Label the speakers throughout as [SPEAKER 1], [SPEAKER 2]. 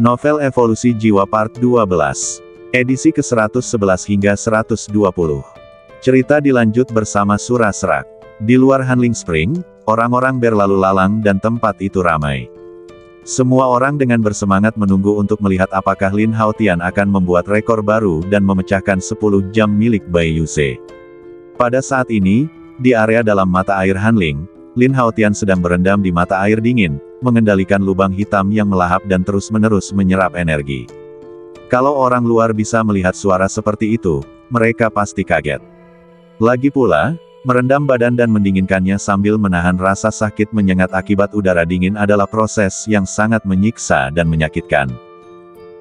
[SPEAKER 1] Novel Evolusi Jiwa Part 12. Edisi ke-111 hingga 120. Cerita dilanjut bersama Surah Serak. Di luar Hanling Spring, orang-orang berlalu lalang dan tempat itu ramai. Semua orang dengan bersemangat menunggu untuk melihat apakah Lin Haotian akan membuat rekor baru dan memecahkan 10 jam milik Bai Yuze. Pada saat ini, di area dalam mata air Hanling, Lin Haotian sedang berendam di mata air dingin, mengendalikan lubang hitam yang melahap dan terus-menerus menyerap energi. Kalau orang luar bisa melihat suara seperti itu, mereka pasti kaget. Lagi pula, merendam badan dan mendinginkannya sambil menahan rasa sakit menyengat akibat udara dingin adalah proses yang sangat menyiksa dan menyakitkan.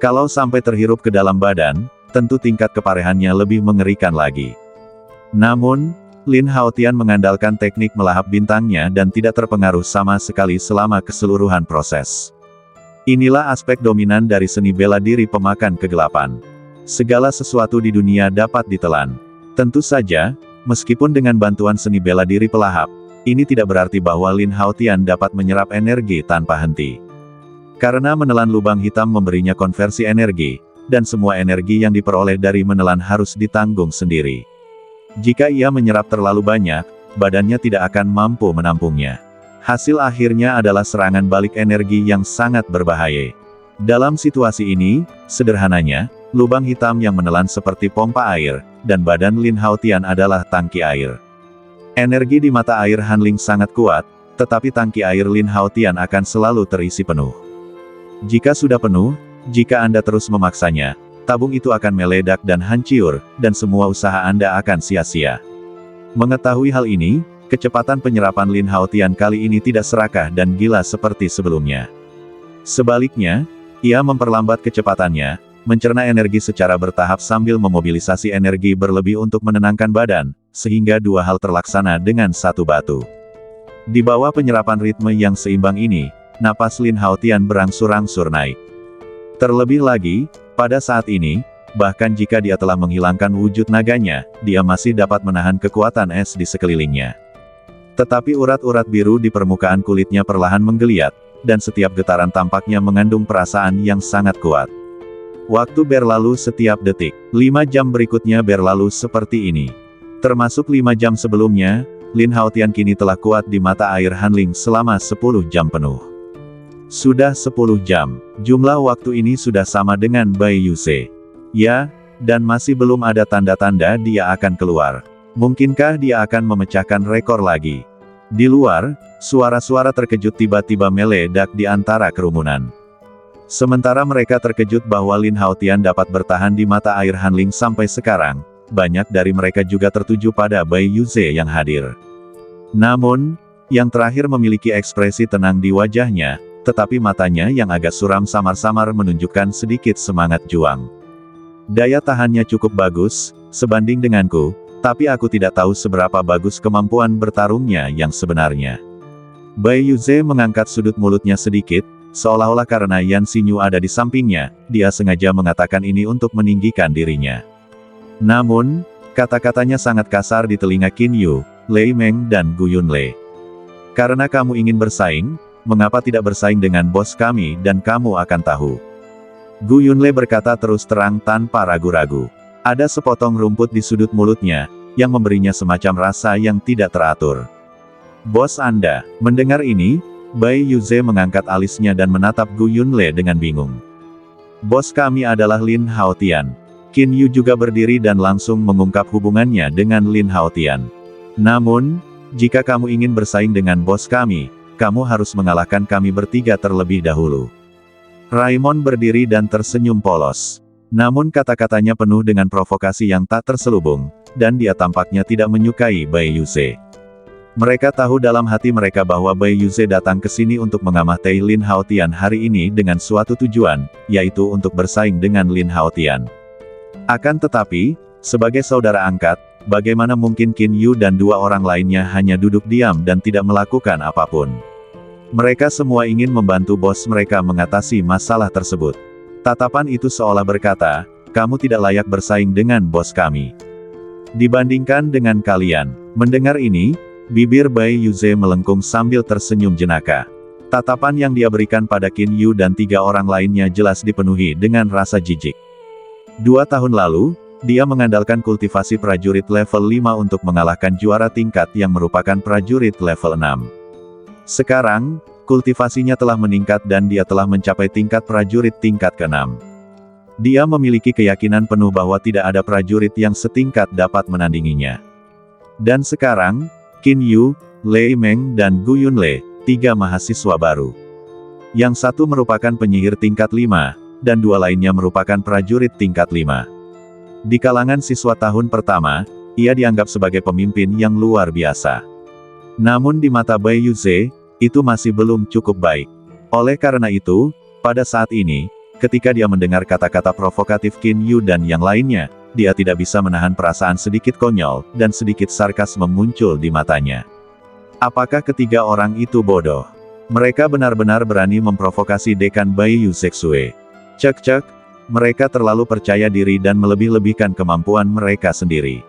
[SPEAKER 1] Kalau sampai terhirup ke dalam badan, tentu tingkat keparehannya lebih mengerikan lagi. Namun, Lin Haotian mengandalkan teknik melahap bintangnya dan tidak terpengaruh sama sekali selama keseluruhan proses. Inilah aspek dominan dari seni bela diri pemakan kegelapan. Segala sesuatu di dunia dapat ditelan. Tentu saja, meskipun dengan bantuan seni bela diri pelahap, ini tidak berarti bahwa Lin Haotian dapat menyerap energi tanpa henti. Karena menelan lubang hitam memberinya konversi energi, dan semua energi yang diperoleh dari menelan harus ditanggung sendiri. Jika ia menyerap terlalu banyak, badannya tidak akan mampu menampungnya. Hasil akhirnya adalah serangan balik energi yang sangat berbahaya. Dalam situasi ini, sederhananya, lubang hitam yang menelan seperti pompa air, dan badan Lin Haotian adalah tangki air. Energi di mata air Hanling sangat kuat, tetapi tangki air Lin Haotian akan selalu terisi penuh. Jika sudah penuh, jika Anda terus memaksanya, tabung itu akan meledak dan hancur, dan semua usaha Anda akan sia-sia. Mengetahui hal ini, kecepatan penyerapan Lin Haotian kali ini tidak serakah dan gila seperti sebelumnya. Sebaliknya, ia memperlambat kecepatannya, mencerna energi secara bertahap sambil memobilisasi energi berlebih untuk menenangkan badan, sehingga dua hal terlaksana dengan satu batu. Di bawah penyerapan ritme yang seimbang ini, napas Lin Haotian berangsur-angsur naik. Terlebih lagi, pada saat ini, bahkan jika dia telah menghilangkan wujud naganya, dia masih dapat menahan kekuatan es di sekelilingnya. Tetapi urat-urat biru di permukaan kulitnya perlahan menggeliat, dan setiap getaran tampaknya mengandung perasaan yang sangat kuat. Waktu berlalu setiap detik, 5 jam berikutnya berlalu seperti ini. Termasuk 5 jam sebelumnya, Lin Haotian kini telah kuat di mata air Hanling selama 10 jam penuh. Sudah 10 jam, jumlah waktu ini sudah sama dengan Bai Yuze. Ya, dan masih belum ada tanda-tanda dia akan keluar. Mungkinkah dia akan memecahkan rekor lagi? Di luar, suara-suara terkejut tiba-tiba meledak di antara kerumunan. Sementara mereka terkejut bahwa Lin Haotian dapat bertahan di mata air Hanling sampai sekarang, banyak dari mereka juga tertuju pada Bai Yuze yang hadir. Namun, yang terakhir memiliki ekspresi tenang di wajahnya, tetapi matanya yang agak suram samar-samar menunjukkan sedikit semangat juang. Daya tahannya cukup bagus, sebanding denganku, tapi aku tidak tahu seberapa bagus kemampuan bertarungnya yang sebenarnya. Bai Yuze mengangkat sudut mulutnya sedikit, seolah-olah karena Yan Xinyu ada di sampingnya, dia sengaja mengatakan ini untuk meninggikan dirinya. Namun, kata-katanya sangat kasar di telinga Qin Yu, Lei Meng dan Gu Yunlei. Karena kamu ingin bersaing, mengapa tidak bersaing dengan bos kami dan kamu akan tahu. Gu Yunlei berkata terus terang tanpa ragu-ragu. Ada sepotong rumput di sudut mulutnya, yang memberinya semacam rasa yang tidak teratur. Bos Anda, mendengar ini, Bai Yuze mengangkat alisnya dan menatap Gu Yunlei dengan bingung. Bos kami adalah Lin Haotian. Qin Yu juga berdiri dan langsung mengungkap hubungannya dengan Lin Haotian. Namun, jika kamu ingin bersaing dengan bos kami, kamu harus mengalahkan kami bertiga terlebih dahulu. Raimon berdiri dan tersenyum polos. Namun kata-katanya penuh dengan provokasi yang tak terselubung, dan dia tampaknya tidak menyukai Bai Yuze. Mereka tahu dalam hati mereka bahwa Bai Yuze datang ke sini untuk mengamati Lin Haotian hari ini dengan suatu tujuan, yaitu untuk bersaing dengan Lin Haotian. Akan tetapi, sebagai saudara angkat, bagaimana mungkin Qin Yu dan dua orang lainnya hanya duduk diam dan tidak melakukan apapun? Mereka semua ingin membantu bos mereka mengatasi masalah tersebut. Tatapan itu seolah berkata, kamu tidak layak bersaing dengan bos kami. Dibandingkan dengan kalian. Mendengar ini, bibir Bai Yuze melengkung sambil tersenyum jenaka. Tatapan yang dia berikan pada Qin Yu dan 3 orang lainnya jelas dipenuhi dengan rasa jijik. 2 tahun lalu, dia mengandalkan kultivasi prajurit level 5 untuk mengalahkan juara tingkat yang merupakan prajurit level 6. Sekarang, kultivasinya telah meningkat dan dia telah mencapai tingkat prajurit tingkat ke-6. Dia memiliki keyakinan penuh bahwa tidak ada prajurit yang setingkat dapat menandinginya. Dan sekarang, Qin Yu, Lei Meng dan Gu Yunlei, 3 mahasiswa baru. Yang satu merupakan penyihir tingkat 5, dan 2 lainnya merupakan prajurit tingkat 5. Di kalangan siswa tahun pertama, ia dianggap sebagai pemimpin yang luar biasa. Namun di mata Bai Yuze, itu masih belum cukup baik. Oleh karena itu, pada saat ini, ketika dia mendengar kata-kata provokatif Qin Yu dan yang lainnya, dia tidak bisa menahan perasaan sedikit konyol, dan sedikit sarkasme muncul di matanya. Apakah ketiga orang itu bodoh? Mereka benar-benar berani memprovokasi Dekan Bai Yu Zexue. Cek-cek, mereka terlalu percaya diri dan melebih-lebihkan kemampuan mereka sendiri.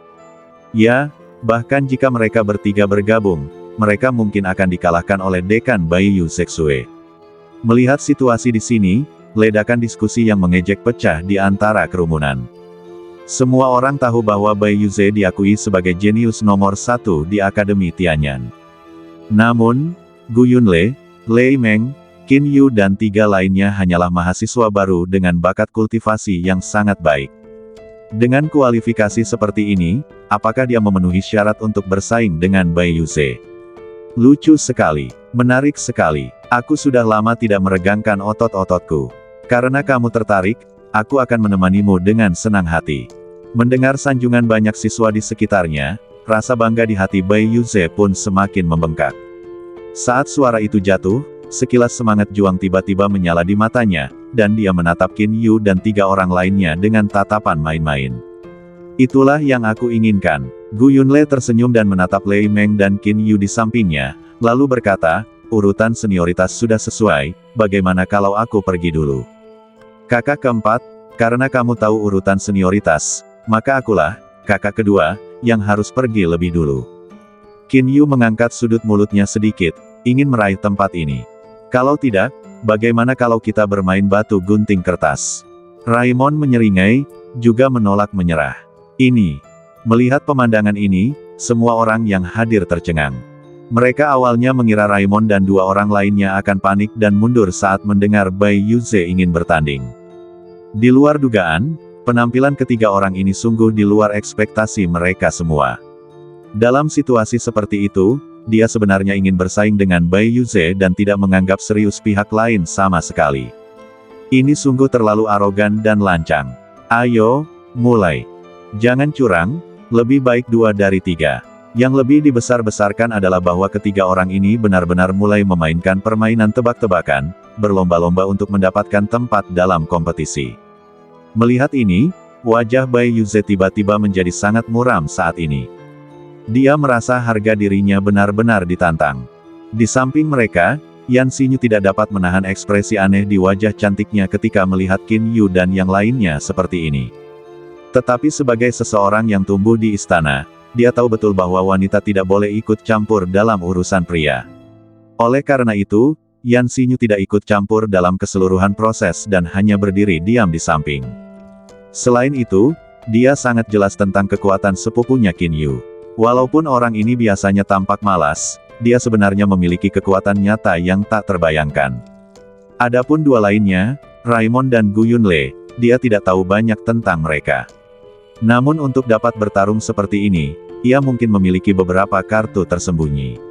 [SPEAKER 1] Ya, bahkan jika mereka bertiga bergabung, mereka mungkin akan dikalahkan oleh Dekan Bai Yu Zexue. Melihat situasi di sini, ledakan diskusi yang mengejek pecah di antara kerumunan. Semua orang tahu bahwa Bai Yuze diakui sebagai jenius nomor 1 di Akademi Tianyan. Namun, Gu Yunlei, Lei Meng, Qin Yu dan 3 lainnya hanyalah mahasiswa baru dengan bakat kultivasi yang sangat baik. Dengan kualifikasi seperti ini, apakah dia memenuhi syarat untuk bersaing dengan Bai Yuze? Lucu sekali, menarik sekali. Aku sudah lama tidak meregangkan otot-ototku. Karena kamu tertarik, aku akan menemanimu dengan senang hati. Mendengar sanjungan banyak siswa di sekitarnya, rasa bangga di hati Bai Yuze pun semakin membengkak. Saat suara itu jatuh, sekilas semangat juang tiba-tiba menyala di matanya, dan dia menatap Qin Yu dan 3 orang lainnya dengan tatapan main-main. Itulah yang aku inginkan. Gu Yunlei tersenyum dan menatap Lei Meng dan Qin Yu di sampingnya, lalu berkata, urutan senioritas sudah sesuai, bagaimana kalau aku pergi dulu? Kakak keempat, karena kamu tahu urutan senioritas, maka akulah, kakak kedua, yang harus pergi lebih dulu. Qin Yu mengangkat sudut mulutnya sedikit, ingin meraih tempat ini. Kalau tidak, bagaimana kalau kita bermain batu gunting kertas? Raimon menyeringai, juga menolak menyerah. Melihat pemandangan ini, semua orang yang hadir tercengang. Mereka awalnya mengira Raimon dan 2 orang lainnya akan panik dan mundur saat mendengar Bai Yuze ingin bertanding. Di luar dugaan, penampilan ketiga orang ini sungguh di luar ekspektasi mereka semua. Dalam situasi seperti itu, dia sebenarnya ingin bersaing dengan Bai Yuze dan tidak menganggap serius pihak lain sama sekali. Ini sungguh terlalu arogan dan lancang. Ayo, mulai. Jangan curang, lebih baik 2 dari 3. Yang lebih dibesar-besarkan adalah bahwa ketiga orang ini benar-benar mulai memainkan permainan tebak-tebakan, berlomba-lomba untuk mendapatkan tempat dalam kompetisi. Melihat ini, wajah Bai Yuze tiba-tiba menjadi sangat muram saat ini. Dia merasa harga dirinya benar-benar ditantang. Di samping mereka, Yan Xinyu tidak dapat menahan ekspresi aneh di wajah cantiknya ketika melihat Qin Yu dan yang lainnya seperti ini. Tetapi sebagai seseorang yang tumbuh di istana, dia tahu betul bahwa wanita tidak boleh ikut campur dalam urusan pria. Oleh karena itu, Yan Xinyu tidak ikut campur dalam keseluruhan proses dan hanya berdiri diam di samping. Selain itu, dia sangat jelas tentang kekuatan sepupunya Qin Yu. Walaupun orang ini biasanya tampak malas, dia sebenarnya memiliki kekuatan nyata yang tak terbayangkan. Adapun 2 lainnya, Raimon dan Gu Yunlei, dia tidak tahu banyak tentang mereka. Namun untuk dapat bertarung seperti ini, ia mungkin memiliki beberapa kartu tersembunyi.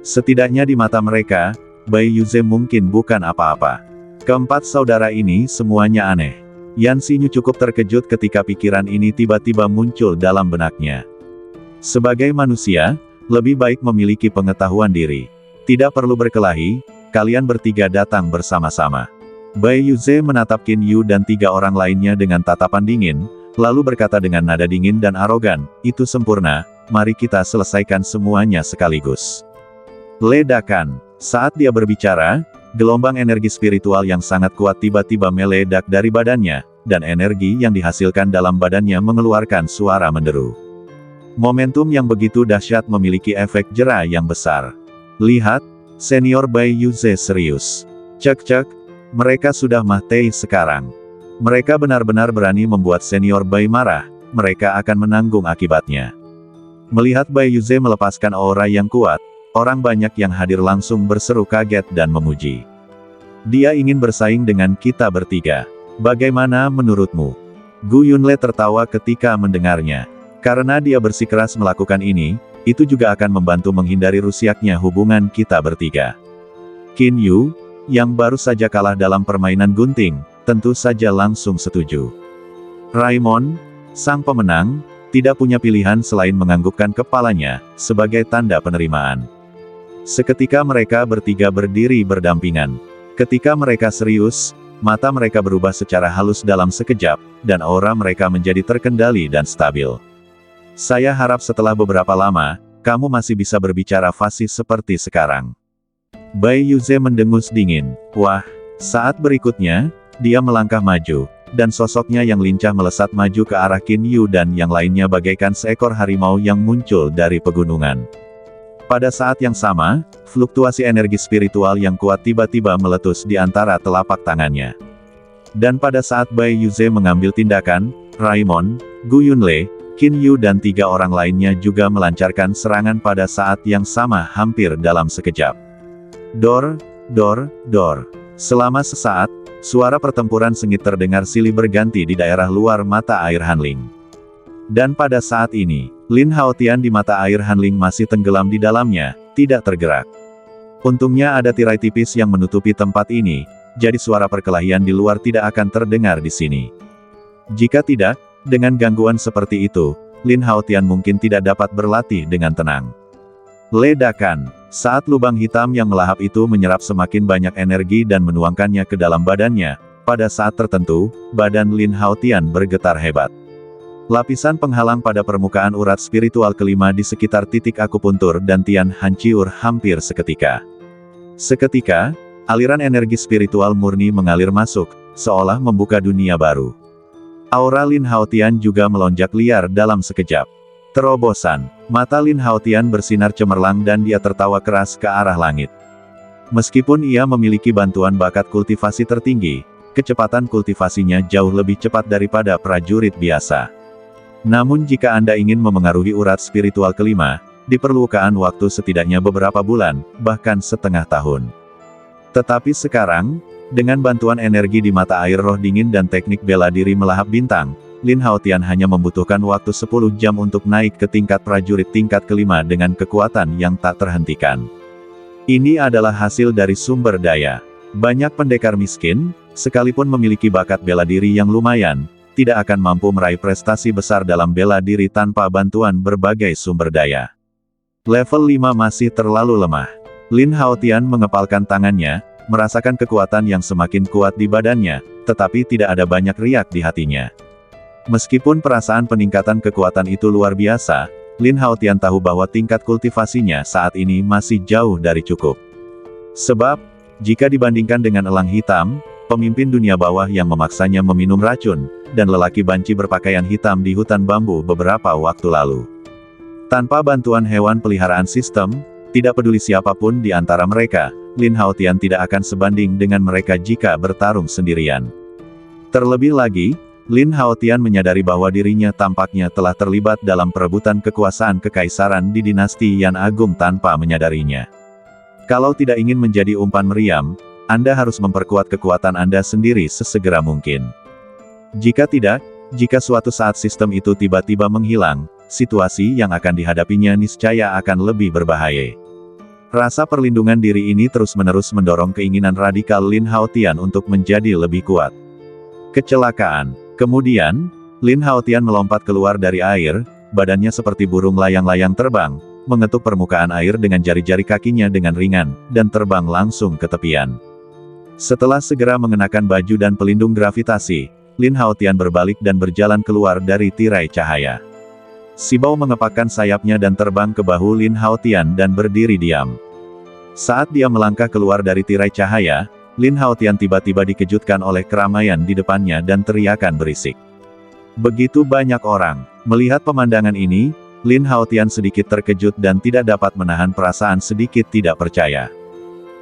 [SPEAKER 1] Setidaknya di mata mereka, Bai Yuze mungkin bukan apa-apa. Keempat saudara ini semuanya aneh. Yan Xinyu cukup terkejut ketika pikiran ini tiba-tiba muncul dalam benaknya. Sebagai manusia, lebih baik memiliki pengetahuan diri. Tidak perlu berkelahi, kalian bertiga datang bersama-sama. Bai Yuze menatap Qin Yu dan 3 orang lainnya dengan tatapan dingin, lalu berkata dengan nada dingin dan arogan, itu sempurna, mari kita selesaikan semuanya sekaligus. Ledakan. Saat dia berbicara, gelombang energi spiritual yang sangat kuat tiba-tiba meledak dari badannya, dan energi yang dihasilkan dalam badannya mengeluarkan suara menderu. Momentum yang begitu dahsyat memiliki efek jera yang besar. Lihat, Senior Bai Yuze serius. Cek, mereka sudah mati sekarang. Mereka benar-benar berani membuat Senior Bai marah, mereka akan menanggung akibatnya. Melihat Bai Yuze melepaskan aura yang kuat, orang banyak yang hadir langsung berseru kaget dan memuji. Dia ingin bersaing dengan kita bertiga. Bagaimana menurutmu? Gu Yunle tertawa ketika mendengarnya. Karena dia bersikeras melakukan ini, itu juga akan membantu menghindari rusaknya hubungan kita bertiga. Qin Yu, yang baru saja kalah dalam permainan gunting, tentu saja langsung setuju. Raimon, sang pemenang, tidak punya pilihan selain menganggukkan kepalanya, sebagai tanda penerimaan. Seketika mereka bertiga berdiri berdampingan. Ketika mereka serius, mata mereka berubah secara halus dalam sekejap, dan aura mereka menjadi terkendali dan stabil. Saya harap setelah beberapa lama, kamu masih bisa berbicara fasih seperti sekarang. Bai Yuze mendengus dingin. Wah, saat berikutnya, dia melangkah maju, dan sosoknya yang lincah melesat maju ke arah Qin Yu dan yang lainnya bagaikan seekor harimau yang muncul dari pegunungan. Pada saat yang sama, fluktuasi energi spiritual yang kuat tiba-tiba meletus di antara telapak tangannya. Dan pada saat Bai Yuze mengambil tindakan, Raimon, Gu Yunle, Qin Yu dan 3 orang lainnya juga melancarkan serangan pada saat yang sama hampir dalam sekejap. Dor. Selama sesaat, suara pertempuran sengit terdengar silih berganti di daerah luar mata air Hanling. Dan pada saat ini, Lin Haotian di mata air Hanling masih tenggelam di dalamnya, tidak tergerak. Untungnya ada tirai tipis yang menutupi tempat ini, jadi suara perkelahian di luar tidak akan terdengar di sini. Jika tidak, dengan gangguan seperti itu, Lin Haotian mungkin tidak dapat berlatih dengan tenang. Ledakan. Saat lubang hitam yang melahap itu menyerap semakin banyak energi dan menuangkannya ke dalam badannya, pada saat tertentu, badan Lin Haotian bergetar hebat. Lapisan penghalang pada permukaan urat spiritual kelima di sekitar titik akupuntur dan tian hancur hampir seketika. Seketika, aliran energi spiritual murni mengalir masuk, seolah membuka dunia baru. Aura Lin Haotian juga melonjak liar dalam sekejap. Terobosan, mata Lin Haotian bersinar cemerlang dan dia tertawa keras ke arah langit. Meskipun ia memiliki bantuan bakat kultivasi tertinggi, kecepatan kultivasinya jauh lebih cepat daripada prajurit biasa. Namun jika Anda ingin memengaruhi urat spiritual kelima, diperlukan waktu setidaknya beberapa bulan, bahkan setengah tahun. Tetapi sekarang, dengan bantuan energi di mata air roh dingin dan teknik bela diri melahap bintang, Lin Haotian hanya membutuhkan waktu 10 jam untuk naik ke tingkat prajurit tingkat kelima dengan kekuatan yang tak terhentikan. Ini adalah hasil dari sumber daya. Banyak pendekar miskin, sekalipun memiliki bakat bela diri yang lumayan, tidak akan mampu meraih prestasi besar dalam bela diri tanpa bantuan berbagai sumber daya. Level 5 masih terlalu lemah. Lin Haotian mengepalkan tangannya, merasakan kekuatan yang semakin kuat di badannya, tetapi tidak ada banyak riak di hatinya. Meskipun perasaan peningkatan kekuatan itu luar biasa, Lin Haotian tahu bahwa tingkat kultivasinya saat ini masih jauh dari cukup. Sebab, jika dibandingkan dengan elang hitam, pemimpin dunia bawah yang memaksanya meminum racun, dan lelaki banci berpakaian hitam di hutan bambu beberapa waktu lalu. Tanpa bantuan hewan peliharaan sistem, tidak peduli siapapun di antara mereka, Lin Haotian tidak akan sebanding dengan mereka jika bertarung sendirian. Terlebih lagi, Lin Haotian menyadari bahwa dirinya tampaknya telah terlibat dalam perebutan kekuasaan kekaisaran di dinasti Yan Agung tanpa menyadarinya. Kalau tidak ingin menjadi umpan meriam, Anda harus memperkuat kekuatan Anda sendiri sesegera mungkin. Jika tidak, jika suatu saat sistem itu tiba-tiba menghilang, situasi yang akan dihadapinya niscaya akan lebih berbahaya. Rasa perlindungan diri ini terus-menerus mendorong keinginan radikal Lin Haotian untuk menjadi lebih kuat. Kecelakaan. Kemudian, Lin Haotian melompat keluar dari air, badannya seperti burung layang-layang terbang, mengetuk permukaan air dengan jari-jari kakinya dengan ringan, dan terbang langsung ke tepian. Setelah segera mengenakan baju dan pelindung gravitasi, Lin Haotian berbalik dan berjalan keluar dari tirai cahaya. Sibau mengepakkan sayapnya dan terbang ke bahu Lin Haotian dan berdiri diam. Saat dia melangkah keluar dari tirai cahaya, Lin Haotian tiba-tiba dikejutkan oleh keramaian di depannya dan teriakan berisik. Begitu banyak orang. Melihat pemandangan ini, Lin Haotian sedikit terkejut dan tidak dapat menahan perasaan sedikit tidak percaya.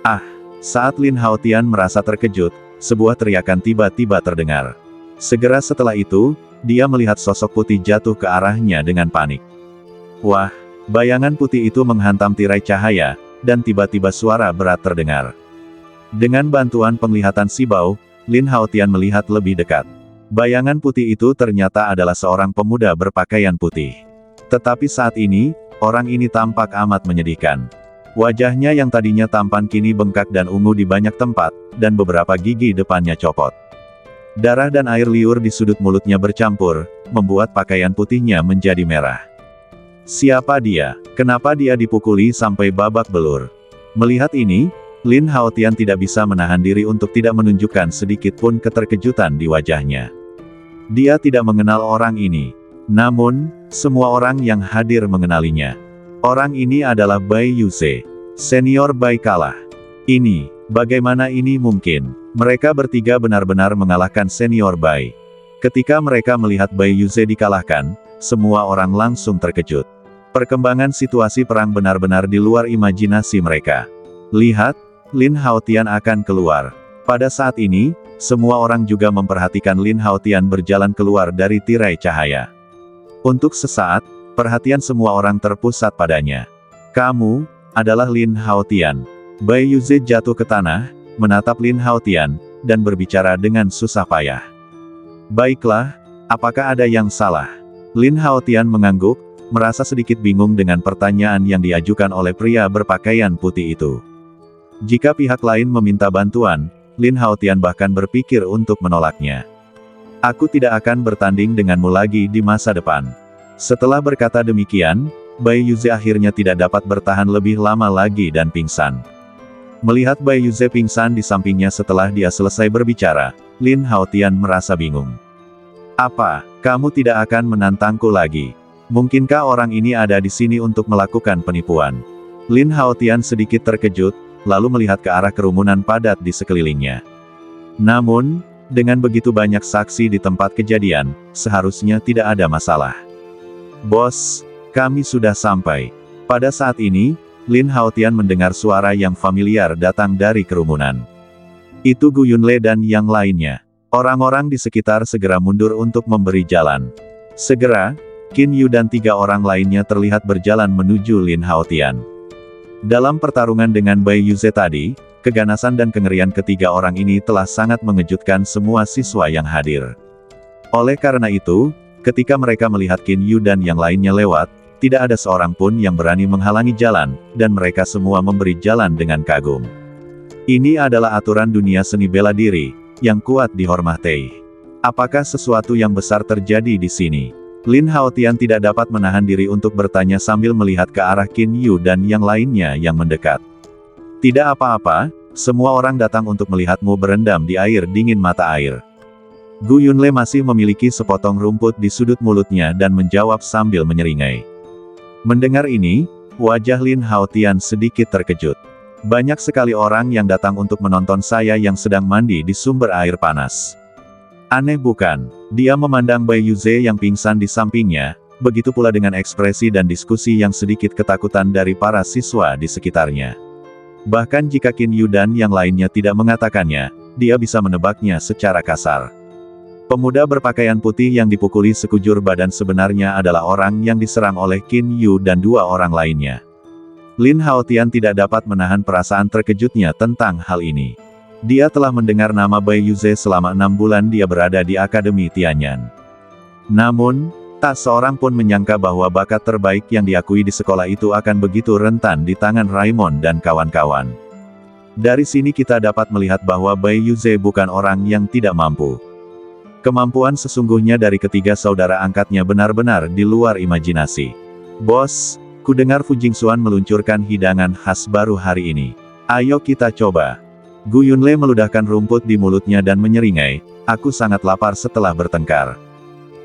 [SPEAKER 1] Ah! Saat Lin Haotian merasa terkejut, sebuah teriakan tiba-tiba terdengar. Segera setelah itu, dia melihat sosok putih jatuh ke arahnya dengan panik. Wah! Bayangan putih itu menghantam tirai cahaya, dan tiba-tiba suara berat terdengar. Dengan bantuan penglihatan Sibao, Lin Haotian melihat lebih dekat. Bayangan putih itu ternyata adalah seorang pemuda berpakaian putih. Tetapi saat ini, orang ini tampak amat menyedihkan. Wajahnya yang tadinya tampan kini bengkak dan ungu di banyak tempat, dan beberapa gigi depannya copot. Darah dan air liur di sudut mulutnya bercampur, membuat pakaian putihnya menjadi merah. Siapa dia? Kenapa dia dipukuli sampai babak belur? Melihat ini, Lin Haotian tidak bisa menahan diri untuk tidak menunjukkan sedikit pun keterkejutan di wajahnya. Dia tidak mengenal orang ini. Namun, semua orang yang hadir mengenalinya. Orang ini adalah Bai Yuze, senior Bai kalah. Ini, bagaimana ini mungkin? Mereka bertiga benar-benar mengalahkan senior Bai. Ketika mereka melihat Bai Yuze dikalahkan, semua orang langsung terkejut. Perkembangan situasi perang benar-benar di luar imajinasi mereka. Lihat, Lin Haotian akan keluar. Pada saat ini, semua orang juga memperhatikan Lin Haotian berjalan keluar dari tirai cahaya. Untuk sesaat, perhatian semua orang terpusat padanya. Kamu adalah Lin Haotian. Bai Yuze jatuh ke tanah, menatap Lin Haotian, dan berbicara dengan susah payah. Baiklah, apakah ada yang salah? Lin Haotian mengangguk, merasa sedikit bingung dengan pertanyaan yang diajukan oleh pria berpakaian putih itu. Jika pihak lain meminta bantuan, Lin Haotian bahkan berpikir untuk menolaknya. Aku tidak akan bertanding denganmu lagi di masa depan. Setelah berkata demikian, Bai Yuze akhirnya tidak dapat bertahan lebih lama lagi dan pingsan. Melihat Bai Yuze pingsan di sampingnya setelah dia selesai berbicara, Lin Haotian merasa bingung. Apa, kamu tidak akan menantangku lagi? Mungkinkah orang ini ada di sini untuk melakukan penipuan? Lin Haotian sedikit terkejut, lalu melihat ke arah kerumunan padat di sekelilingnya. Namun, dengan begitu banyak saksi di tempat kejadian, seharusnya tidak ada masalah. Bos, kami sudah sampai. Pada saat ini, Lin Haotian mendengar suara yang familiar datang dari kerumunan. Itu Gu Yunle dan yang lainnya. Orang-orang di sekitar segera mundur untuk memberi jalan. Segera, Qin Yu dan 3 orang lainnya terlihat berjalan menuju Lin Haotian. Dalam pertarungan dengan Bai Yuze tadi, keganasan dan kengerian ketiga orang ini telah sangat mengejutkan semua siswa yang hadir. Oleh karena itu, ketika mereka melihat Qin Yu dan yang lainnya lewat, tidak ada seorang pun yang berani menghalangi jalan, dan mereka semua memberi jalan dengan kagum. Ini adalah aturan dunia seni bela diri, yang kuat dihormati. Apakah sesuatu yang besar terjadi di sini? Lin Haotian tidak dapat menahan diri untuk bertanya sambil melihat ke arah Qin Yu dan yang lainnya yang mendekat. Tidak apa-apa, semua orang datang untuk melihatmu berendam di air dingin mata air. Gu Yunle masih memiliki sepotong rumput di sudut mulutnya dan menjawab sambil menyeringai. Mendengar ini, wajah Lin Haotian sedikit terkejut. Banyak sekali orang yang datang untuk menonton saya yang sedang mandi di sumber air panas. Aneh bukan? Dia memandang Bai Yuze yang pingsan di sampingnya, begitu pula dengan ekspresi dan diskusi yang sedikit ketakutan dari para siswa di sekitarnya. Bahkan jika Qin Yu dan yang lainnya tidak mengatakannya, dia bisa menebaknya secara kasar. Pemuda berpakaian putih yang dipukuli sekujur badan sebenarnya adalah orang yang diserang oleh Qin Yu dan 2 orang lainnya. Lin Haotian tidak dapat menahan perasaan terkejutnya tentang hal ini. Dia telah mendengar nama Bai Yuze selama 6 bulan dia berada di Akademi Tianyan. Namun, tak seorang pun menyangka bahwa bakat terbaik yang diakui di sekolah itu akan begitu rentan di tangan Raimon dan kawan-kawan. Dari sini kita dapat melihat bahwa Bai Yuze bukan orang yang tidak mampu. Kemampuan sesungguhnya dari ketiga saudara angkatnya benar-benar di luar imajinasi. Bos, ku dengar Fu Jingxuan meluncurkan hidangan khas baru hari ini. Ayo kita coba. Gu Yunle meludahkan rumput di mulutnya dan menyeringai, aku sangat lapar setelah bertengkar.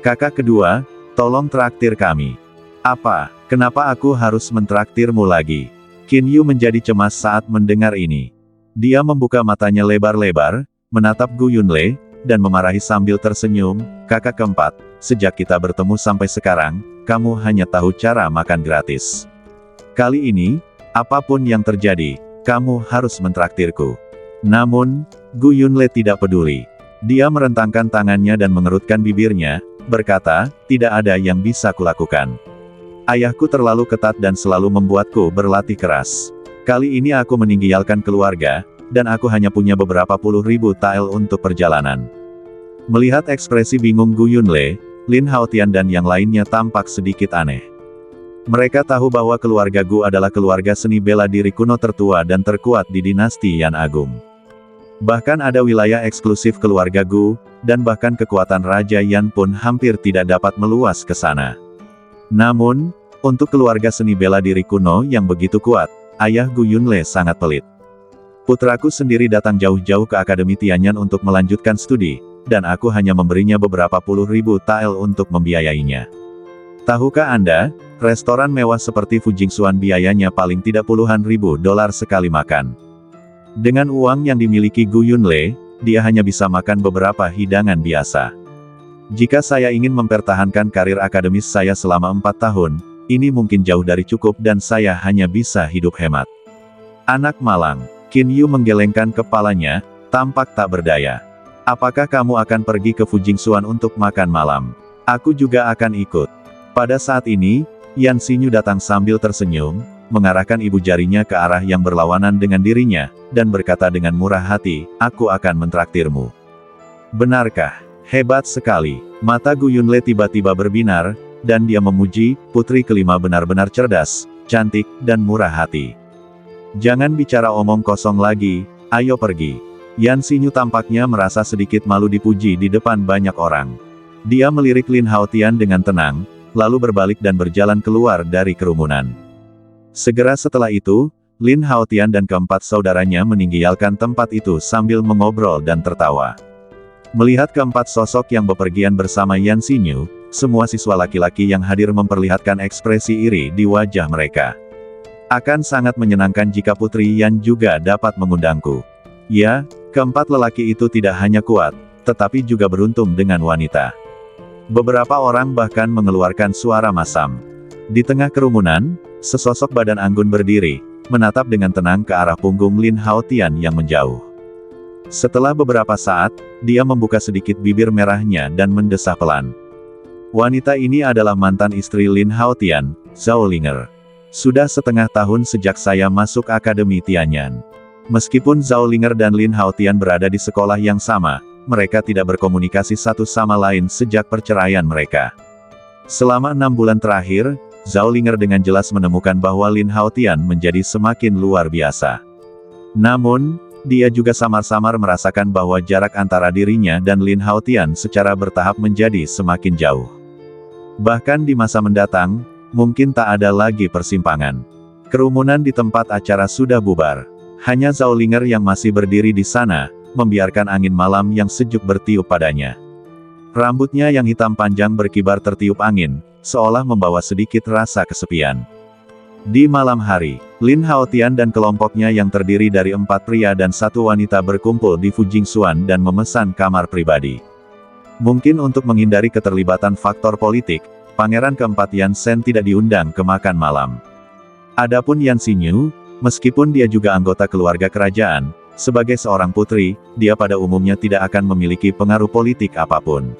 [SPEAKER 1] Kakak kedua, tolong traktir kami. Apa, kenapa aku harus mentraktirmu lagi? Qin Yu menjadi cemas saat mendengar ini. Dia membuka matanya lebar-lebar, menatap Gu Yunle, dan memarahi sambil tersenyum, kakak keempat, sejak kita bertemu sampai sekarang, kamu hanya tahu cara makan gratis. Kali ini, apapun yang terjadi, kamu harus mentraktirku. Namun, Gu Yunle tidak peduli. Dia merentangkan tangannya dan mengerutkan bibirnya, berkata, tidak ada yang bisa kulakukan. Ayahku terlalu ketat dan selalu membuatku berlatih keras. Kali ini aku meninggalkan keluarga, dan aku hanya punya beberapa puluh ribu tael untuk perjalanan. Melihat ekspresi bingung Gu Yunle, Lin Haotian dan yang lainnya tampak sedikit aneh. Mereka tahu bahwa keluarga Gu adalah keluarga seni bela diri kuno tertua dan terkuat di dinasti Yan Agung. Bahkan ada wilayah eksklusif keluarga Gu, dan bahkan kekuatan Raja Yan pun hampir tidak dapat meluas ke sana. Namun, untuk keluarga seni bela diri kuno yang begitu kuat, ayah Gu Yunle sangat pelit. Putraku sendiri datang jauh-jauh ke Akademi Tianyan untuk melanjutkan studi, dan aku hanya memberinya beberapa puluh ribu tael untuk membiayainya. Tahukah Anda, restoran mewah seperti Fujingsuan biayanya paling tidak puluhan ribu dolar sekali makan. Dengan uang yang dimiliki Gu Yunle, dia hanya bisa makan beberapa hidangan biasa. Jika saya ingin mempertahankan karir akademis saya selama 4 tahun, ini mungkin jauh dari cukup dan saya hanya bisa hidup hemat. Anak malang, Qin Yu menggelengkan kepalanya, tampak tak berdaya. Apakah kamu akan pergi ke Fujingsuan untuk makan malam? Aku juga akan ikut. Pada saat ini, Yan Xinyu datang sambil tersenyum, mengarahkan ibu jarinya ke arah yang berlawanan dengan dirinya, dan berkata dengan murah hati, aku akan mentraktirmu. Benarkah? Hebat sekali. Mata Gu Yunle tiba-tiba berbinar, dan dia memuji, putri kelima benar-benar cerdas, cantik, dan murah hati. Jangan bicara omong kosong lagi, ayo pergi. Yan Xinyu tampaknya merasa sedikit malu dipuji di depan banyak orang. Dia melirik Lin Haotian dengan tenang, lalu berbalik dan berjalan keluar dari kerumunan. Segera setelah itu, Lin Haotian dan keempat saudaranya meninggalkan tempat itu sambil mengobrol dan tertawa. Melihat keempat sosok yang bepergian bersama Yan Xinyu, semua siswa laki-laki yang hadir memperlihatkan ekspresi iri di wajah mereka. Akan sangat menyenangkan jika Putri Yan juga dapat mengundangku. Ya, keempat lelaki itu tidak hanya kuat, tetapi juga beruntung dengan wanita. Beberapa orang bahkan mengeluarkan suara masam. Di tengah kerumunan, sesosok badan anggun berdiri, menatap dengan tenang ke arah punggung Lin Haotian yang menjauh. Setelah beberapa saat, dia membuka sedikit bibir merahnya dan mendesah pelan. Wanita ini adalah mantan istri Lin Haotian, Zhao Linger. Sudah setengah tahun sejak saya masuk Akademi Tianyan. Meskipun Zhao Linger dan Lin Haotian berada di sekolah yang sama, mereka tidak berkomunikasi satu sama lain sejak perceraian mereka. Selama 6 bulan terakhir, Zhao Linger dengan jelas menemukan bahwa Lin Haotian menjadi semakin luar biasa. Namun, dia juga samar-samar merasakan bahwa jarak antara dirinya dan Lin Haotian secara bertahap menjadi semakin jauh. Bahkan di masa mendatang, mungkin tak ada lagi persimpangan. Kerumunan di tempat acara sudah bubar. Hanya Zhao Linger yang masih berdiri di sana, membiarkan angin malam yang sejuk bertiup padanya. Rambutnya yang hitam panjang berkibar tertiup angin, seolah membawa sedikit rasa kesepian. Di malam hari, Lin Haotian dan kelompoknya yang terdiri dari 4 pria dan 1 wanita berkumpul di Fujingsuan dan memesan kamar pribadi. Mungkin untuk menghindari keterlibatan faktor politik, pangeran keempat Yan Shen tidak diundang ke makan malam. Adapun Yan Xinyu, meskipun dia juga anggota keluarga kerajaan, sebagai seorang putri, dia pada umumnya tidak akan memiliki pengaruh politik apapun.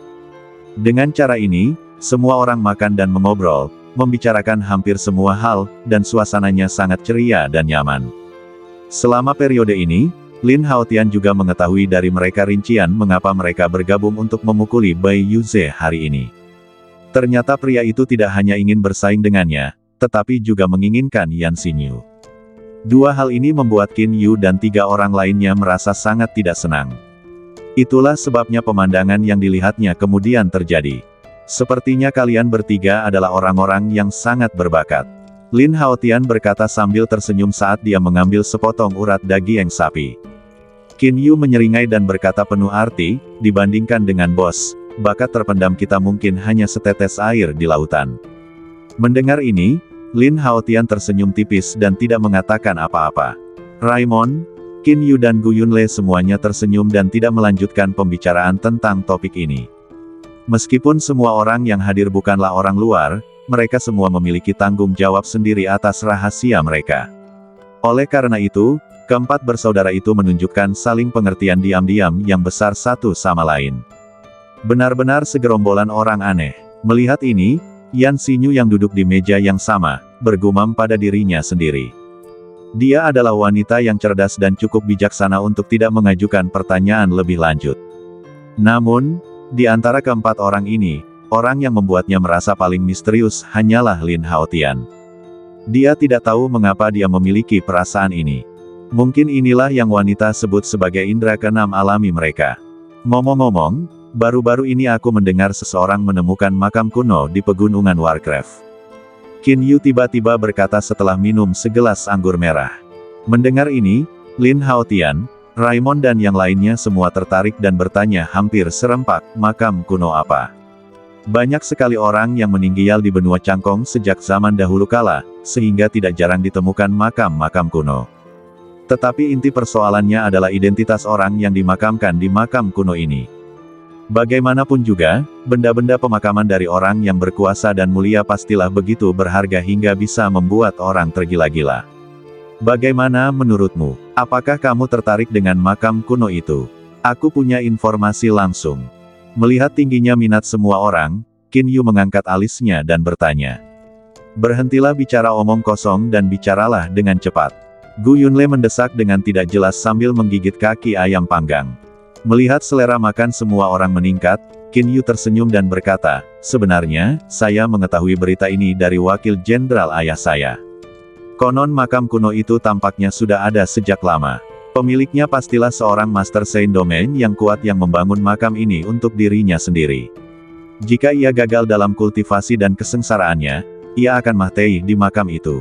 [SPEAKER 1] Dengan cara ini, semua orang makan dan mengobrol, membicarakan hampir semua hal, dan suasananya sangat ceria dan nyaman. Selama periode ini, Lin Haotian juga mengetahui dari mereka rincian mengapa mereka bergabung untuk memukuli Bai Yuze hari ini. Ternyata pria itu tidak hanya ingin bersaing dengannya, tetapi juga menginginkan Yan Xinyu. 2 hal ini membuat Qin Yu dan 3 orang lainnya merasa sangat tidak senang. Itulah sebabnya pemandangan yang dilihatnya kemudian terjadi. Sepertinya kalian bertiga adalah orang-orang yang sangat berbakat. Lin Haotian berkata sambil tersenyum saat dia mengambil sepotong urat daging sapi. Qin Yu menyeringai dan berkata penuh arti, dibandingkan dengan bos, bakat terpendam kita mungkin hanya setetes air di lautan. Mendengar ini, Lin Haotian tersenyum tipis dan tidak mengatakan apa-apa. Raimon, Qin Yu dan Gu Yunle semuanya tersenyum dan tidak melanjutkan pembicaraan tentang topik ini. Meskipun semua orang yang hadir bukanlah orang luar, mereka semua memiliki tanggung jawab sendiri atas rahasia mereka. Oleh karena itu, Keempat bersaudara itu menunjukkan saling pengertian diam-diam yang besar satu sama lain. Benar-benar segerombolan orang aneh. Melihat ini, Yan Xinyu yang duduk di meja yang sama, bergumam pada dirinya sendiri. Dia adalah wanita yang cerdas dan cukup bijaksana untuk tidak mengajukan pertanyaan lebih lanjut. Namun, di antara keempat orang ini, orang yang membuatnya merasa paling misterius hanyalah Lin Haotian. Dia tidak tahu mengapa dia memiliki perasaan ini. Mungkin inilah yang wanita sebut sebagai indera keenam alami mereka. Ngomong-ngomong, baru-baru ini aku mendengar seseorang menemukan makam kuno di pegunungan Warcraft. Qin Yu tiba-tiba berkata setelah minum segelas anggur merah. Mendengar ini, Lin Haotian, Raimon dan yang lainnya semua tertarik dan bertanya hampir serempak, makam kuno apa? Banyak sekali orang yang meninggal di benua Cangkong sejak zaman dahulu kala, sehingga tidak jarang ditemukan makam-makam kuno. Tetapi inti persoalannya adalah identitas orang yang dimakamkan di makam kuno ini. Bagaimanapun juga, benda-benda pemakaman dari orang yang berkuasa dan mulia pastilah begitu berharga hingga bisa membuat orang tergila-gila. Bagaimana menurutmu? Apakah kamu tertarik dengan makam kuno itu? Aku punya informasi langsung. Melihat tingginya minat semua orang, Qin Yu mengangkat alisnya dan bertanya. Berhentilah bicara omong kosong dan bicaralah dengan cepat. Gu Yunle mendesak dengan tidak jelas sambil menggigit kaki ayam panggang. Melihat selera makan semua orang meningkat, Qin Yu tersenyum dan berkata, sebenarnya, saya mengetahui berita ini dari wakil jenderal ayah saya. Konon makam kuno itu tampaknya sudah ada sejak lama. Pemiliknya pastilah seorang Master Saint Domain yang kuat yang membangun makam ini untuk dirinya sendiri. Jika ia gagal dalam kultivasi dan kesengsaraannya, ia akan mati di makam itu.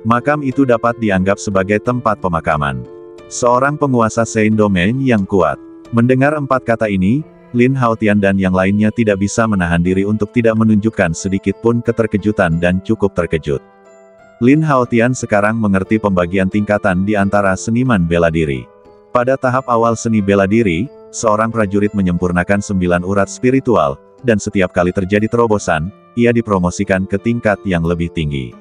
[SPEAKER 1] Makam itu dapat dianggap sebagai tempat pemakaman seorang penguasa Saint Domain yang kuat. Mendengar empat kata ini, Lin Haotian dan yang lainnya tidak bisa menahan diri untuk tidak menunjukkan sedikit pun keterkejutan dan cukup terkejut. Lin Haotian sekarang mengerti pembagian tingkatan di antara seniman bela diri. Pada tahap awal seni bela diri, seorang prajurit menyempurnakan 9 urat spiritual, dan setiap kali terjadi terobosan, ia dipromosikan ke tingkat yang lebih tinggi.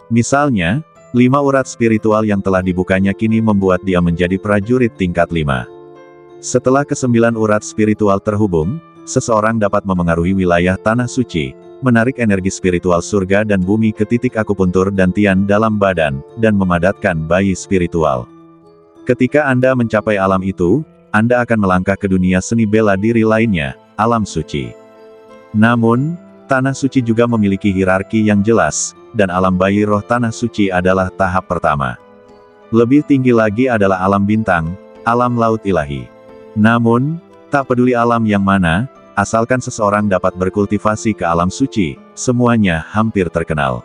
[SPEAKER 1] Misalnya, 5 urat spiritual yang telah dibukanya kini membuat dia menjadi prajurit tingkat 5. Setelah ke-9 urat spiritual terhubung, seseorang dapat memengaruhi wilayah tanah suci, menarik energi spiritual surga dan bumi ke titik akupuntur dan tian dalam badan, dan memadatkan bayi spiritual. Ketika Anda mencapai alam itu, Anda akan melangkah ke dunia seni bela diri lainnya, alam suci. Namun, tanah suci juga memiliki hierarki yang jelas, dan alam bayi roh tanah suci adalah tahap pertama. Lebih tinggi lagi adalah alam bintang, alam laut ilahi. Namun, tak peduli alam yang mana, asalkan seseorang dapat berkultivasi ke alam suci, semuanya hampir terkenal.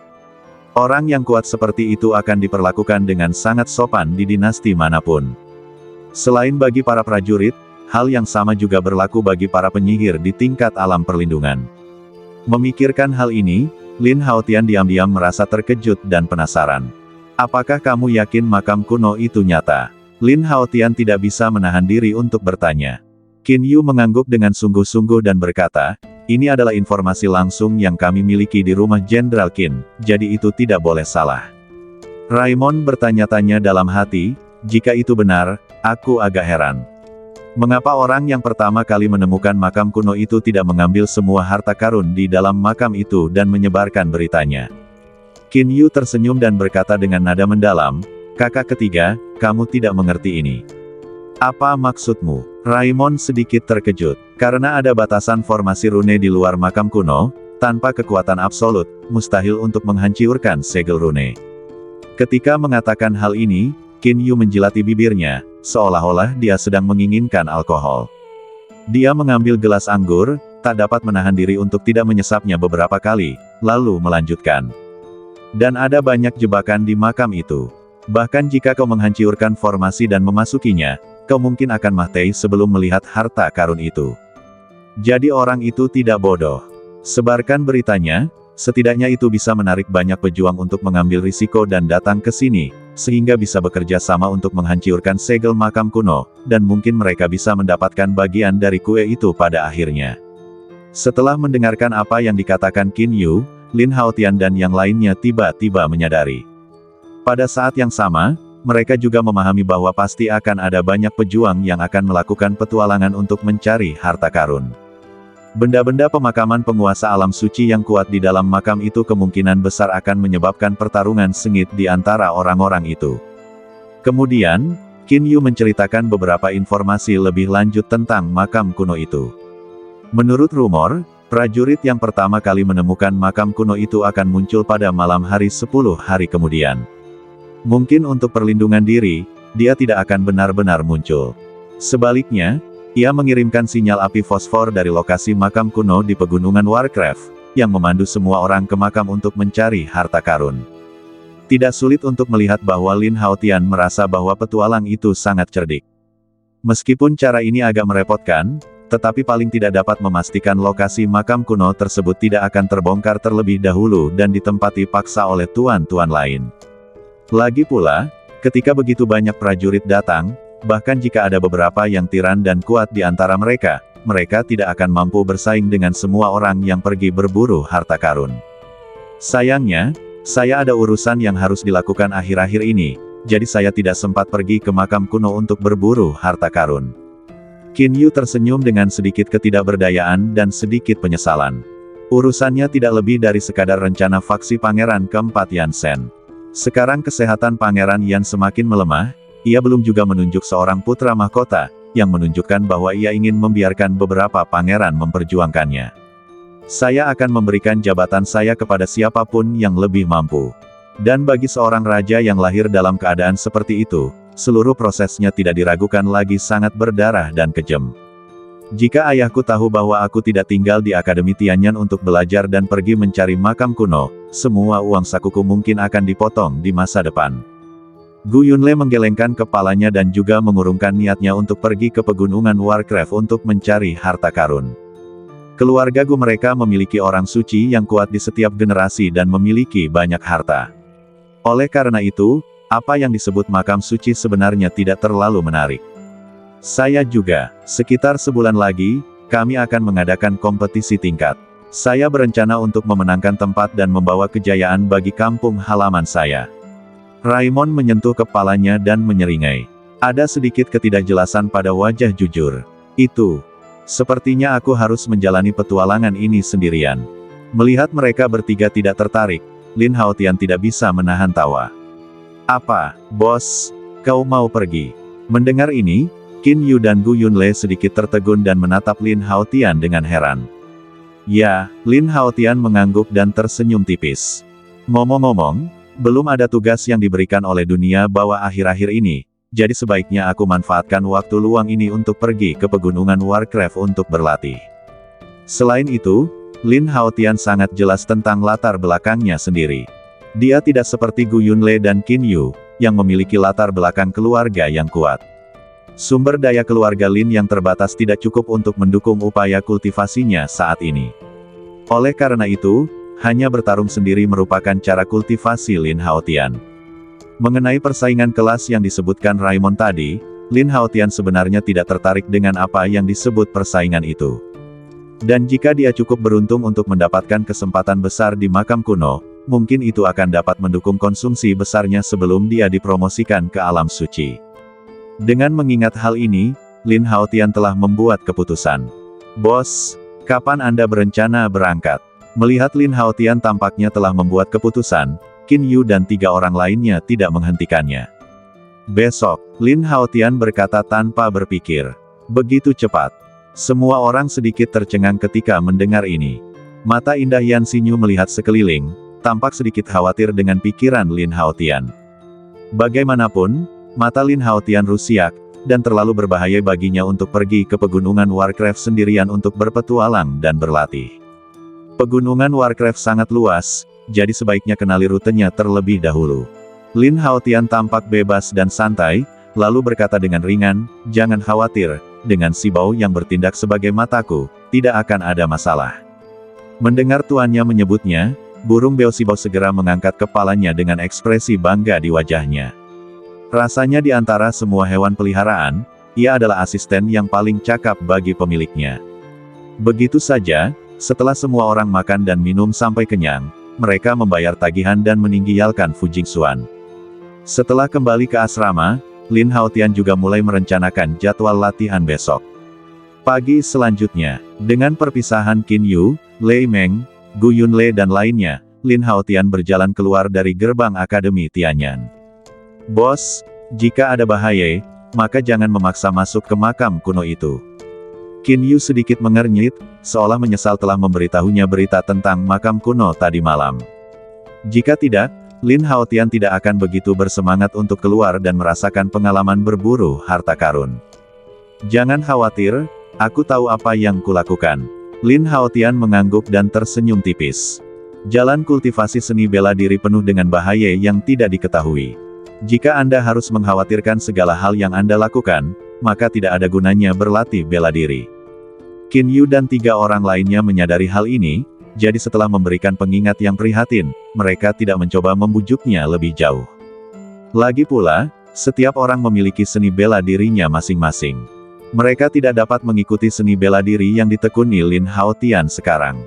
[SPEAKER 1] Orang yang kuat seperti itu akan diperlakukan dengan sangat sopan di dinasti manapun. Selain bagi para prajurit, hal yang sama juga berlaku bagi para penyihir di tingkat alam perlindungan. Memikirkan hal ini, Lin Haotian diam-diam merasa terkejut dan penasaran. Apakah kamu yakin makam kuno itu nyata? Lin Haotian tidak bisa menahan diri untuk bertanya. Qin Yu mengangguk dengan sungguh-sungguh dan berkata, ini adalah informasi langsung yang kami miliki di rumah Jenderal Qin, jadi itu tidak boleh salah. Raimon bertanya-tanya dalam hati, jika itu benar, aku agak heran. Mengapa orang yang pertama kali menemukan makam kuno itu tidak mengambil semua harta karun di dalam makam itu dan menyebarkan beritanya? Qin Yu tersenyum dan berkata dengan nada mendalam, kakak ketiga, kamu tidak mengerti ini. Apa maksudmu? Raimon sedikit terkejut, karena ada batasan formasi rune di luar makam kuno, tanpa kekuatan absolut, mustahil untuk menghancurkan segel rune. Ketika mengatakan hal ini, Qin Yu menjilati bibirnya, seolah-olah dia sedang menginginkan alkohol. Dia mengambil gelas anggur, tak dapat menahan diri untuk tidak menyesapnya beberapa kali, lalu melanjutkan. Dan ada banyak jebakan di makam itu. Bahkan jika kau menghancurkan formasi dan memasukinya, kau mungkin akan mati sebelum melihat harta karun itu. Jadi orang itu tidak bodoh. Sebarkan beritanya, setidaknya itu bisa menarik banyak pejuang untuk mengambil risiko dan datang ke sini, sehingga bisa bekerja sama untuk menghancurkan segel makam kuno, dan mungkin mereka bisa mendapatkan bagian dari kue itu pada akhirnya. Setelah mendengarkan apa yang dikatakan Qin Yu, Lin Haotian dan yang lainnya tiba-tiba menyadari. Pada saat yang sama, mereka juga memahami bahwa pasti akan ada banyak pejuang yang akan melakukan petualangan untuk mencari harta karun. Benda-benda pemakaman penguasa alam suci yang kuat di dalam makam itu kemungkinan besar akan menyebabkan pertarungan sengit di antara orang-orang itu. Kemudian, Qin Yu menceritakan beberapa informasi lebih lanjut tentang makam kuno itu. Menurut rumor, prajurit yang pertama kali menemukan makam kuno itu akan muncul pada malam hari 10 hari kemudian. Mungkin untuk perlindungan diri, dia tidak akan benar-benar muncul. Sebaliknya, ia mengirimkan sinyal api fosfor dari lokasi makam kuno di pegunungan Warcraft, yang memandu semua orang ke makam untuk mencari harta karun. Tidak sulit untuk melihat bahwa Lin Haotian merasa bahwa petualang itu sangat cerdik. Meskipun cara ini agak merepotkan, tetapi paling tidak dapat memastikan lokasi makam kuno tersebut tidak akan terbongkar terlebih dahulu dan ditempati paksa oleh tuan-tuan lain. Lagi pula, ketika begitu banyak prajurit datang, bahkan jika ada beberapa yang tiran dan kuat di antara mereka, mereka tidak akan mampu bersaing dengan semua orang yang pergi berburu harta karun. Sayangnya, saya ada urusan yang harus dilakukan akhir-akhir ini, jadi saya tidak sempat pergi ke makam kuno untuk berburu harta karun. Qin Yu tersenyum dengan sedikit ketidakberdayaan dan sedikit penyesalan. Urusannya tidak lebih dari sekadar rencana faksi Pangeran keempat Yan Shen. Sekarang kesehatan Pangeran Yan semakin melemah, ia belum juga menunjuk seorang putra mahkota, yang menunjukkan bahwa ia ingin membiarkan beberapa pangeran memperjuangkannya. Saya akan memberikan jabatan saya kepada siapapun yang lebih mampu. Dan bagi seorang raja yang lahir dalam keadaan seperti itu, seluruh prosesnya tidak diragukan lagi sangat berdarah dan kejam. Jika ayahku tahu bahwa aku tidak tinggal di Akademi Tianyan untuk belajar dan pergi mencari makam kuno, semua uang sakuku mungkin akan dipotong di masa depan. Gu Yunle menggelengkan kepalanya dan juga mengurungkan niatnya untuk pergi ke pegunungan Warcraft untuk mencari harta karun. Keluarga Gu mereka memiliki orang suci yang kuat di setiap generasi dan memiliki banyak harta. Oleh karena itu, apa yang disebut makam suci sebenarnya tidak terlalu menarik. Saya juga, sekitar sebulan lagi, kami akan mengadakan kompetisi tingkat. Saya berencana untuk memenangkan tempat dan membawa kejayaan bagi kampung halaman saya. Raimon menyentuh kepalanya dan menyeringai. Ada sedikit ketidakjelasan pada wajah Jujur. Itu. Sepertinya aku harus menjalani petualangan ini sendirian. Melihat mereka bertiga tidak tertarik, Lin Haotian tidak bisa menahan tawa. Apa, bos? Kau mau pergi? Mendengar ini, Qin Yu dan Gu Yunle sedikit tertegun dan menatap Lin Haotian dengan heran. Ya, Lin Haotian mengangguk dan tersenyum tipis. Ngomong-ngomong, belum ada tugas yang diberikan oleh dunia bawah akhir-akhir ini, jadi sebaiknya aku manfaatkan waktu luang ini untuk pergi ke pegunungan Warcraft untuk berlatih. Selain itu, Lin Haotian sangat jelas tentang latar belakangnya sendiri. Dia tidak seperti Gu Yunle dan Qin Yu, yang memiliki latar belakang keluarga yang kuat. Sumber daya keluarga Lin yang terbatas tidak cukup untuk mendukung upaya kultivasinya saat ini. Oleh karena itu, hanya bertarung sendiri merupakan cara kultivasi Lin Haotian. Mengenai persaingan kelas yang disebutkan Raimon tadi, Lin Haotian sebenarnya tidak tertarik dengan apa yang disebut persaingan itu. Dan jika dia cukup beruntung untuk mendapatkan kesempatan besar di makam kuno, mungkin itu akan dapat mendukung konsumsi besarnya sebelum dia dipromosikan ke alam suci. Dengan mengingat hal ini, Lin Haotian telah membuat keputusan. Bos, kapan Anda berencana berangkat? Melihat Lin Haotian tampaknya telah membuat keputusan, Qin Yu dan 3 orang lainnya tidak menghentikannya. Besok, Lin Haotian berkata tanpa berpikir. Begitu cepat. Semua orang sedikit tercengang ketika mendengar ini. Mata indah Yan Xinyu melihat sekeliling, tampak sedikit khawatir dengan pikiran Lin Haotian. Bagaimanapun, mata Lin Haotian rusiak, dan terlalu berbahaya baginya untuk pergi ke pegunungan Warcraft sendirian untuk berpetualang dan berlatih. Pegunungan Warcraft sangat luas, jadi sebaiknya kenali rutenya terlebih dahulu. Lin Haotian tampak bebas dan santai, lalu berkata dengan ringan, "Jangan khawatir, dengan si Bao yang bertindak sebagai mataku, tidak akan ada masalah." Mendengar tuannya menyebutnya, burung Beo Sibao segera mengangkat kepalanya dengan ekspresi bangga di wajahnya. Rasanya di antara semua hewan peliharaan, ia adalah asisten yang paling cakap bagi pemiliknya. Begitu saja, setelah semua orang makan dan minum sampai kenyang, mereka membayar tagihan dan meninggalkan Fu Jingxuan. Setelah kembali ke asrama, Lin Haotian juga mulai merencanakan jadwal latihan besok. Pagi selanjutnya, dengan perpisahan Qin Yu, Lei Meng, Gu Yunle dan lainnya, Lin Haotian berjalan keluar dari gerbang Akademi Tianyan. "Bos, jika ada bahaya, maka jangan memaksa masuk ke makam kuno itu." Qin Yu sedikit mengernyit, seolah menyesal telah memberitahunya berita tentang makam kuno tadi malam. Jika tidak, Lin Haotian tidak akan begitu bersemangat untuk keluar dan merasakan pengalaman berburu harta karun. "Jangan khawatir, aku tahu apa yang kulakukan." Lin Haotian mengangguk dan tersenyum tipis. Jalan kultivasi seni bela diri penuh dengan bahaya yang tidak diketahui. Jika Anda harus mengkhawatirkan segala hal yang Anda lakukan, maka tidak ada gunanya berlatih bela diri. Qin Yu dan 3 orang lainnya menyadari hal ini, jadi setelah memberikan pengingat yang prihatin, mereka tidak mencoba membujuknya lebih jauh. Lagi pula, setiap orang memiliki seni bela dirinya masing-masing. Mereka tidak dapat mengikuti seni bela diri yang ditekuni Lin Haotian sekarang.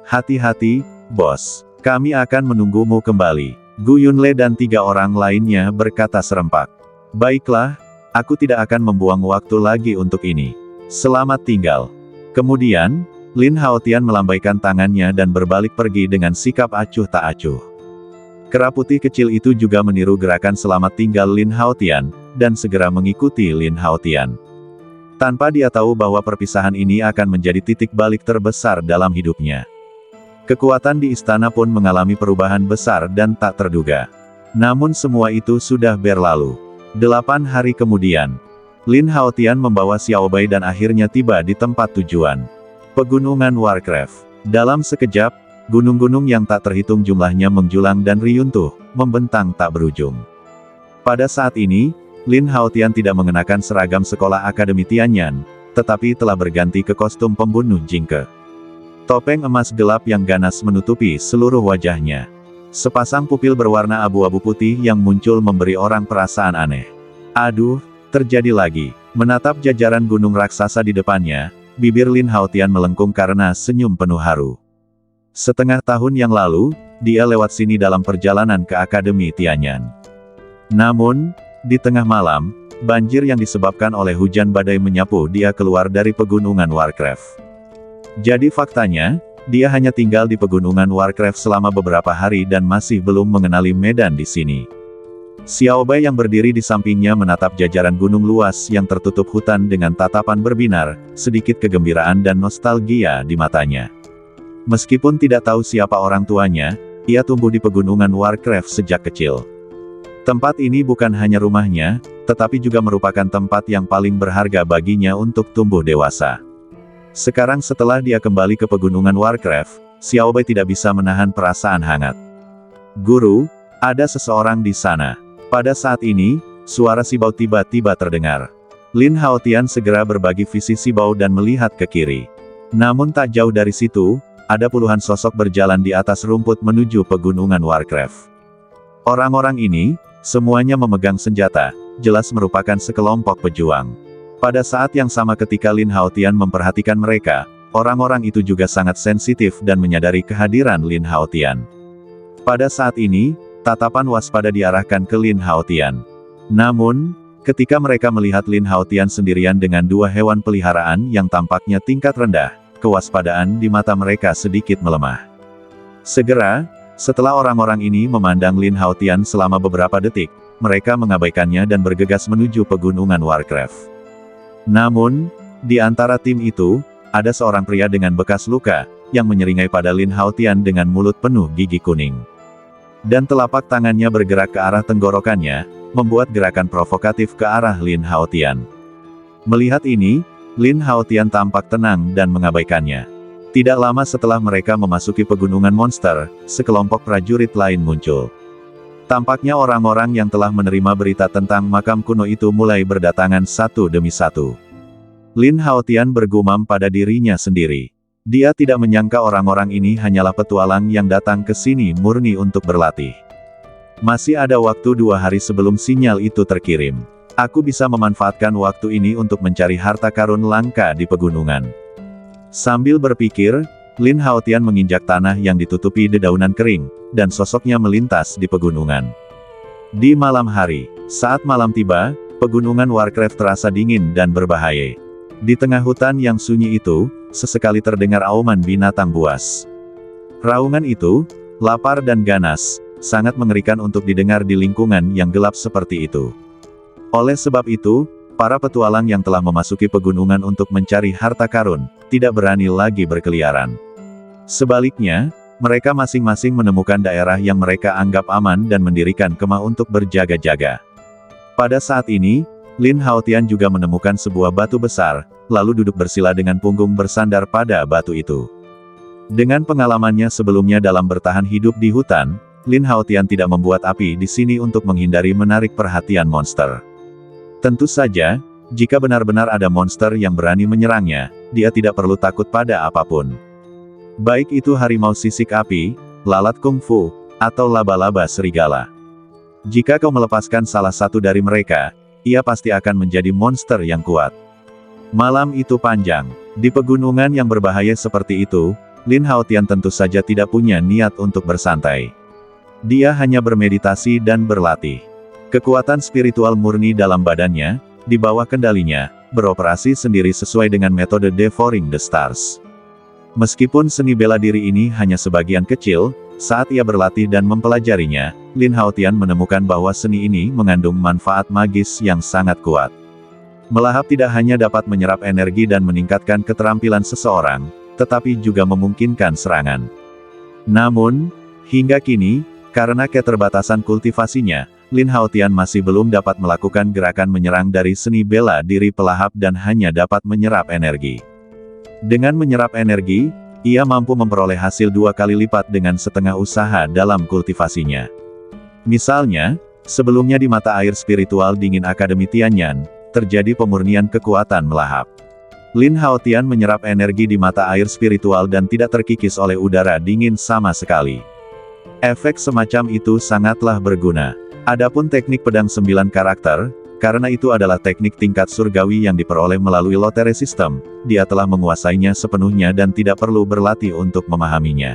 [SPEAKER 1] "Hati-hati, bos. Kami akan menunggumu kembali." Gu Yunle dan 3 orang lainnya berkata serempak. "Baiklah, aku tidak akan membuang waktu lagi untuk ini. Selamat tinggal." Kemudian, Lin Haotian melambaikan tangannya dan berbalik pergi dengan sikap acuh tak acuh. Kera putih kecil itu juga meniru gerakan selamat tinggal Lin Haotian, dan segera mengikuti Lin Haotian. Tanpa dia tahu bahwa perpisahan ini akan menjadi titik balik terbesar dalam hidupnya. Kekuatan di istana pun mengalami perubahan besar dan tak terduga. Namun semua itu sudah berlalu. 8 hari kemudian, Lin Haotian membawa Xiaobai dan akhirnya tiba di tempat tujuan. Pegunungan Warcraft. Dalam sekejap, gunung-gunung yang tak terhitung jumlahnya menjulang dan riyuntuh, membentang tak berujung. Pada saat ini, Lin Haotian tidak mengenakan seragam sekolah Akademi Tianyan, tetapi telah berganti ke kostum pembunuh jingke. Topeng emas gelap yang ganas menutupi seluruh wajahnya. Sepasang pupil berwarna abu-abu putih yang muncul memberi orang perasaan aneh. Aduh, terjadi lagi. Menatap jajaran gunung raksasa di depannya, bibir Lin Haotian melengkung karena senyum penuh haru. Setengah tahun yang lalu, dia lewat sini dalam perjalanan ke Akademi Tianyan. Namun, di tengah malam, banjir yang disebabkan oleh hujan badai menyapu dia keluar dari pegunungan Warcraft. Jadi faktanya, dia hanya tinggal di pegunungan Warcraft selama beberapa hari dan masih belum mengenali medan di sini. Xiaobai yang berdiri di sampingnya menatap jajaran gunung luas yang tertutup hutan dengan tatapan berbinar, sedikit kegembiraan dan nostalgia di matanya. Meskipun tidak tahu siapa orang tuanya, ia tumbuh di pegunungan Warcraft sejak kecil. Tempat ini bukan hanya rumahnya, tetapi juga merupakan tempat yang paling berharga baginya untuk tumbuh dewasa. Sekarang setelah dia kembali ke pegunungan Warcraft, Xiaobai tidak bisa menahan perasaan hangat. "Guru, ada seseorang di sana." Pada saat ini, suara Sibao tiba-tiba terdengar. Lin Haotian segera berbagi visi Sibao dan melihat ke kiri. Namun tak jauh dari situ, ada puluhan sosok berjalan di atas rumput menuju pegunungan Warcraft. Orang-orang ini, semuanya memegang senjata, jelas merupakan sekelompok pejuang. Pada saat yang sama ketika Lin Haotian memperhatikan mereka, orang-orang itu juga sangat sensitif dan menyadari kehadiran Lin Haotian. Pada saat ini, tatapan waspada diarahkan ke Lin Haotian. Namun, ketika mereka melihat Lin Haotian sendirian dengan 2 hewan peliharaan yang tampaknya tingkat rendah, kewaspadaan di mata mereka sedikit melemah. Segera, setelah orang-orang ini memandang Lin Haotian selama beberapa detik, mereka mengabaikannya dan bergegas menuju pegunungan Warcraft. Namun, di antara tim itu, ada seorang pria dengan bekas luka, yang menyeringai pada Lin Haotian dengan mulut penuh gigi kuning. Dan telapak tangannya bergerak ke arah tenggorokannya, membuat gerakan provokatif ke arah Lin Haotian. Melihat ini, Lin Haotian tampak tenang dan mengabaikannya. Tidak lama setelah mereka memasuki pegunungan monster, sekelompok prajurit lain muncul. Tampaknya orang-orang yang telah menerima berita tentang makam kuno itu mulai berdatangan satu demi satu. Lin Haotian bergumam pada dirinya sendiri. Dia tidak menyangka orang-orang ini hanyalah petualang yang datang ke sini murni untuk berlatih. Masih ada waktu 2 hari sebelum sinyal itu terkirim. Aku bisa memanfaatkan waktu ini untuk mencari harta karun langka di pegunungan. Sambil berpikir, Lin Haotian menginjak tanah yang ditutupi dedaunan kering, dan sosoknya melintas di pegunungan. Di malam hari, saat malam tiba, pegunungan Warcraft terasa dingin dan berbahaya. Di tengah hutan yang sunyi itu, sesekali terdengar auman binatang buas. Raungan itu, lapar dan ganas, sangat mengerikan untuk didengar di lingkungan yang gelap seperti itu. Oleh sebab itu, para petualang yang telah memasuki pegunungan untuk mencari harta karun, tidak berani lagi berkeliaran. Sebaliknya, mereka masing-masing menemukan daerah yang mereka anggap aman dan mendirikan kemah untuk berjaga-jaga. Pada saat ini, Lin Haotian juga menemukan sebuah batu besar, lalu duduk bersila dengan punggung bersandar pada batu itu. Dengan pengalamannya sebelumnya dalam bertahan hidup di hutan, Lin Haotian tidak membuat api di sini untuk menghindari menarik perhatian monster. Tentu saja, jika benar-benar ada monster yang berani menyerangnya, dia tidak perlu takut pada apapun. Baik itu harimau sisik api, lalat kungfu, atau laba-laba serigala. Jika kau melepaskan salah satu dari mereka, ia pasti akan menjadi monster yang kuat. Malam itu panjang. Di pegunungan yang berbahaya seperti itu, Lin Haotian tentu saja tidak punya niat untuk bersantai. Dia hanya bermeditasi dan berlatih. Kekuatan spiritual murni dalam badannya, di bawah kendalinya, beroperasi sendiri sesuai dengan metode Devouring the Stars. Meskipun seni bela diri ini hanya sebagian kecil, saat ia berlatih dan mempelajarinya, Lin Haotian menemukan bahwa seni ini mengandung manfaat magis yang sangat kuat. Melahap tidak hanya dapat menyerap energi dan meningkatkan keterampilan seseorang, tetapi juga memungkinkan serangan. Namun, hingga kini, karena keterbatasan kultivasinya, Lin Haotian masih belum dapat melakukan gerakan menyerang dari seni bela diri pelahap dan hanya dapat menyerap energi. Dengan menyerap energi, ia mampu memperoleh hasil 2 kali lipat dengan setengah usaha dalam kultivasinya. Misalnya, sebelumnya di mata air spiritual dingin Akademi Tianyan, terjadi pemurnian kekuatan melahap. Lin Haotian menyerap energi di mata air spiritual dan tidak terkikis oleh udara dingin sama sekali. Efek semacam itu sangatlah berguna. Adapun teknik pedang 9 karakter, karena itu adalah teknik tingkat surgawi yang diperoleh melalui lotere sistem, dia telah menguasainya sepenuhnya dan tidak perlu berlatih untuk memahaminya.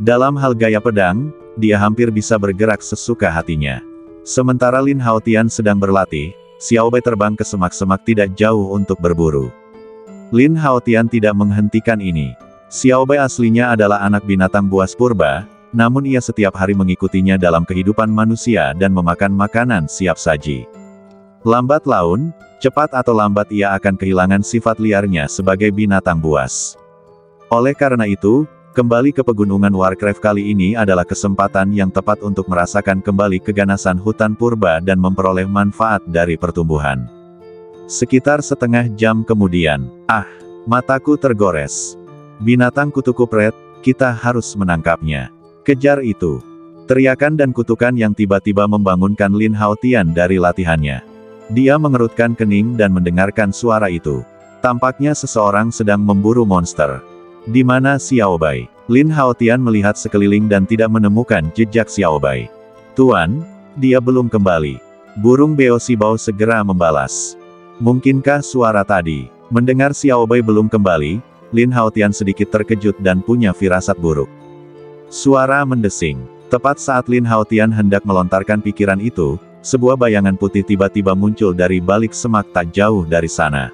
[SPEAKER 1] Dalam hal gaya pedang, dia hampir bisa bergerak sesuka hatinya. Sementara Lin Haotian sedang berlatih, Xiao Bai terbang ke semak-semak tidak jauh untuk berburu. Lin Haotian tidak menghentikan ini. Xiao Bai aslinya adalah anak binatang buas purba, namun ia setiap hari mengikutinya dalam kehidupan manusia dan memakan makanan siap saji. Lambat laun, cepat atau lambat ia akan kehilangan sifat liarnya sebagai binatang buas. Oleh karena itu, kembali ke pegunungan Warcraft kali ini adalah kesempatan yang tepat untuk merasakan kembali keganasan hutan purba dan memperoleh manfaat dari pertumbuhan. Sekitar setengah jam kemudian, mataku tergores. Binatang kutu kupret, kita harus menangkapnya. Kejar itu. Teriakan dan kutukan yang tiba-tiba membangunkan Lin Haotian dari latihannya. Dia mengerutkan kening dan mendengarkan suara itu. Tampaknya seseorang sedang memburu monster. Di mana Xiao Bai? Lin Haotian melihat sekeliling dan tidak menemukan jejak Xiao Bai. Tuan, dia belum kembali. Burung Beo Sibao segera membalas. Mungkinkah suara tadi? Mendengar Xiao Bai belum kembali, Lin Haotian sedikit terkejut dan punya firasat buruk. Suara mendesing. Tepat saat Lin Haotian hendak melontarkan pikiran itu, sebuah bayangan putih tiba-tiba muncul dari balik semak tak jauh dari sana.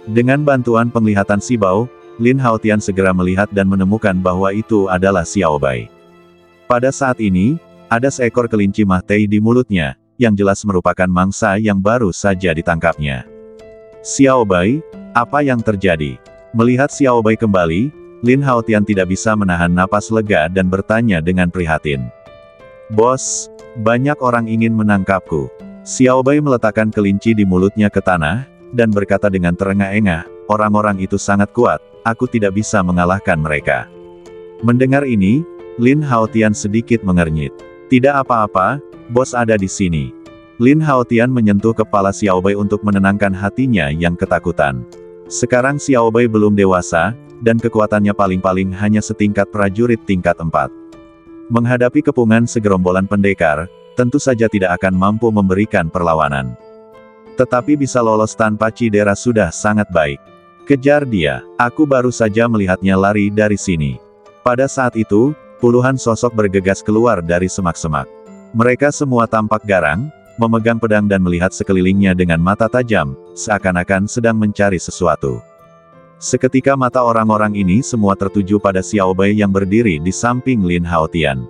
[SPEAKER 1] Dengan bantuan penglihatan Sibao, Lin Haotian segera melihat dan menemukan bahwa itu adalah Xiao Bai. Pada saat ini, ada seekor kelinci Mahtei di mulutnya, yang jelas merupakan mangsa yang baru saja ditangkapnya. Xiao Bai, apa yang terjadi? Melihat Xiao Bai kembali, Lin Haotian tidak bisa menahan napas lega dan bertanya dengan prihatin. Bos, banyak orang ingin menangkapku. Xiao Bai meletakkan kelinci di mulutnya ke tanah, dan berkata dengan terengah-engah, orang-orang itu sangat kuat, aku tidak bisa mengalahkan mereka. Mendengar ini, Lin Haotian sedikit mengernyit. Tidak apa-apa, bos ada di sini. Lin Haotian menyentuh kepala Xiao Bai untuk menenangkan hatinya yang ketakutan. Sekarang Xiao Bai belum dewasa, dan kekuatannya paling-paling hanya setingkat prajurit tingkat 4. Menghadapi kepungan segerombolan pendekar, tentu saja tidak akan mampu memberikan perlawanan. Tetapi bisa lolos tanpa cedera sudah sangat baik. Kejar dia, aku baru saja melihatnya lari dari sini. Pada saat itu, puluhan sosok bergegas keluar dari semak-semak. Mereka semua tampak garang, memegang pedang dan melihat sekelilingnya dengan mata tajam, seakan-akan sedang mencari sesuatu. Seketika mata orang-orang ini semua tertuju pada Xiao Bai yang berdiri di samping Lin Haotian.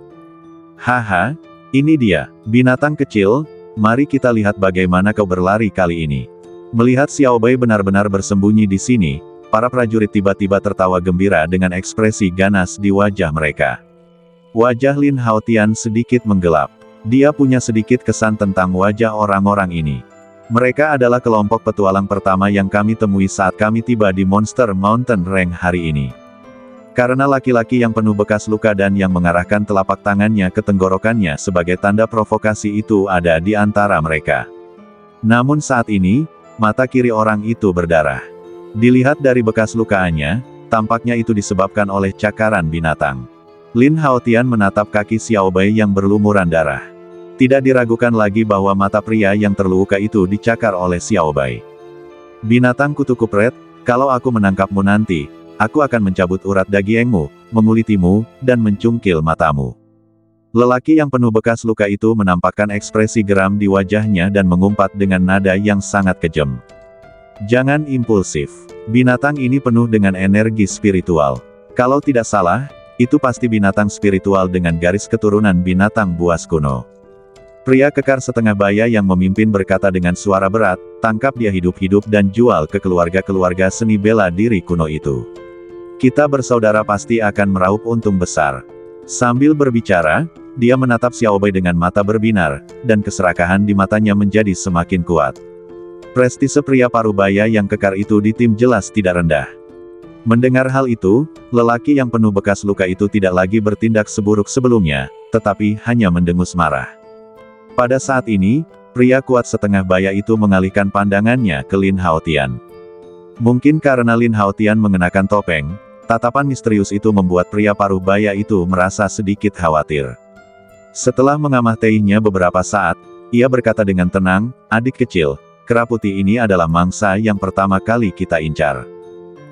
[SPEAKER 1] Haha, ini dia, binatang kecil, mari kita lihat bagaimana kau berlari kali ini. Melihat Xiao Bai benar-benar bersembunyi di sini, para prajurit tiba-tiba tertawa gembira dengan ekspresi ganas di wajah mereka. Wajah Lin Haotian sedikit menggelap. Dia punya sedikit kesan tentang wajah orang-orang ini. Mereka adalah kelompok petualang pertama yang kami temui saat kami tiba di Monster Mountain Range hari ini. Karena laki-laki yang penuh bekas luka dan yang mengarahkan telapak tangannya ke tenggorokannya sebagai tanda provokasi itu ada di antara mereka. Namun saat ini, mata kiri orang itu berdarah. Dilihat dari bekas lukaannya, tampaknya itu disebabkan oleh cakaran binatang. Lin Haotian menatap kaki Xiao Bai yang berlumuran darah. Tidak diragukan lagi bahwa mata pria yang terluka itu dicakar oleh Xiao Bai. Binatang kutu kupret, kalau aku menangkapmu nanti, aku akan mencabut urat dagingmu, mengulitimu, dan mencungkil matamu. Lelaki yang penuh bekas luka itu menampakkan ekspresi geram di wajahnya dan mengumpat dengan nada yang sangat kejam. Jangan impulsif. Binatang ini penuh dengan energi spiritual. Kalau tidak salah, itu pasti binatang spiritual dengan garis keturunan binatang buas kuno. Pria kekar setengah baya yang memimpin berkata dengan suara berat, tangkap dia hidup-hidup dan jual ke keluarga-keluarga seni bela diri kuno itu. Kita bersaudara pasti akan meraup untung besar. Sambil berbicara, dia menatap Xiao Bai dengan mata berbinar, dan keserakahan di matanya menjadi semakin kuat. Prestise pria parubaya yang kekar itu di tim jelas tidak rendah. Mendengar hal itu, lelaki yang penuh bekas luka itu tidak lagi bertindak seburuk sebelumnya, tetapi hanya mendengus marah. Pada saat ini, pria kuat setengah baya itu mengalihkan pandangannya ke Lin Haotian. Mungkin karena Lin Haotian mengenakan topeng, tatapan misterius itu membuat pria paruh baya itu merasa sedikit khawatir. Setelah mengamatinya beberapa saat, ia berkata dengan tenang, adik kecil, kera putih ini adalah mangsa yang pertama kali kita incar.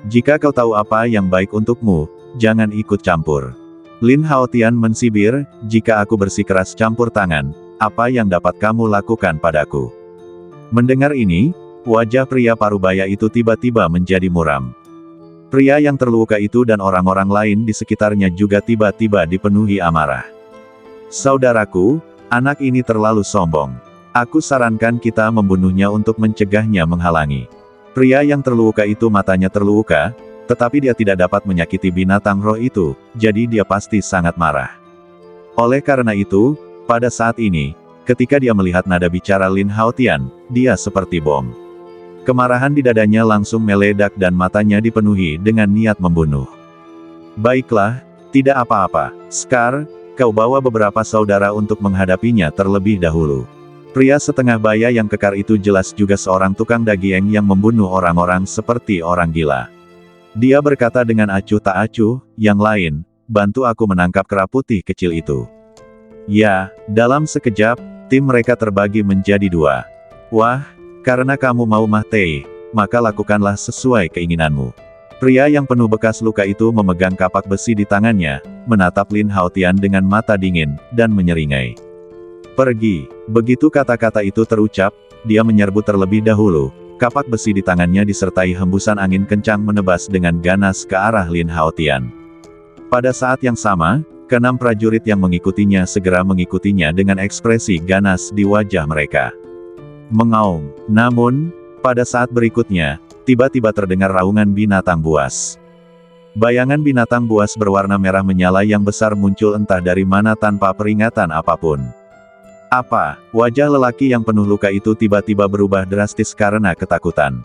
[SPEAKER 1] Jika kau tahu apa yang baik untukmu, jangan ikut campur. Lin Haotian mensibir, jika aku bersikeras campur tangan, apa yang dapat kamu lakukan padaku? Mendengar ini, wajah pria parubaya itu tiba-tiba menjadi muram. Pria yang terluka itu dan orang-orang lain di sekitarnya juga tiba-tiba dipenuhi amarah. Saudaraku, anak ini terlalu sombong. Aku sarankan kita membunuhnya untuk mencegahnya menghalangi. Pria yang terluka itu matanya terluka, tetapi dia tidak dapat menyakiti binatang roh itu, jadi dia pasti sangat marah. Oleh karena itu, pada saat ini, ketika dia melihat nada bicara Lin Haotian, dia seperti bom. Kemarahan di dadanya langsung meledak dan matanya dipenuhi dengan niat membunuh. Baiklah, tidak apa-apa, Scar, kau bawa beberapa saudara untuk menghadapinya terlebih dahulu. Pria setengah baya yang kekar itu jelas juga seorang tukang daging yang membunuh orang-orang seperti orang gila. Dia berkata dengan acuh tak acuh, yang lain, bantu aku menangkap kera putih kecil itu. Ya, dalam sekejap, tim mereka terbagi menjadi dua. Wah, karena kamu mau mati, maka lakukanlah sesuai keinginanmu. Pria yang penuh bekas luka itu memegang kapak besi di tangannya, menatap Lin Haotian dengan mata dingin, dan menyeringai. Pergi. Begitu kata-kata itu terucap, dia menyerbu terlebih dahulu, kapak besi di tangannya disertai hembusan angin kencang menebas dengan ganas ke arah Lin Haotian. Pada saat yang sama, keenam prajurit yang mengikutinya segera mengikutinya dengan ekspresi ganas di wajah mereka. Mengaum. Namun, pada saat berikutnya, tiba-tiba terdengar raungan binatang buas. Bayangan binatang buas berwarna merah menyala yang besar muncul entah dari mana tanpa peringatan apapun. Apa? Wajah lelaki yang penuh luka itu tiba-tiba berubah drastis karena ketakutan.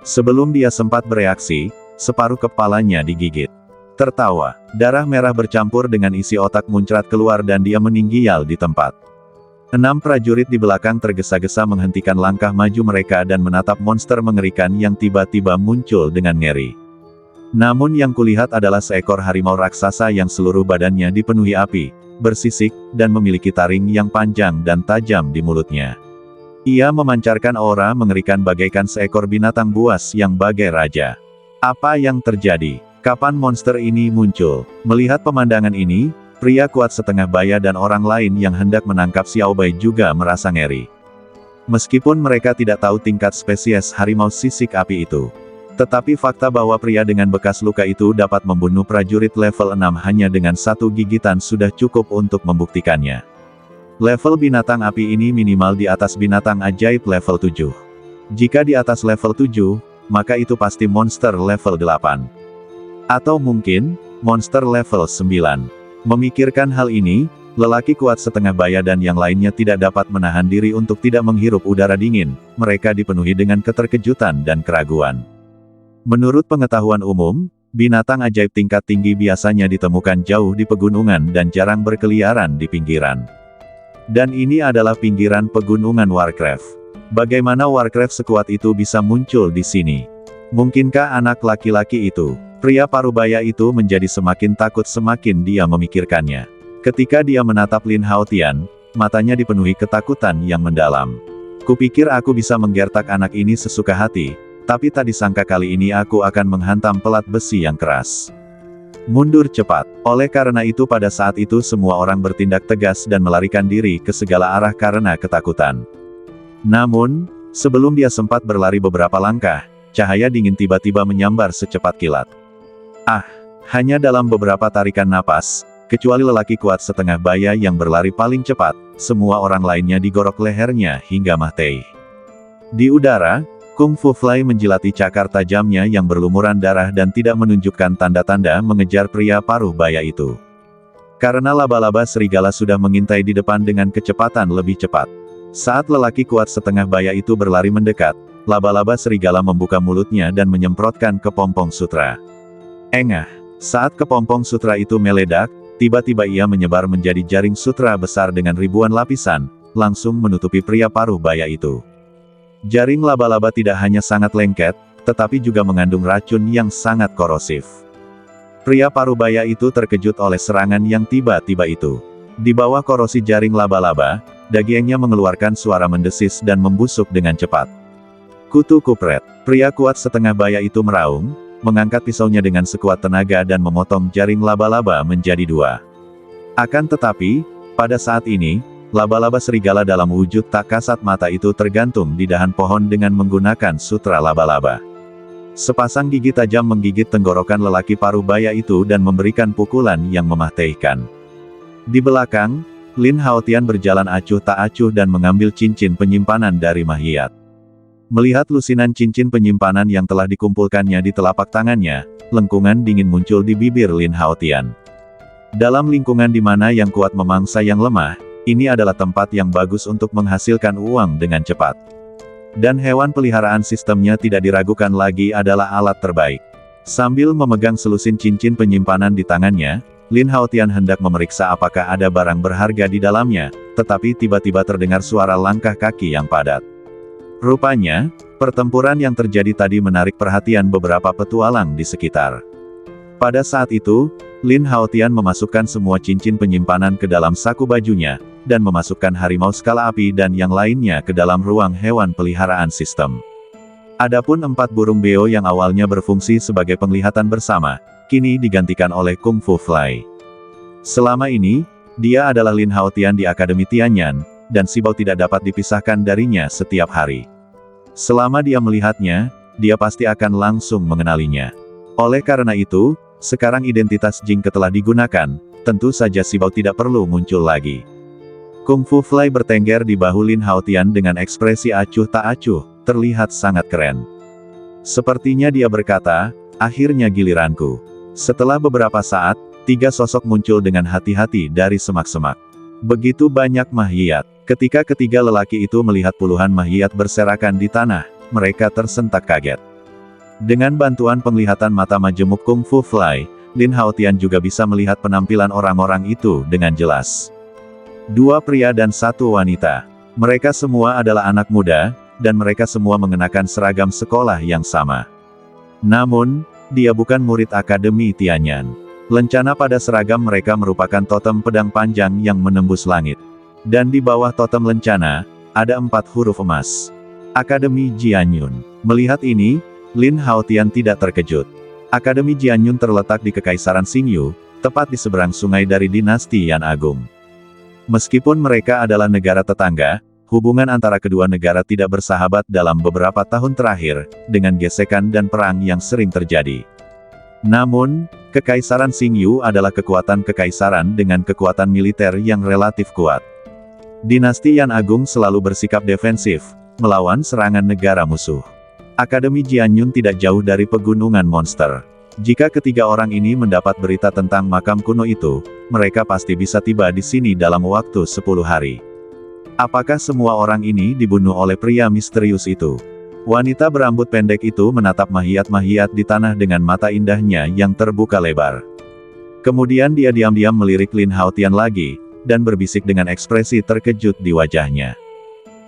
[SPEAKER 1] Sebelum dia sempat bereaksi, separuh kepalanya digigit. Tertawa, darah merah bercampur dengan isi otak muncrat keluar dan dia meninggial di tempat. 6 prajurit di belakang tergesa-gesa menghentikan langkah maju mereka dan menatap monster mengerikan yang tiba-tiba muncul dengan ngeri. Namun yang kulihat adalah seekor harimau raksasa yang seluruh badannya dipenuhi api, bersisik, dan memiliki taring yang panjang dan tajam di mulutnya. Ia memancarkan aura mengerikan bagaikan seekor binatang buas yang bagai raja. Apa yang terjadi? Kapan monster ini muncul? Melihat pemandangan ini, Pria kuat setengah baya dan orang lain yang hendak menangkap Xiao Bai juga merasa ngeri. Meskipun mereka tidak tahu tingkat spesies harimau sisik api itu. Tetapi fakta bahwa pria dengan bekas luka itu dapat membunuh prajurit level 6 hanya dengan satu gigitan sudah cukup untuk membuktikannya. Level binatang api ini minimal di atas binatang ajaib level 7. Jika di atas level 7, maka itu pasti monster level 8. Atau mungkin, monster level 9. Memikirkan hal ini, lelaki kuat setengah baya dan yang lainnya tidak dapat menahan diri untuk tidak menghirup udara dingin. Mereka dipenuhi dengan keterkejutan dan keraguan. Menurut pengetahuan umum, binatang ajaib tingkat tinggi biasanya ditemukan jauh di pegunungan dan jarang berkeliaran di pinggiran. Dan ini adalah pinggiran pegunungan Warcraft. Bagaimana Warcraft sekuat itu bisa muncul di sini? Mungkinkah anak laki-laki itu? Pria parubaya itu menjadi semakin takut semakin dia memikirkannya. Ketika dia menatap Lin Haotian, matanya dipenuhi ketakutan yang mendalam. Kupikir aku bisa menggertak anak ini sesuka hati, tapi tak disangka kali ini aku akan menghantam pelat besi yang keras. Mundur cepat. Oleh karena itu pada saat itu semua orang bertindak tegas dan melarikan diri ke segala arah karena ketakutan. Namun, sebelum dia sempat berlari beberapa langkah, cahaya dingin tiba-tiba menyambar secepat kilat. Hanya dalam beberapa tarikan napas, kecuali lelaki kuat setengah baya yang berlari paling cepat, semua orang lainnya digorok lehernya hingga mati. Di udara, Kung Fu Fly menjilati cakar tajamnya yang berlumuran darah dan tidak menunjukkan tanda-tanda mengejar pria paruh baya itu. Karena laba-laba serigala sudah mengintai di depan dengan kecepatan lebih cepat. Saat lelaki kuat setengah baya itu berlari mendekat, laba-laba serigala membuka mulutnya dan menyemprotkan kepompong sutra. Engah! Saat kepompong sutra itu meledak, tiba-tiba ia menyebar menjadi jaring sutra besar dengan ribuan lapisan, langsung menutupi pria paruh baya itu. Jaring laba-laba tidak hanya sangat lengket, tetapi juga mengandung racun yang sangat korosif. Pria paruh baya itu terkejut oleh serangan yang tiba-tiba itu. Di bawah korosi jaring laba-laba, dagingnya mengeluarkan suara mendesis dan membusuk dengan cepat. Kutu kupret. Pria kuat setengah baya itu meraung, mengangkat pisaunya dengan sekuat tenaga dan memotong jaring laba-laba menjadi dua. Akan tetapi, pada saat ini, laba-laba serigala dalam wujud tak kasat mata itu tergantung di dahan pohon dengan menggunakan sutra laba-laba. Sepasang gigi tajam menggigit tenggorokan lelaki paruh baya itu dan memberikan pukulan yang mematikan. Di belakang, Lin Haotian berjalan acuh tak acuh dan mengambil cincin penyimpanan dari Mahiat. Melihat lusinan cincin penyimpanan yang telah dikumpulkannya di telapak tangannya, lengkungan dingin muncul di bibir Lin Haotian. Dalam lingkungan di mana yang kuat memangsa yang lemah, ini adalah tempat yang bagus untuk menghasilkan uang dengan cepat. Dan hewan peliharaan sistemnya tidak diragukan lagi adalah alat terbaik. Sambil memegang selusin cincin penyimpanan di tangannya, Lin Haotian hendak memeriksa apakah ada barang berharga di dalamnya, tetapi tiba-tiba terdengar suara langkah kaki yang padat. Rupanya, pertempuran yang terjadi tadi menarik perhatian beberapa petualang di sekitar. Pada saat itu, Lin Haotian memasukkan semua cincin penyimpanan ke dalam saku bajunya, dan memasukkan harimau skala api dan yang lainnya ke dalam ruang hewan peliharaan sistem. Adapun 4 burung beo yang awalnya berfungsi sebagai penglihatan bersama, kini digantikan oleh Kung Fu Fly. Selama ini, dia adalah Lin Haotian di Akademi Tianyan, dan Sibau tidak dapat dipisahkan darinya setiap hari. Selama dia melihatnya, dia pasti akan langsung mengenalinya. Oleh karena itu, sekarang identitas Jing Ke telah digunakan, tentu saja Sibau tidak perlu muncul lagi. Kung Fu Fly bertengger di bahu Lin Haotian dengan ekspresi acuh tak acuh, terlihat sangat keren. Sepertinya dia berkata, akhirnya giliranku. Setelah beberapa saat, 3 sosok muncul dengan hati-hati dari semak-semak. Begitu banyak mahiat. Ketika ketiga lelaki itu melihat puluhan mahiat berserakan di tanah, mereka tersentak kaget. Dengan bantuan penglihatan mata majemuk Kung Fu Fly, Lin Haotian juga bisa melihat penampilan orang-orang itu dengan jelas. 2 pria dan 1 wanita. Mereka semua adalah anak muda, dan mereka semua mengenakan seragam sekolah yang sama. Namun, dia bukan murid Akademi Tianyan. Lencana pada seragam mereka merupakan totem pedang panjang yang menembus langit. Dan di bawah totem lencana, ada 4 huruf emas. Akademi Jianyun. Melihat ini, Lin Haotian tidak terkejut. Akademi Jianyun terletak di Kekaisaran Xingyu, tepat di seberang sungai dari dinasti Yan Agung. Meskipun mereka adalah negara tetangga, hubungan antara kedua negara tidak bersahabat dalam beberapa tahun terakhir, dengan gesekan dan perang yang sering terjadi. Namun, Kekaisaran Xingyu adalah kekuatan kekaisaran dengan kekuatan militer yang relatif kuat. Dinasti Yan Agung selalu bersikap defensif, melawan serangan negara musuh. Akademi Jianyun tidak jauh dari pegunungan monster. Jika ketiga orang ini mendapat berita tentang makam kuno itu, mereka pasti bisa tiba di sini dalam waktu 10 hari. Apakah semua orang ini dibunuh oleh pria misterius itu? Wanita berambut pendek itu menatap mahiat-mahiat di tanah dengan mata indahnya yang terbuka lebar. Kemudian dia diam-diam melirik Lin Haotian lagi, dan berbisik dengan ekspresi terkejut di wajahnya.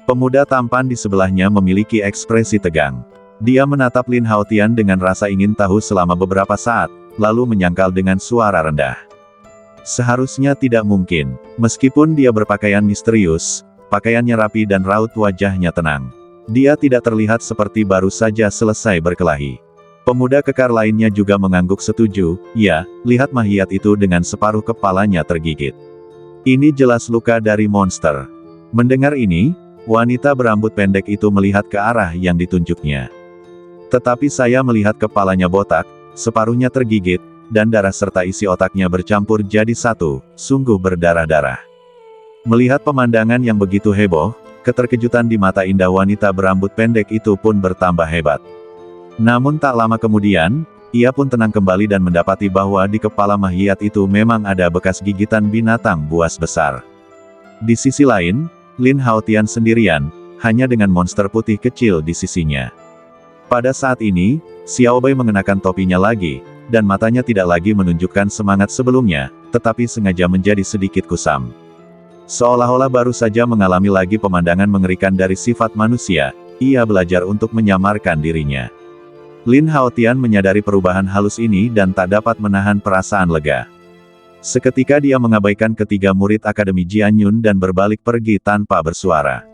[SPEAKER 1] Pemuda tampan di sebelahnya memiliki ekspresi tegang. Dia menatap Lin Haotian dengan rasa ingin tahu selama beberapa saat, lalu menyangkal dengan suara rendah. Seharusnya tidak mungkin, meskipun dia berpakaian misterius, pakaiannya rapi dan raut wajahnya tenang. Dia tidak terlihat seperti baru saja selesai berkelahi. Pemuda kekar lainnya juga mengangguk setuju, ya, lihat mahiat itu dengan separuh kepalanya tergigit. Ini jelas luka dari monster. Mendengar ini, wanita berambut pendek itu melihat ke arah yang ditunjuknya. Tetapi saya melihat kepalanya botak, separuhnya tergigit, dan darah serta isi otaknya bercampur jadi satu, sungguh berdarah-darah. Melihat pemandangan yang begitu heboh, keterkejutan di mata indah wanita berambut pendek itu pun bertambah hebat. Namun tak lama kemudian, ia pun tenang kembali dan mendapati bahwa di kepala mahiat itu memang ada bekas gigitan binatang buas besar. Di sisi lain, Lin Haotian sendirian, hanya dengan monster putih kecil di sisinya. Pada saat ini, Xiao Bei mengenakan topinya lagi, dan matanya tidak lagi menunjukkan semangat sebelumnya, tetapi sengaja menjadi sedikit kusam. Seolah-olah baru saja mengalami lagi pemandangan mengerikan dari sifat manusia, ia belajar untuk menyamarkan dirinya. Lin Haotian menyadari perubahan halus ini dan tak dapat menahan perasaan lega. Seketika dia mengabaikan ketiga murid Akademi Jianyun dan berbalik pergi tanpa bersuara.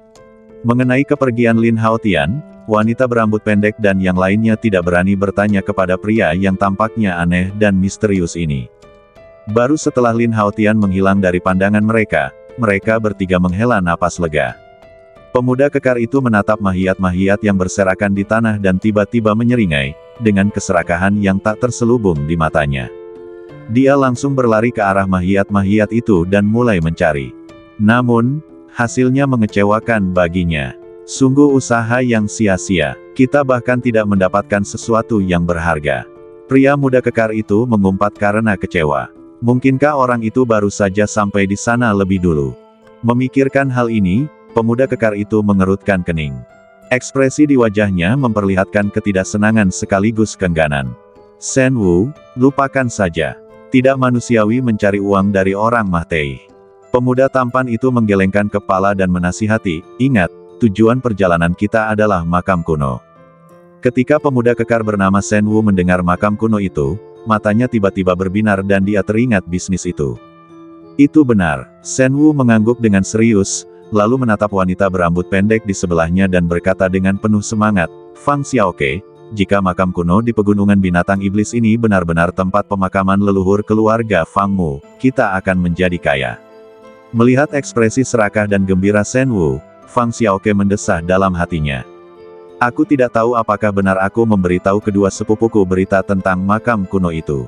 [SPEAKER 1] Mengenai kepergian Lin Haotian, wanita berambut pendek dan yang lainnya tidak berani bertanya kepada pria yang tampaknya aneh dan misterius ini. Baru setelah Lin Haotian menghilang dari pandangan mereka, mereka bertiga menghela napas lega. Pemuda kekar itu menatap mahiat-mahiat yang berserakan di tanah dan tiba-tiba menyeringai, dengan keserakahan yang tak terselubung di matanya. Dia langsung berlari ke arah mahiat-mahiat itu dan mulai mencari. Namun, hasilnya mengecewakan baginya. Sungguh usaha yang sia-sia. Kita bahkan tidak mendapatkan sesuatu yang berharga. Pria muda kekar itu mengumpat karena kecewa. Mungkinkah orang itu baru saja sampai di sana lebih dulu? Memikirkan hal ini, pemuda kekar itu mengerutkan kening. Ekspresi di wajahnya memperlihatkan ketidaksenangan sekaligus kengganan. Shen Wu, lupakan saja. Tidak manusiawi mencari uang dari orang Mahtei. Pemuda tampan itu menggelengkan kepala dan menasihati, ingat, tujuan perjalanan kita adalah makam kuno. Ketika pemuda kekar bernama Shen Wu mendengar makam kuno itu, matanya tiba-tiba berbinar dan dia teringat bisnis itu. Itu benar, Shen Wu mengangguk dengan serius, lalu menatap wanita berambut pendek di sebelahnya dan berkata dengan penuh semangat, Fang Xiaoke, jika makam kuno di pegunungan binatang iblis ini benar-benar tempat pemakaman leluhur keluarga Fang Mu, kita akan menjadi kaya. Melihat ekspresi serakah dan gembira Shen Wu, Fang Xiaoke mendesah dalam hatinya. Aku tidak tahu apakah benar aku memberitahu kedua sepupuku berita tentang makam kuno itu.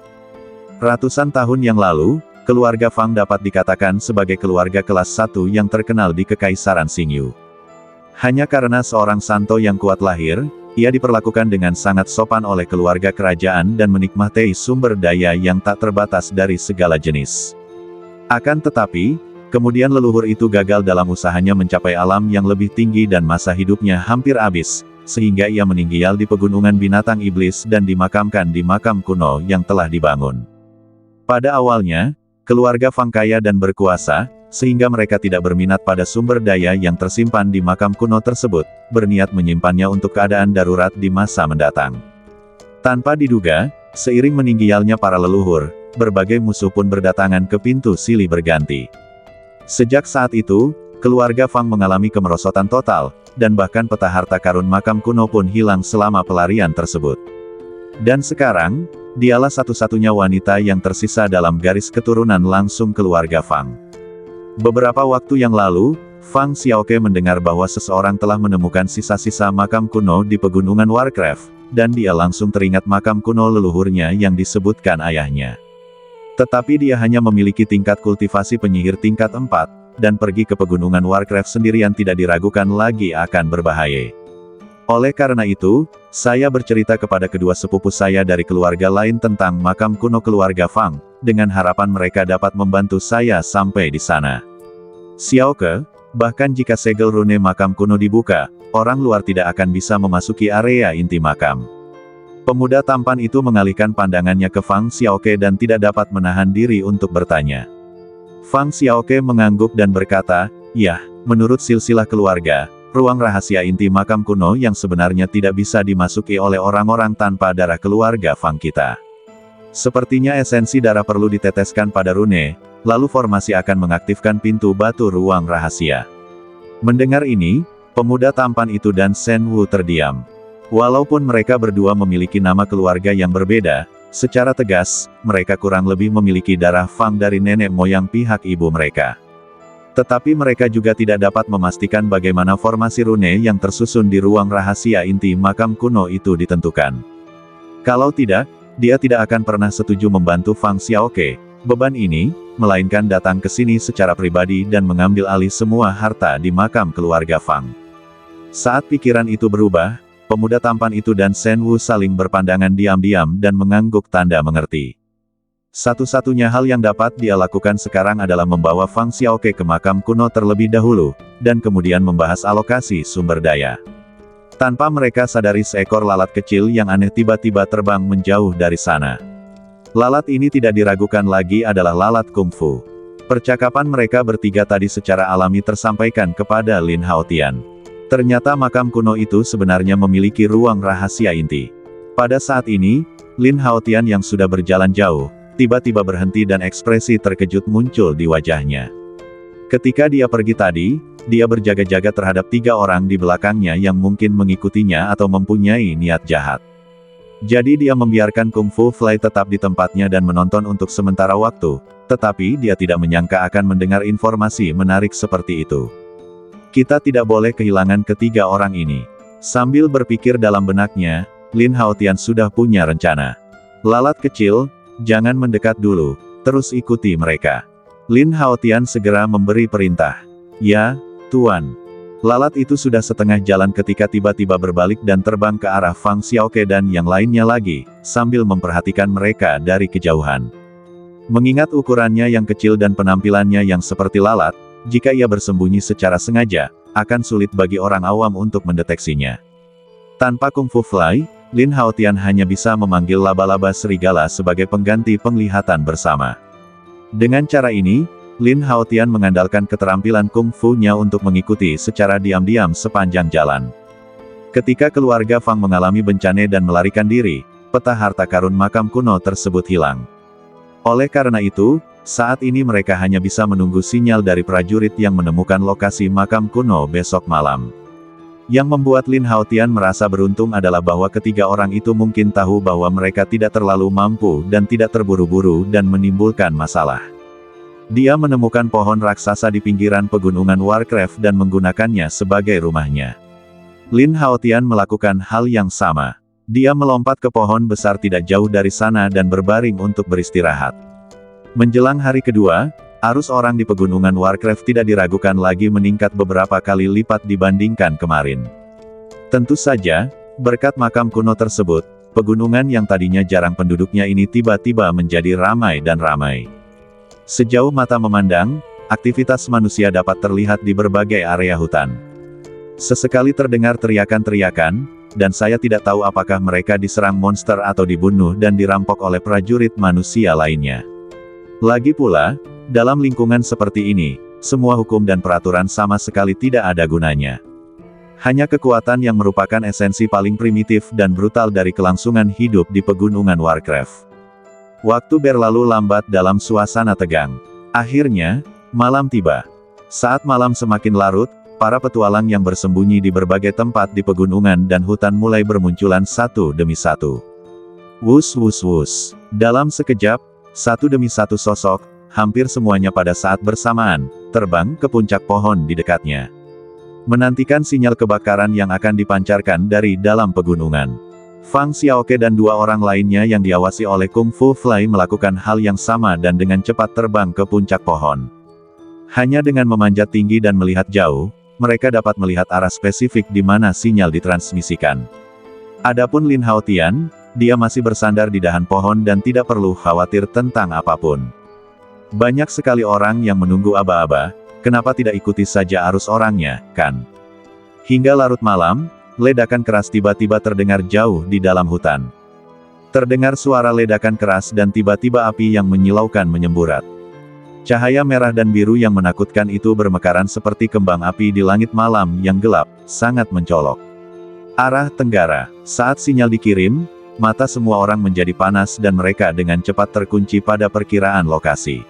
[SPEAKER 1] Ratusan tahun yang lalu, keluarga Fang dapat dikatakan sebagai keluarga kelas 1 yang terkenal di Kekaisaran Xingyu. Hanya karena seorang santo yang kuat lahir, ia diperlakukan dengan sangat sopan oleh keluarga kerajaan dan menikmati sumber daya yang tak terbatas dari segala jenis. Akan tetapi, kemudian leluhur itu gagal dalam usahanya mencapai alam yang lebih tinggi dan masa hidupnya hampir habis, sehingga ia meninggal di pegunungan binatang iblis dan dimakamkan di makam kuno yang telah dibangun. Pada awalnya, keluarga Fang kaya dan berkuasa, sehingga mereka tidak berminat pada sumber daya yang tersimpan di makam kuno tersebut, berniat menyimpannya untuk keadaan darurat di masa mendatang. Tanpa diduga, seiring meninggalnya para leluhur, berbagai musuh pun berdatangan ke pintu silih berganti. Sejak saat itu, keluarga Fang mengalami kemerosotan total, dan bahkan peta harta karun makam kuno pun hilang selama pelarian tersebut. Dan sekarang, Dialah satu-satunya wanita yang tersisa dalam garis keturunan langsung keluarga Fang. Beberapa waktu yang lalu, Fang Xiaoke mendengar bahwa seseorang telah menemukan sisa-sisa makam kuno di pegunungan Warcraft, dan dia langsung teringat makam kuno leluhurnya yang disebutkan ayahnya. Tetapi dia hanya memiliki tingkat kultivasi penyihir tingkat 4, dan pergi ke pegunungan Warcraft sendirian tidak diragukan lagi akan berbahaya. Oleh karena itu, saya bercerita kepada kedua sepupu saya dari keluarga lain tentang makam kuno keluarga Fang, dengan harapan mereka dapat membantu saya sampai di sana. Xiaoke, bahkan jika segel rune makam kuno dibuka, orang luar tidak akan bisa memasuki area inti makam. Pemuda tampan itu mengalihkan pandangannya ke Fang Xiaoke dan tidak dapat menahan diri untuk bertanya. Fang Xiaoke mengangguk dan berkata, "Ya, menurut silsilah keluarga, ruang rahasia inti makam kuno yang sebenarnya tidak bisa dimasuki oleh orang-orang tanpa darah keluarga Fang kita. Sepertinya esensi darah perlu diteteskan pada rune, lalu formasi akan mengaktifkan pintu batu ruang rahasia." Mendengar ini, pemuda tampan itu dan Shen Wu terdiam. Walaupun mereka berdua memiliki nama keluarga yang berbeda, secara tegas, mereka kurang lebih memiliki darah Fang dari nenek moyang pihak ibu mereka. Tetapi mereka juga tidak dapat memastikan bagaimana formasi rune yang tersusun di ruang rahasia inti makam kuno itu ditentukan. Kalau tidak, dia tidak akan pernah setuju membantu Fang Xiaoke, beban ini, melainkan datang ke sini secara pribadi dan mengambil alih semua harta di makam keluarga Fang. Saat pikiran itu berubah, pemuda tampan itu dan Shen Wu saling berpandangan diam-diam dan mengangguk tanda mengerti. Satu-satunya hal yang dapat dia lakukan sekarang adalah membawa Fang Xiaoke ke makam kuno terlebih dahulu, dan kemudian membahas alokasi sumber daya. Tanpa mereka sadari seekor lalat kecil yang aneh tiba-tiba terbang menjauh dari sana. Lalat ini tidak diragukan lagi adalah lalat kungfu. Percakapan mereka bertiga tadi secara alami tersampaikan kepada Lin Haotian. Ternyata makam kuno itu sebenarnya memiliki ruang rahasia inti. Pada saat ini, Lin Haotian yang sudah berjalan jauh, tiba-tiba berhenti dan ekspresi terkejut muncul di wajahnya. Ketika dia pergi tadi, dia berjaga-jaga terhadap 3 orang di belakangnya yang mungkin mengikutinya atau mempunyai niat jahat. Jadi dia membiarkan Kung Fu Fly tetap di tempatnya dan menonton untuk sementara waktu, tetapi dia tidak menyangka akan mendengar informasi menarik seperti itu. Kita tidak boleh kehilangan ketiga orang ini. Sambil berpikir dalam benaknya, Lin Haotian sudah punya rencana. Lalat kecil, jangan mendekat dulu, terus ikuti mereka. Lin Haotian segera memberi perintah. Ya, Tuan. Lalat itu sudah setengah jalan ketika tiba-tiba berbalik dan terbang ke arah Fang Xiaoke dan yang lainnya lagi, sambil memperhatikan mereka dari kejauhan. Mengingat ukurannya yang kecil dan penampilannya yang seperti lalat, jika ia bersembunyi secara sengaja, akan sulit bagi orang awam untuk mendeteksinya. Tanpa Kung Fu Fly, Lin Haotian hanya bisa memanggil laba-laba serigala sebagai pengganti penglihatan bersama. Dengan cara ini, Lin Haotian mengandalkan keterampilan Kung Fu-nya untuk mengikuti secara diam-diam sepanjang jalan. Ketika keluarga Fang mengalami bencana dan melarikan diri, peta harta karun makam kuno tersebut hilang. Oleh karena itu, saat ini mereka hanya bisa menunggu sinyal dari prajurit yang menemukan lokasi makam kuno besok malam. Yang membuat Lin Haotian merasa beruntung adalah bahwa ketiga orang itu mungkin tahu bahwa mereka tidak terlalu mampu dan tidak terburu-buru dan menimbulkan masalah. Dia menemukan pohon raksasa di pinggiran pegunungan Warcraft dan menggunakannya sebagai rumahnya. Lin Haotian melakukan hal yang sama. Dia melompat ke pohon besar tidak jauh dari sana dan berbaring untuk beristirahat. Menjelang hari kedua, arus orang di pegunungan Warcraft tidak diragukan lagi meningkat beberapa kali lipat dibandingkan kemarin. Tentu saja, berkat makam kuno tersebut, pegunungan yang tadinya jarang penduduknya ini tiba-tiba menjadi ramai dan ramai. Sejauh mata memandang, aktivitas manusia dapat terlihat di berbagai area hutan. Sesekali terdengar teriakan-teriakan, dan saya tidak tahu apakah mereka diserang monster atau dibunuh dan dirampok oleh prajurit manusia lainnya. Lagi pula, dalam lingkungan seperti ini, semua hukum dan peraturan sama sekali tidak ada gunanya. Hanya kekuatan yang merupakan esensi paling primitif dan brutal dari kelangsungan hidup di pegunungan Warcraft. Waktu berlalu lambat dalam suasana tegang. Akhirnya, malam tiba. Saat malam semakin larut, para petualang yang bersembunyi di berbagai tempat di pegunungan dan hutan mulai bermunculan satu demi satu. Wus wus wus. Dalam sekejap, satu demi satu sosok, hampir semuanya pada saat bersamaan, terbang ke puncak pohon di dekatnya. Menantikan sinyal kebakaran yang akan dipancarkan dari dalam pegunungan. Fang Xiaoke dan dua orang lainnya yang diawasi oleh Kung Fu Fly melakukan hal yang sama dan dengan cepat terbang ke puncak pohon. Hanya dengan memanjat tinggi dan melihat jauh, mereka dapat melihat arah spesifik di mana sinyal ditransmisikan. Adapun Lin Haotian, dia masih bersandar di dahan pohon dan tidak perlu khawatir tentang apapun. Banyak sekali orang yang menunggu aba-aba, kenapa tidak ikuti saja arus orangnya, kan? Hingga larut malam, ledakan keras tiba-tiba terdengar jauh di dalam hutan. Terdengar suara ledakan keras dan tiba-tiba api yang menyilaukan menyemburat. Cahaya merah dan biru yang menakutkan itu bermekaran seperti kembang api di langit malam yang gelap, sangat mencolok. Arah tenggara. Saat sinyal dikirim, mata semua orang menjadi panas dan mereka dengan cepat terkunci pada perkiraan lokasi.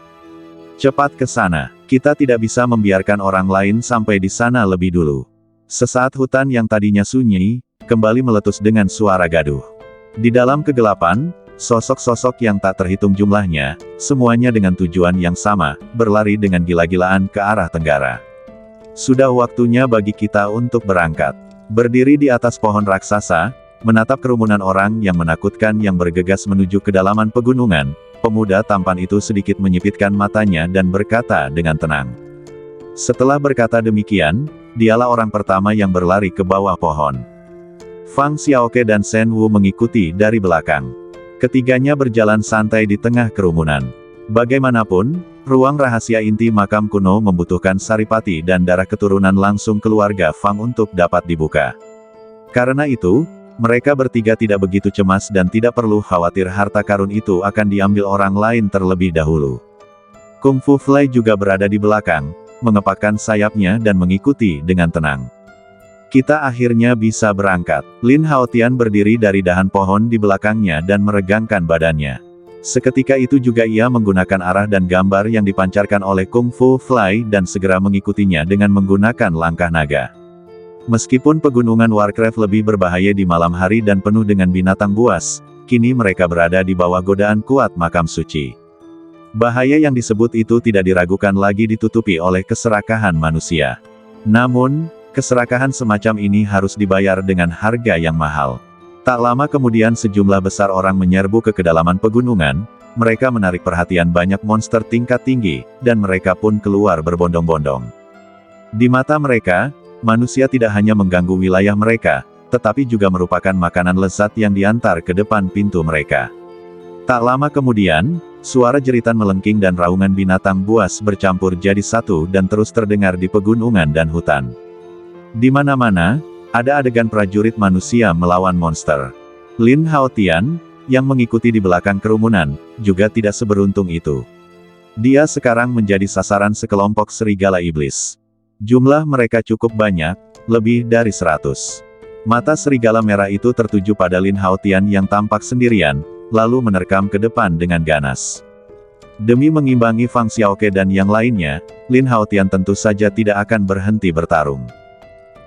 [SPEAKER 1] Cepat ke sana. Kita tidak bisa membiarkan orang lain sampai di sana lebih dulu. Sesaat hutan yang tadinya sunyi, kembali meletus dengan suara gaduh. Di dalam kegelapan, sosok-sosok yang tak terhitung jumlahnya, semuanya dengan tujuan yang sama, berlari dengan gila-gilaan ke arah tenggara. Sudah waktunya bagi kita untuk berangkat. Berdiri di atas pohon raksasa, menatap kerumunan orang yang menakutkan yang bergegas menuju kedalaman pegunungan, pemuda tampan itu sedikit menyipitkan matanya dan berkata dengan tenang. Setelah berkata demikian, dialah orang pertama yang berlari ke bawah pohon. Fang Xiaoke dan Shen Wu mengikuti dari belakang. Ketiganya berjalan santai di tengah kerumunan. Bagaimanapun, ruang rahasia inti makam kuno membutuhkan saripati dan darah keturunan langsung keluarga Fang untuk dapat dibuka. Karena itu, mereka bertiga tidak begitu cemas dan tidak perlu khawatir harta karun itu akan diambil orang lain terlebih dahulu. Kung Fu Fly juga berada di belakang, mengepakkan sayapnya dan mengikuti dengan tenang. Kita akhirnya bisa berangkat. Lin Haotian berdiri dari dahan pohon di belakangnya dan meregangkan badannya. Seketika itu juga ia menggunakan arah dan gambar yang dipancarkan oleh Kung Fu Fly dan segera mengikutinya dengan menggunakan langkah naga. Meskipun pegunungan Warcraft lebih berbahaya di malam hari dan penuh dengan binatang buas, kini mereka berada di bawah godaan kuat makam suci. Bahaya yang disebut itu tidak diragukan lagi ditutupi oleh keserakahan manusia. Namun, keserakahan semacam ini harus dibayar dengan harga yang mahal. Tak lama kemudian sejumlah besar orang menyerbu ke kedalaman pegunungan, mereka menarik perhatian banyak monster tingkat tinggi, dan mereka pun keluar berbondong-bondong. Di mata mereka, manusia tidak hanya mengganggu wilayah mereka, tetapi juga merupakan makanan lezat yang diantar ke depan pintu mereka. Tak lama kemudian, suara jeritan melengking dan raungan binatang buas bercampur jadi satu dan terus terdengar di pegunungan dan hutan. Di mana-mana, ada adegan prajurit manusia melawan monster. Lin Haotian, yang mengikuti di belakang kerumunan, juga tidak seberuntung itu. Dia sekarang menjadi sasaran sekelompok serigala iblis. Jumlah mereka cukup banyak, lebih dari 100. Mata serigala merah itu tertuju pada Lin Haotian yang tampak sendirian, lalu menerkam ke depan dengan ganas. Demi mengimbangi Fang Xiaoke dan yang lainnya, Lin Haotian tentu saja tidak akan berhenti bertarung.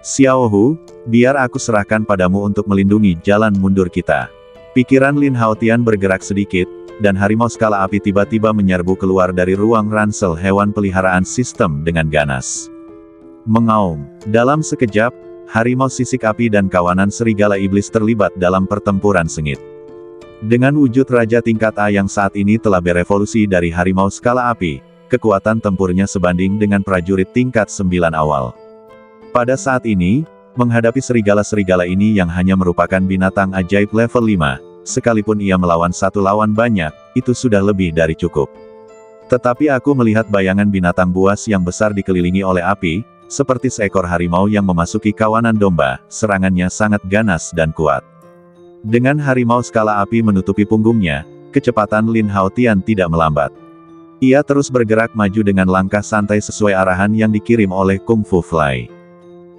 [SPEAKER 1] Xiao Hu, biar aku serahkan padamu untuk melindungi jalan mundur kita. Pikiran Lin Haotian bergerak sedikit, dan harimau skala api tiba-tiba menyerbu keluar dari ruang ransel hewan peliharaan sistem dengan ganas. Mengaum. Dalam sekejap, harimau sisik api dan kawanan serigala iblis terlibat dalam pertempuran sengit. Dengan wujud raja tingkat A yang saat ini telah berevolusi dari harimau skala api, kekuatan tempurnya sebanding dengan prajurit tingkat 9 awal. Pada saat ini, menghadapi serigala-serigala ini yang hanya merupakan binatang ajaib level 5, sekalipun ia melawan satu lawan banyak, itu sudah lebih dari cukup. Tetapi aku melihat bayangan binatang buas yang besar dikelilingi oleh api, seperti seekor harimau yang memasuki kawanan domba, serangannya sangat ganas dan kuat. Dengan harimau skala api menutupi punggungnya, kecepatan Lin Haotian tidak melambat. Ia terus bergerak maju dengan langkah santai sesuai arahan yang dikirim oleh Kung Fu Fly.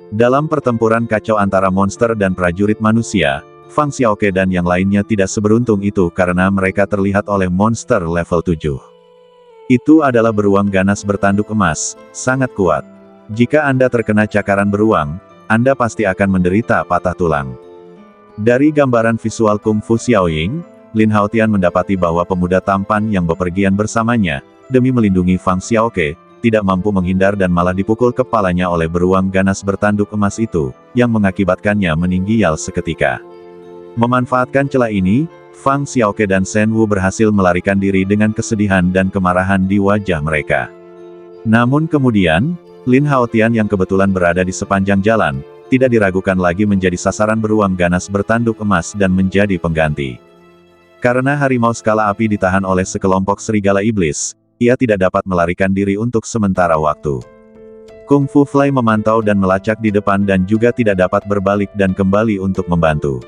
[SPEAKER 1] Dalam pertempuran kacau antara monster dan prajurit manusia, Fang Xiaoke dan yang lainnya tidak seberuntung itu karena mereka terlihat oleh monster level 7. Itu adalah beruang ganas bertanduk emas, sangat kuat. Jika Anda terkena cakaran beruang, Anda pasti akan menderita patah tulang. Dari gambaran visual Kung Fu Xiaoying, Lin Haotian mendapati bahwa pemuda tampan yang bepergian bersamanya, demi melindungi Fang Xiaoke, tidak mampu menghindar dan malah dipukul kepalanya oleh beruang ganas bertanduk emas itu, yang mengakibatkannya meninggal seketika. Memanfaatkan celah ini, Fang Xiaoke dan Shen Wu berhasil melarikan diri dengan kesedihan dan kemarahan di wajah mereka. Namun kemudian, Lin Haotian yang kebetulan berada di sepanjang jalan, tidak diragukan lagi menjadi sasaran beruang ganas bertanduk emas dan menjadi pengganti. Karena harimau skala api ditahan oleh sekelompok serigala iblis, ia tidak dapat melarikan diri untuk sementara waktu. Kung Fu Fly memantau dan melacak di depan dan juga tidak dapat berbalik dan kembali untuk membantu.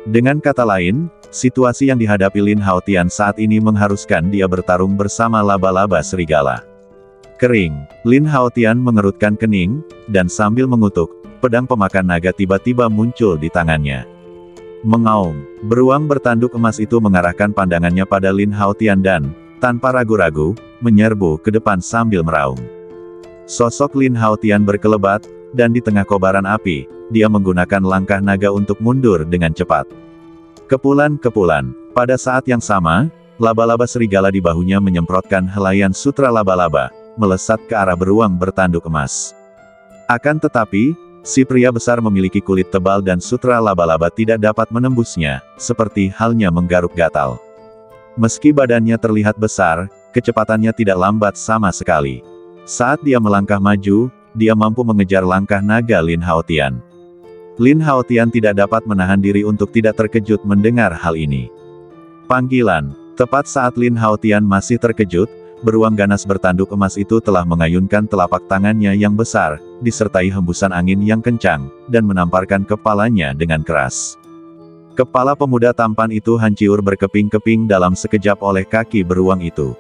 [SPEAKER 1] Dengan kata lain, situasi yang dihadapi Lin Haotian saat ini mengharuskan dia bertarung bersama laba-laba serigala. Kering, Lin Haotian mengerutkan kening, dan sambil mengutuk, pedang pemakan naga tiba-tiba muncul di tangannya. Mengaum, beruang bertanduk emas itu mengarahkan pandangannya pada Lin Haotian dan, tanpa ragu-ragu, menyerbu ke depan sambil meraung. Sosok Lin Haotian berkelebat, dan di tengah kobaran api, dia menggunakan langkah naga untuk mundur dengan cepat. Kepulan-kepulan, pada saat yang sama, laba-laba serigala di bahunya menyemprotkan helaian sutra laba-laba, melesat ke arah beruang bertanduk emas. Akan tetapi, si pria besar memiliki kulit tebal dan sutra laba-laba tidak dapat menembusnya, seperti halnya menggaruk gatal. Meski badannya terlihat besar, kecepatannya tidak lambat sama sekali. Saat dia melangkah maju, dia mampu mengejar langkah naga Lin Haotian. Lin Haotian tidak dapat menahan diri untuk tidak terkejut mendengar hal ini. Panggilan, tepat saat Lin Haotian masih terkejut, beruang ganas bertanduk emas itu telah mengayunkan telapak tangannya yang besar, disertai hembusan angin yang kencang, dan menamparkan kepalanya dengan keras. Kepala pemuda tampan itu hancur berkeping-keping dalam sekejap oleh kaki beruang itu.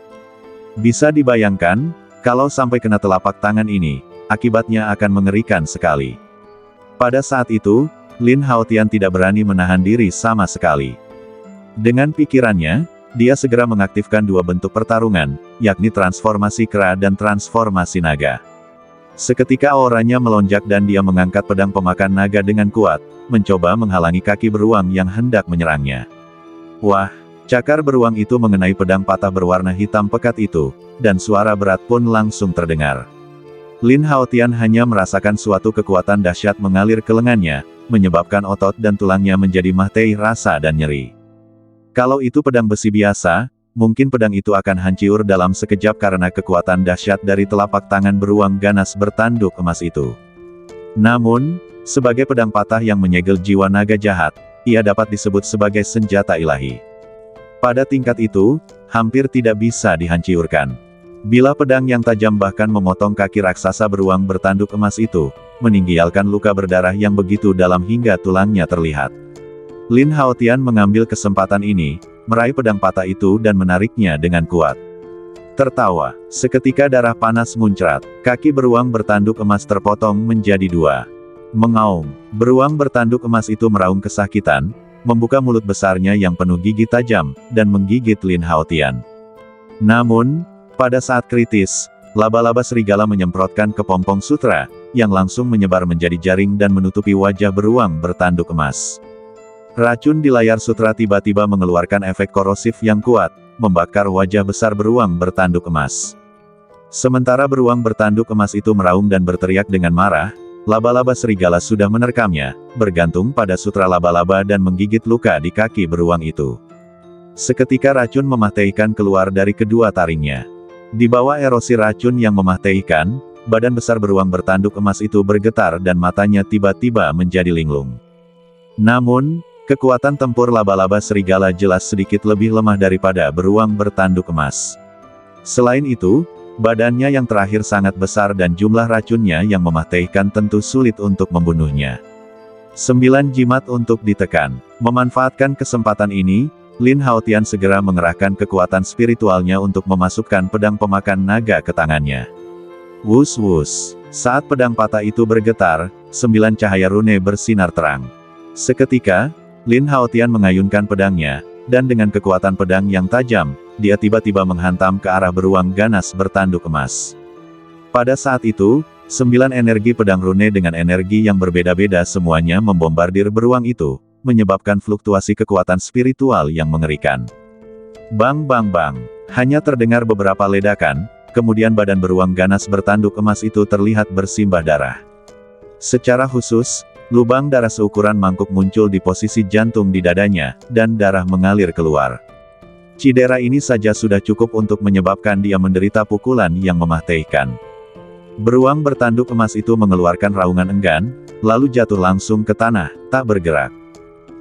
[SPEAKER 1] Bisa dibayangkan, kalau sampai kena telapak tangan ini, akibatnya akan mengerikan sekali. Pada saat itu, Lin Haotian tidak berani menahan diri sama sekali. Dengan pikirannya, dia segera mengaktifkan dua bentuk pertarungan, yakni transformasi kera dan transformasi naga. Seketika auranya melonjak dan dia mengangkat pedang pemakan naga dengan kuat, mencoba menghalangi kaki beruang yang hendak menyerangnya. Wah, cakar beruang itu mengenai pedang patah berwarna hitam pekat itu, dan suara berat pun langsung terdengar. Lin Haotian hanya merasakan suatu kekuatan dahsyat mengalir ke lengannya, menyebabkan otot dan tulangnya menjadi mahtai rasa dan nyeri. Kalau itu pedang besi biasa, mungkin pedang itu akan hancur dalam sekejap karena kekuatan dahsyat dari telapak tangan beruang ganas bertanduk emas itu. Namun, sebagai pedang patah yang menyegel jiwa naga jahat, ia dapat disebut sebagai senjata ilahi. Pada tingkat itu, hampir tidak bisa dihancurkan. Bila pedang yang tajam bahkan memotong kaki raksasa beruang bertanduk emas itu, meninggalkan luka berdarah yang begitu dalam hingga tulangnya terlihat. Lin Haotian mengambil kesempatan ini, meraih pedang patah itu dan menariknya dengan kuat. Tertawa, seketika darah panas muncrat, kaki beruang bertanduk emas terpotong menjadi dua. Mengaum, beruang bertanduk emas itu meraung kesakitan, membuka mulut besarnya yang penuh gigi tajam, dan menggigit Lin Haotian. Namun, pada saat kritis, laba-laba serigala menyemprotkan kepompong sutra, yang langsung menyebar menjadi jaring dan menutupi wajah beruang bertanduk emas. Racun di layar sutra tiba-tiba mengeluarkan efek korosif yang kuat, membakar wajah besar beruang bertanduk emas. Sementara beruang bertanduk emas itu meraung dan berteriak dengan marah, laba-laba serigala sudah menerkamnya, bergantung pada sutra laba-laba dan menggigit luka di kaki beruang itu. Seketika racun memahteikan keluar dari kedua taringnya. Di bawah erosi racun yang memahteikan, badan besar beruang bertanduk emas itu bergetar dan matanya tiba-tiba menjadi linglung. Namun, kekuatan tempur laba-laba serigala jelas sedikit lebih lemah daripada beruang bertanduk emas. Selain itu, badannya yang terakhir sangat besar dan jumlah racunnya yang memahteikan tentu sulit untuk membunuhnya. 9 jimat untuk ditekan. Memanfaatkan kesempatan ini, Lin Haotian segera mengerahkan kekuatan spiritualnya untuk memasukkan pedang pemakan naga ke tangannya. Wus-wus. Saat pedang patah itu bergetar, 9 cahaya rune bersinar terang. Seketika, Lin Haotian mengayunkan pedangnya, dan dengan kekuatan pedang yang tajam, dia tiba-tiba menghantam ke arah beruang ganas bertanduk emas. Pada saat itu, 9 energi pedang rune dengan energi yang berbeda-beda semuanya membombardir beruang itu, menyebabkan fluktuasi kekuatan spiritual yang mengerikan. Bang bang bang, hanya terdengar beberapa ledakan, kemudian badan beruang ganas bertanduk emas itu terlihat bersimbah darah. Secara khusus, lubang darah seukuran mangkuk muncul di posisi jantung di dadanya, dan darah mengalir keluar. Cedera ini saja sudah cukup untuk menyebabkan dia menderita pukulan yang mematikan. Beruang bertanduk emas itu mengeluarkan raungan enggan, lalu jatuh langsung ke tanah, tak bergerak.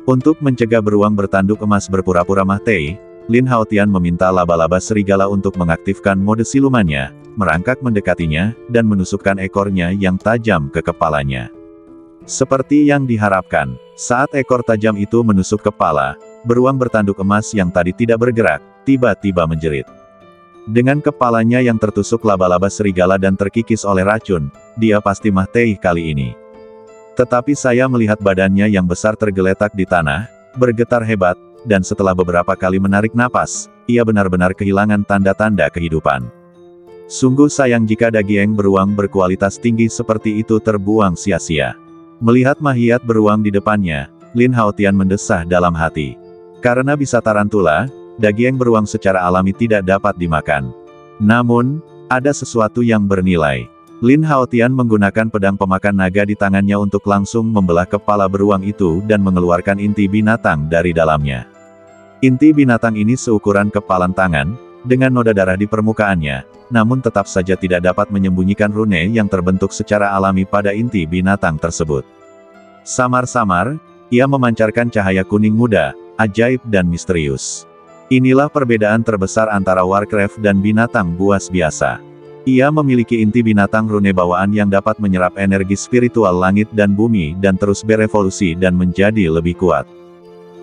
[SPEAKER 1] Untuk mencegah beruang bertanduk emas berpura-pura mati, Lin Haotian meminta laba-laba serigala untuk mengaktifkan mode silumannya, merangkak mendekatinya, dan menusukkan ekornya yang tajam ke kepalanya. Seperti yang diharapkan, saat ekor tajam itu menusuk kepala, beruang bertanduk emas yang tadi tidak bergerak, tiba-tiba menjerit. Dengan kepalanya yang tertusuk laba-laba serigala dan terkikis oleh racun, dia pasti mati kali ini. Tetapi saya melihat badannya yang besar tergeletak di tanah, bergetar hebat, dan setelah beberapa kali menarik napas, ia benar-benar kehilangan tanda-tanda kehidupan. Sungguh sayang jika daging beruang berkualitas tinggi seperti itu terbuang sia-sia. Melihat mahiat beruang di depannya, Lin Haotian mendesah dalam hati. Karena bisa tarantula, daging beruang secara alami tidak dapat dimakan. Namun, ada sesuatu yang bernilai. Lin Haotian menggunakan pedang pemakan naga di tangannya untuk langsung membelah kepala beruang itu dan mengeluarkan inti binatang dari dalamnya. Inti binatang ini seukuran kepalan tangan, dengan noda darah di permukaannya, namun tetap saja tidak dapat menyembunyikan rune yang terbentuk secara alami pada inti binatang tersebut. Samar-samar, ia memancarkan cahaya kuning muda, ajaib dan misterius. Inilah perbedaan terbesar antara Warcraft dan binatang buas biasa. Ia memiliki inti binatang rune bawaan yang dapat menyerap energi spiritual langit dan bumi dan terus berevolusi dan menjadi lebih kuat.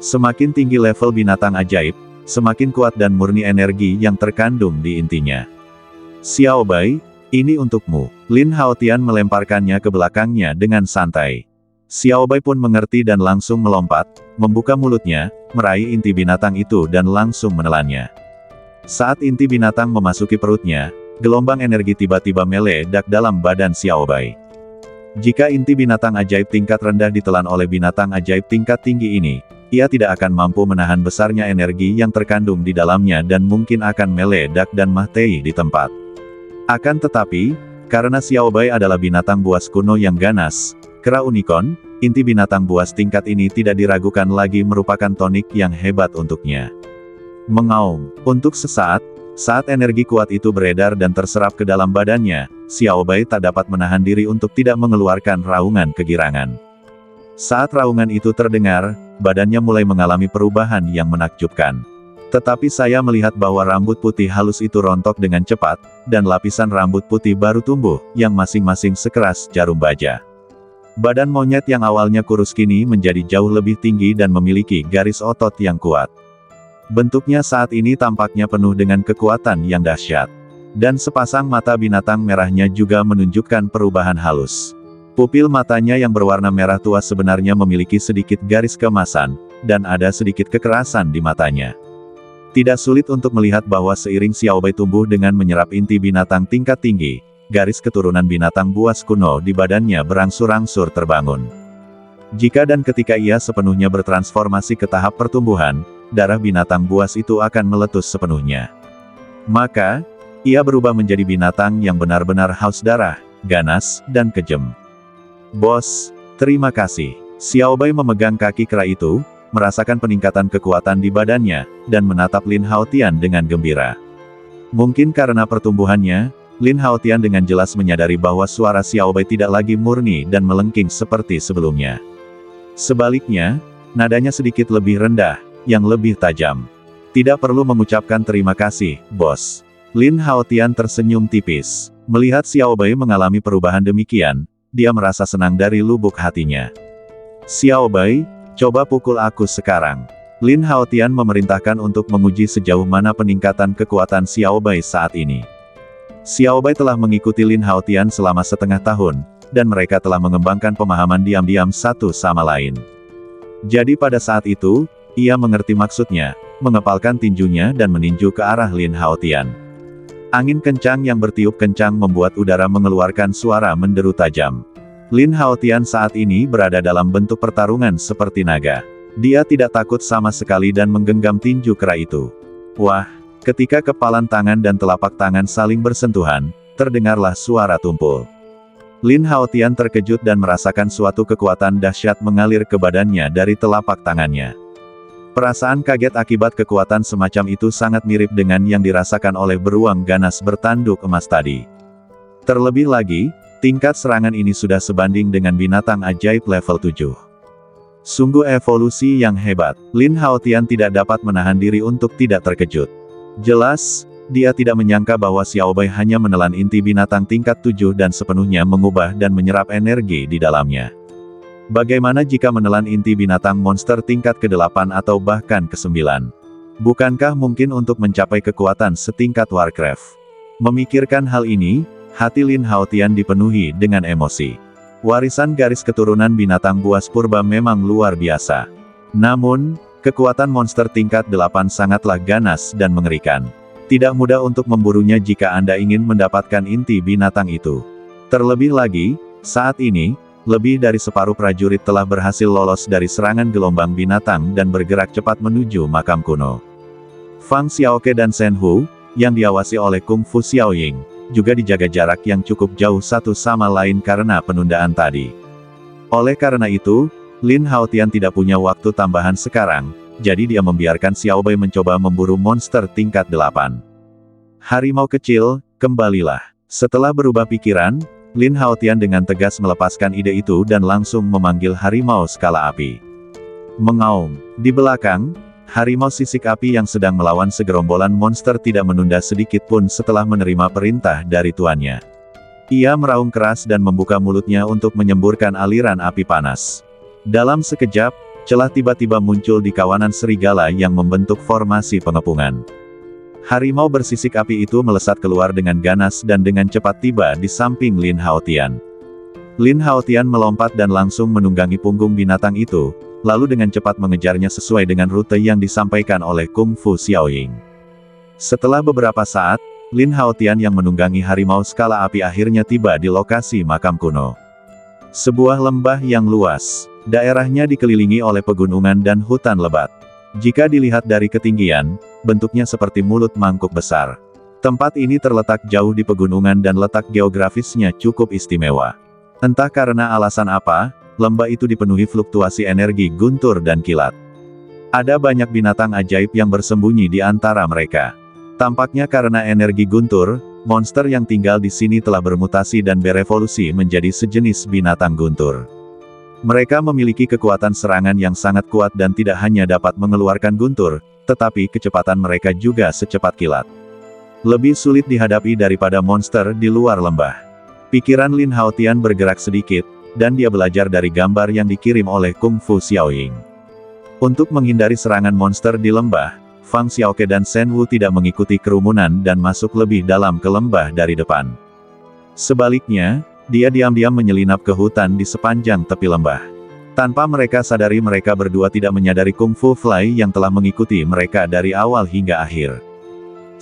[SPEAKER 1] Semakin tinggi level binatang ajaib, semakin kuat dan murni energi yang terkandung di intinya. Xiao Bai, ini untukmu. Lin Haotian melemparkannya ke belakangnya dengan santai. Xiao Bai pun mengerti dan langsung melompat, membuka mulutnya, meraih inti binatang itu dan langsung menelannya. Saat inti binatang memasuki perutnya, gelombang energi tiba-tiba meledak dalam badan Xiao Bai. Jika inti binatang ajaib tingkat rendah ditelan oleh binatang ajaib tingkat tinggi ini, ia tidak akan mampu menahan besarnya energi yang terkandung di dalamnya dan mungkin akan meledak dan mati di tempat. Akan tetapi, karena Xiao Bai adalah binatang buas kuno yang ganas, kera unicorn, inti binatang buas tingkat ini tidak diragukan lagi merupakan tonik yang hebat untuknya. Mengaum, untuk sesaat, saat energi kuat itu beredar dan terserap ke dalam badannya, Xiao Bai tak dapat menahan diri untuk tidak mengeluarkan raungan kegirangan. Saat raungan itu terdengar, badannya mulai mengalami perubahan yang menakjubkan. Tetapi saya melihat bahwa rambut putih halus itu rontok dengan cepat, dan lapisan rambut putih baru tumbuh, yang masing-masing sekeras jarum baja. Badan monyet yang awalnya kurus kini menjadi jauh lebih tinggi dan memiliki garis otot yang kuat. Bentuknya saat ini tampaknya penuh dengan kekuatan yang dahsyat. Dan sepasang mata binatang merahnya juga menunjukkan perubahan halus. Pupil matanya yang berwarna merah tua sebenarnya memiliki sedikit garis keemasan, dan ada sedikit kekerasan di matanya. Tidak sulit untuk melihat bahwa seiring Xiao Bai tumbuh dengan menyerap inti binatang tingkat tinggi, garis keturunan binatang buas kuno di badannya berangsur-angsur terbangun. Jika dan ketika ia sepenuhnya bertransformasi ke tahap pertumbuhan, darah binatang buas itu akan meletus sepenuhnya. Maka, ia berubah menjadi binatang yang benar-benar haus darah, ganas, dan kejam. Bos, terima kasih. Xiao Bai memegang kaki kera itu, merasakan peningkatan kekuatan di badannya, dan menatap Lin Haotian dengan gembira. Mungkin karena pertumbuhannya, Lin Haotian dengan jelas menyadari bahwa suara Xiao Bai tidak lagi murni dan melengking seperti sebelumnya. Sebaliknya, nadanya sedikit lebih rendah, yang lebih tajam. Tidak perlu mengucapkan terima kasih, bos. Lin Haotian tersenyum tipis. Melihat Xiao Bai mengalami perubahan demikian, dia merasa senang dari lubuk hatinya. Xiao Bai, coba pukul aku sekarang. Lin Haotian memerintahkan untuk menguji sejauh mana peningkatan kekuatan Xiao Bai saat ini. Xiao Bai telah mengikuti Lin Haotian selama setengah tahun, dan mereka telah mengembangkan pemahaman diam-diam satu sama lain. Jadi pada saat itu, ia mengerti maksudnya, mengepalkan tinjunya dan meninju ke arah Lin Haotian. Angin kencang yang bertiup kencang membuat udara mengeluarkan suara menderu tajam. Lin Haotian saat ini berada dalam bentuk pertarungan seperti naga. Dia tidak takut sama sekali dan menggenggam tinju kera itu. Wah, ketika kepalan tangan dan telapak tangan saling bersentuhan, terdengarlah suara tumpul. Lin Haotian terkejut dan merasakan suatu kekuatan dahsyat mengalir ke badannya dari telapak tangannya. Perasaan kaget akibat kekuatan semacam itu sangat mirip dengan yang dirasakan oleh beruang ganas bertanduk emas tadi. Terlebih lagi, tingkat serangan ini sudah sebanding dengan binatang ajaib level 7. Sungguh evolusi yang hebat. Lin Haotian tidak dapat menahan diri untuk tidak terkejut. Jelas, dia tidak menyangka bahwa Xiao Bai hanya menelan inti binatang tingkat 7 dan sepenuhnya mengubah dan menyerap energi di dalamnya. Bagaimana jika menelan inti binatang monster tingkat ke-8 atau bahkan ke-9? Bukankah mungkin untuk mencapai kekuatan setingkat Warcraft? Memikirkan hal ini, hati Lin Haotian dipenuhi dengan emosi. Warisan garis keturunan binatang buas purba memang luar biasa. Namun, kekuatan monster tingkat 8 sangatlah ganas dan mengerikan. Tidak mudah untuk memburunya jika Anda ingin mendapatkan inti binatang itu. Terlebih lagi, saat ini, lebih dari separuh prajurit telah berhasil lolos dari serangan gelombang binatang dan bergerak cepat menuju makam kuno. Fang Xiaoke dan Shen Hu, yang diawasi oleh Kung Fu Xiaoying, juga dijaga jarak yang cukup jauh satu sama lain karena penundaan tadi. Oleh karena itu, Lin Haotian tidak punya waktu tambahan sekarang, jadi dia membiarkan Xiao Bai mencoba memburu monster tingkat 8. Harimau kecil, kembalilah. Setelah berubah pikiran, Lin Haotian dengan tegas melepaskan ide itu dan langsung memanggil harimau skala api. Mengaum. Di belakang, harimau sisik api yang sedang melawan segerombolan monster tidak menunda sedikit pun setelah menerima perintah dari tuannya. Ia meraung keras dan membuka mulutnya untuk menyemburkan aliran api panas. Dalam sekejap, celah tiba-tiba muncul di kawanan serigala yang membentuk formasi pengepungan. Harimau bersisik api itu melesat keluar dengan ganas dan dengan cepat tiba di samping Lin Haotian. Lin Haotian melompat dan langsung menunggangi punggung binatang itu, lalu dengan cepat mengejarnya sesuai dengan rute yang disampaikan oleh Kung Fu Xiaoying. Setelah beberapa saat, Lin Haotian yang menunggangi harimau skala api akhirnya tiba di lokasi makam kuno. Sebuah lembah yang luas. Daerahnya dikelilingi oleh pegunungan dan hutan lebat. Jika dilihat dari ketinggian, bentuknya seperti mulut mangkuk besar. Tempat ini terletak jauh di pegunungan dan letak geografisnya cukup istimewa. Entah karena alasan apa, lembah itu dipenuhi fluktuasi energi guntur dan kilat. Ada banyak binatang ajaib yang bersembunyi di antara mereka. Tampaknya karena energi guntur, monster yang tinggal di sini telah bermutasi dan berevolusi menjadi sejenis binatang guntur. Mereka memiliki kekuatan serangan yang sangat kuat dan tidak hanya dapat mengeluarkan guntur, tetapi kecepatan mereka juga secepat kilat. Lebih sulit dihadapi daripada monster di luar lembah. Pikiran Lin Haotian bergerak sedikit, dan dia belajar dari gambar yang dikirim oleh Kung Fu Xiaoying. Untuk menghindari serangan monster di lembah, Fang Xiaoke dan Shen Wu tidak mengikuti kerumunan dan masuk lebih dalam ke lembah dari depan. Sebaliknya, dia diam-diam menyelinap ke hutan di sepanjang tepi lembah. Tanpa mereka sadari mereka berdua tidak menyadari Kung Fu Fly yang telah mengikuti mereka dari awal hingga akhir.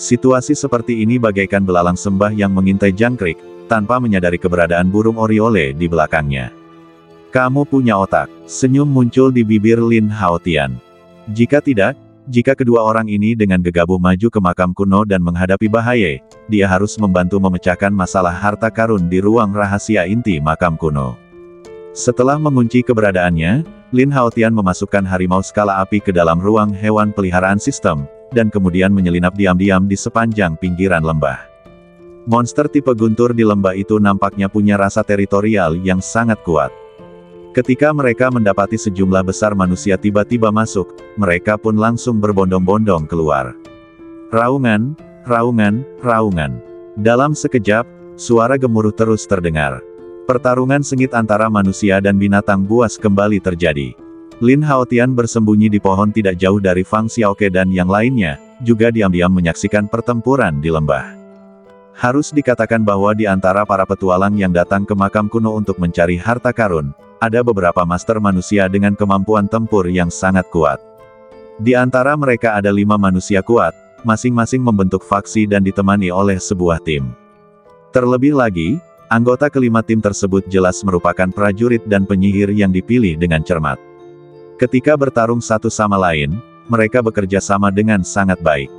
[SPEAKER 1] Situasi seperti ini bagaikan belalang sembah yang mengintai jangkrik, tanpa menyadari keberadaan burung oriole di belakangnya. Kamu punya otak. Senyum muncul di bibir Lin Haotian. Jika kedua orang ini dengan gegabah maju ke makam kuno dan menghadapi bahaya, dia harus membantu memecahkan masalah harta karun di ruang rahasia inti makam kuno. Setelah mengunci keberadaannya, Lin Haotian memasukkan harimau skala api ke dalam ruang hewan peliharaan sistem, dan kemudian menyelinap diam-diam di sepanjang pinggiran lembah. Monster tipe guntur di lembah itu nampaknya punya rasa teritorial yang sangat kuat. Ketika mereka mendapati sejumlah besar manusia tiba-tiba masuk, mereka pun langsung berbondong-bondong keluar. Raungan, raungan, raungan. Dalam sekejap, suara gemuruh terus terdengar. Pertarungan sengit antara manusia dan binatang buas kembali terjadi. Lin Haotian bersembunyi di pohon tidak jauh dari Fang Xiaoke dan yang lainnya, juga diam-diam menyaksikan pertempuran di lembah. Harus dikatakan bahwa di antara para petualang yang datang ke makam kuno untuk mencari harta karun, ada beberapa master manusia dengan kemampuan tempur yang sangat kuat. Di antara mereka ada 5 manusia kuat, masing-masing membentuk faksi dan ditemani oleh sebuah tim. Terlebih lagi, anggota kelima tim tersebut jelas merupakan prajurit dan penyihir yang dipilih dengan cermat. Ketika bertarung satu sama lain, mereka bekerja sama dengan sangat baik.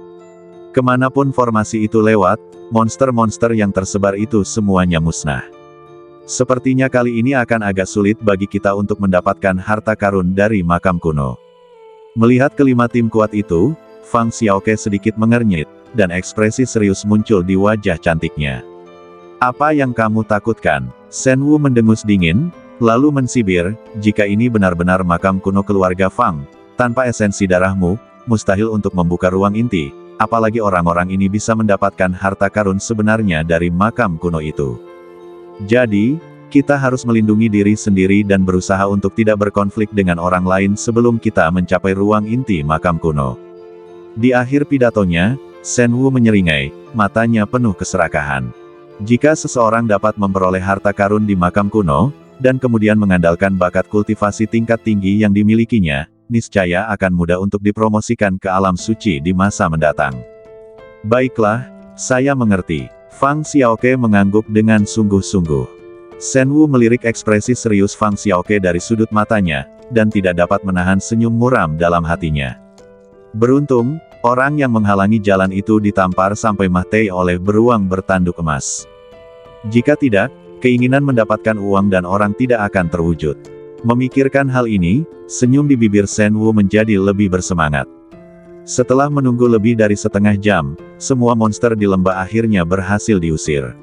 [SPEAKER 1] Kemanapun formasi itu lewat, monster-monster yang tersebar itu semuanya musnah. Sepertinya kali ini akan agak sulit bagi kita untuk mendapatkan harta karun dari makam kuno. Melihat kelima tim kuat itu, Fang Xiaoke sedikit mengernyit, dan ekspresi serius muncul di wajah cantiknya. Apa yang kamu takutkan? Shen Wu mendengus dingin, lalu mensibir, jika ini benar-benar makam kuno keluarga Fang, tanpa esensi darahmu, mustahil untuk membuka ruang inti, apalagi orang-orang ini bisa mendapatkan harta karun sebenarnya dari makam kuno itu. Jadi, kita harus melindungi diri sendiri dan berusaha untuk tidak berkonflik dengan orang lain sebelum kita mencapai ruang inti makam kuno. Di akhir pidatonya, Shen Wu menyeringai, matanya penuh keserakahan. Jika seseorang dapat memperoleh harta karun di makam kuno, dan kemudian mengandalkan bakat kultivasi tingkat tinggi yang dimilikinya, niscaya akan mudah untuk dipromosikan ke alam suci di masa mendatang. Baiklah, saya mengerti. Fang Xiaoke mengangguk dengan sungguh-sungguh. Shen Wu melirik ekspresi serius Fang Xiaoke dari sudut matanya, dan tidak dapat menahan senyum muram dalam hatinya. Beruntung, orang yang menghalangi jalan itu ditampar sampai mati oleh beruang bertanduk emas. Jika tidak, keinginan mendapatkan uang dan orang tidak akan terwujud. Memikirkan hal ini, senyum di bibir Shen Wu menjadi lebih bersemangat. Setelah menunggu lebih dari setengah jam, semua monster di lembah akhirnya berhasil diusir.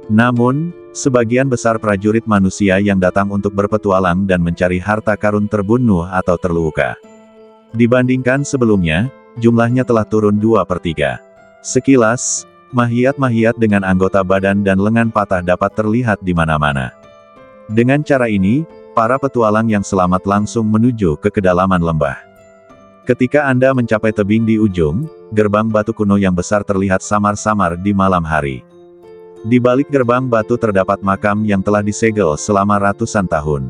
[SPEAKER 1] Namun, sebagian besar prajurit manusia yang datang untuk berpetualang dan mencari harta karun terbunuh atau terluka. Dibandingkan sebelumnya, jumlahnya telah turun 2/3. Sekilas, mahiat-mahiat dengan anggota badan dan lengan patah dapat terlihat di mana-mana. Dengan cara ini, para petualang yang selamat langsung menuju ke kedalaman lembah. Ketika Anda mencapai tebing di ujung, gerbang batu kuno yang besar terlihat samar-samar di malam hari. Di balik gerbang batu terdapat makam yang telah disegel selama ratusan tahun.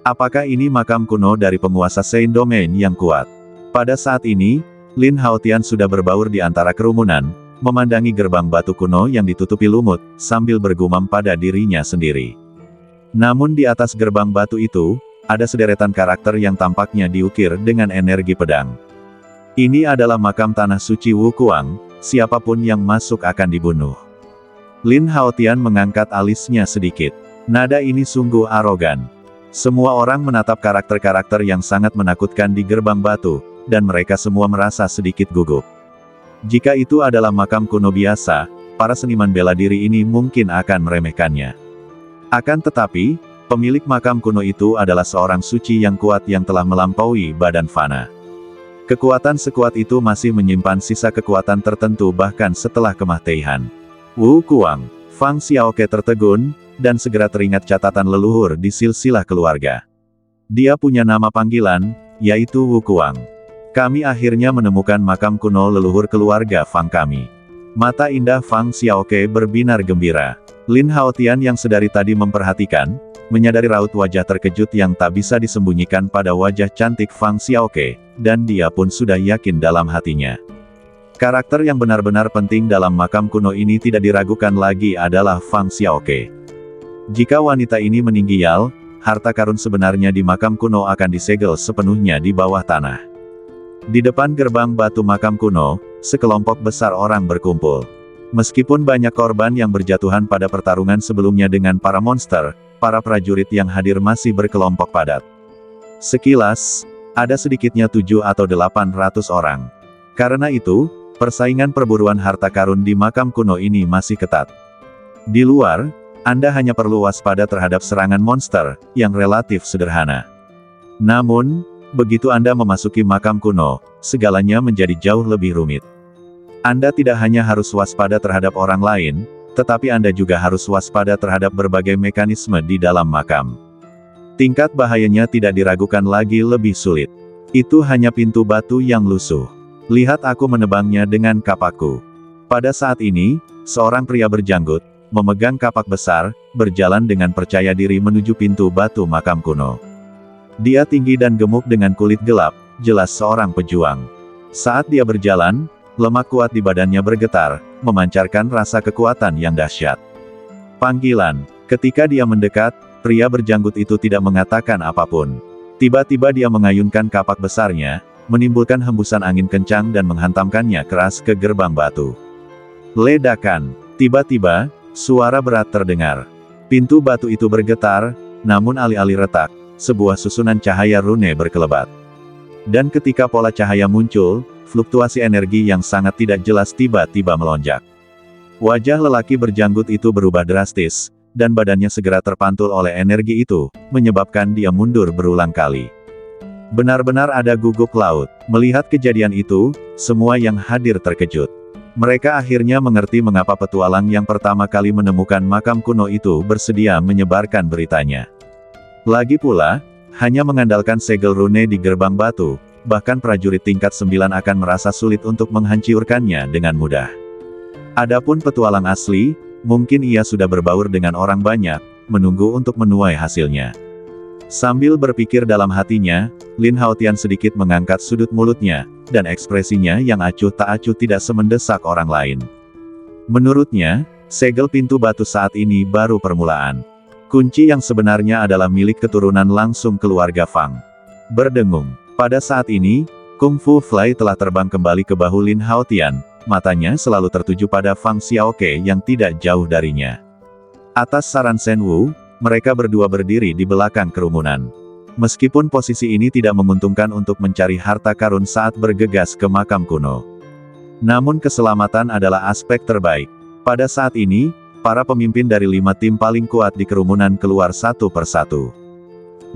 [SPEAKER 1] Apakah ini makam kuno dari penguasa Saint Domain yang kuat? Pada saat ini, Lin Haotian sudah berbaur di antara kerumunan, memandangi gerbang batu kuno yang ditutupi lumut, sambil bergumam pada dirinya sendiri. Namun di atas gerbang batu itu, ada sederetan karakter yang tampaknya diukir dengan energi pedang. Ini adalah makam tanah suci Wu Kuang, siapapun yang masuk akan dibunuh. Lin Haotian mengangkat alisnya sedikit. Nada ini sungguh arogan. Semua orang menatap karakter-karakter yang sangat menakutkan di gerbang batu, dan mereka semua merasa sedikit gugup. Jika itu adalah makam kuno biasa, para seniman bela diri ini mungkin akan meremehkannya. Akan tetapi, pemilik makam kuno itu adalah seorang suci yang kuat yang telah melampaui badan fana. Kekuatan sekuat itu masih menyimpan sisa kekuatan tertentu bahkan setelah kematian. Wu Kuang, Fang Xiaoke tertegun, dan segera teringat catatan leluhur di silsilah keluarga. Dia punya nama panggilan, yaitu Wu Kuang. Kami akhirnya menemukan makam kuno leluhur keluarga Fang kami. Mata indah Fang Xiaoke berbinar gembira. Lin Haotian yang sedari tadi memperhatikan, menyadari raut wajah terkejut yang tak bisa disembunyikan pada wajah cantik Fang Xiaoke, dan dia pun sudah yakin dalam hatinya. Karakter yang benar-benar penting dalam makam kuno ini tidak diragukan lagi adalah Fang Xiaoke. Jika wanita ini meninggal, harta karun sebenarnya di makam kuno akan disegel sepenuhnya di bawah tanah. Di depan gerbang batu makam kuno, sekelompok besar orang berkumpul. Meskipun banyak korban yang berjatuhan pada pertarungan sebelumnya dengan para monster, para prajurit yang hadir masih berkelompok padat. Sekilas, ada sedikitnya 7 atau 800 orang. Karena itu, persaingan perburuan harta karun di makam kuno ini masih ketat. Di luar, Anda hanya perlu waspada terhadap serangan monster, yang relatif sederhana. Namun, begitu Anda memasuki makam kuno, segalanya menjadi jauh lebih rumit. Anda tidak hanya harus waspada terhadap orang lain, tetapi Anda juga harus waspada terhadap berbagai mekanisme di dalam makam. Tingkat bahayanya tidak diragukan lagi lebih sulit. Itu hanya pintu batu yang lusuh. Lihat aku menebangnya dengan kapakku. Pada saat ini, seorang pria berjanggut, memegang kapak besar, berjalan dengan percaya diri menuju pintu batu makam kuno. Dia tinggi dan gemuk dengan kulit gelap, jelas seorang pejuang. Saat dia berjalan, lemak kuat di badannya bergetar, memancarkan rasa kekuatan yang dahsyat. Panggilan. Ketika dia mendekat, pria berjanggut itu tidak mengatakan apapun. Tiba-tiba dia mengayunkan kapak besarnya, menimbulkan hembusan angin kencang dan menghantamkannya keras ke gerbang batu. Ledakan. Tiba-tiba, suara berat terdengar. Pintu batu itu bergetar, namun alih-alih retak, sebuah susunan cahaya rune berkelebat. Dan ketika pola cahaya muncul, fluktuasi energi yang sangat tidak jelas tiba-tiba melonjak. Wajah lelaki berjanggut itu berubah drastis, dan badannya segera terpantul oleh energi itu, menyebabkan dia mundur berulang kali. Benar-benar ada guguk laut. Melihat kejadian itu, semua yang hadir terkejut. Mereka akhirnya mengerti mengapa petualang yang pertama kali menemukan makam kuno itu bersedia menyebarkan beritanya. Lagi pula, hanya mengandalkan segel rune di gerbang batu, bahkan prajurit tingkat 9 akan merasa sulit untuk menghancurkannya dengan mudah. Adapun petualang asli, mungkin ia sudah berbaur dengan orang banyak, menunggu untuk menuai hasilnya. Sambil berpikir dalam hatinya, Lin Haotian sedikit mengangkat sudut mulutnya, dan ekspresinya yang acuh tak acuh tidak semendesak orang lain. Menurutnya, segel pintu batu saat ini baru permulaan. Kunci yang sebenarnya adalah milik keturunan langsung keluarga Fang. Berdengung. Pada saat ini, Kung Fu Fly telah terbang kembali ke bahu Lin Haotian, matanya selalu tertuju pada Fang Xiaoke yang tidak jauh darinya. Atas saran Shen Wu, mereka berdua berdiri di belakang kerumunan. Meskipun posisi ini tidak menguntungkan untuk mencari harta karun saat bergegas ke makam kuno. Namun keselamatan adalah aspek terbaik. Pada saat ini, para pemimpin dari 5 tim paling kuat di kerumunan keluar satu persatu.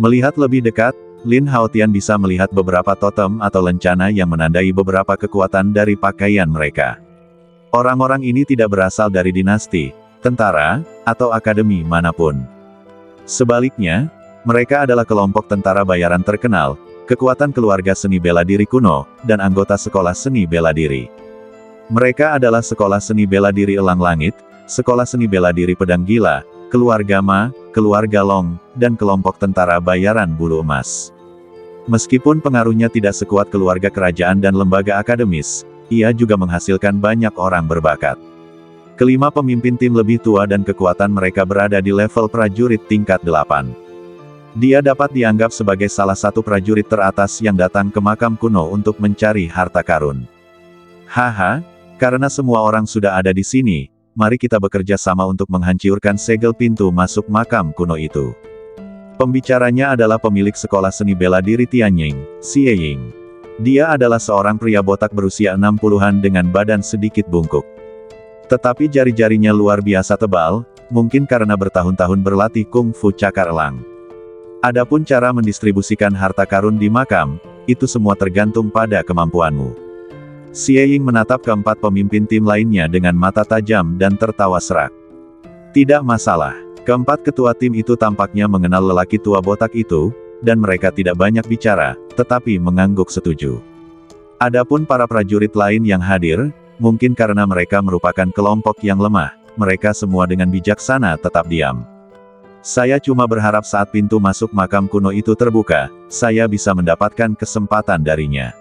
[SPEAKER 1] Melihat lebih dekat, Lin Haotian bisa melihat beberapa totem atau lencana yang menandai beberapa kekuatan dari pakaian mereka. Orang-orang ini tidak berasal dari dinasti, tentara, atau akademi manapun. Sebaliknya, mereka adalah kelompok tentara bayaran terkenal, kekuatan keluarga seni bela diri kuno, dan anggota sekolah seni bela diri. Mereka adalah sekolah seni bela diri Elang Langit, sekolah seni bela diri Pedang Gila, keluarga Ma, keluarga Long, dan kelompok tentara bayaran Bulu Emas. Meskipun pengaruhnya tidak sekuat keluarga kerajaan dan lembaga akademis, ia juga menghasilkan banyak orang berbakat. Kelima pemimpin tim lebih tua dan kekuatan mereka berada di level prajurit tingkat 8. Dia dapat dianggap sebagai salah satu prajurit teratas yang datang ke makam kuno untuk mencari harta karun. Haha, karena semua orang sudah ada di sini, mari kita bekerja sama untuk menghancurkan segel pintu masuk makam kuno itu. Pembicaranya adalah pemilik sekolah seni bela diri Tianying, Xie Ying. Dia adalah seorang pria botak berusia 60-an dengan badan sedikit bungkuk. Tetapi jari-jarinya luar biasa tebal, mungkin karena bertahun-tahun berlatih kung fu cakar elang. Adapun cara mendistribusikan harta karun di makam, itu semua tergantung pada kemampuanmu. Xie Ying menatap keempat pemimpin tim lainnya dengan mata tajam dan tertawa serak. Tidak masalah, keempat ketua tim itu tampaknya mengenal lelaki tua botak itu, dan mereka tidak banyak bicara, tetapi mengangguk setuju. Adapun para prajurit lain yang hadir, mungkin karena mereka merupakan kelompok yang lemah, mereka semua dengan bijaksana tetap diam. Saya cuma berharap saat pintu masuk makam kuno itu terbuka, saya bisa mendapatkan kesempatan darinya.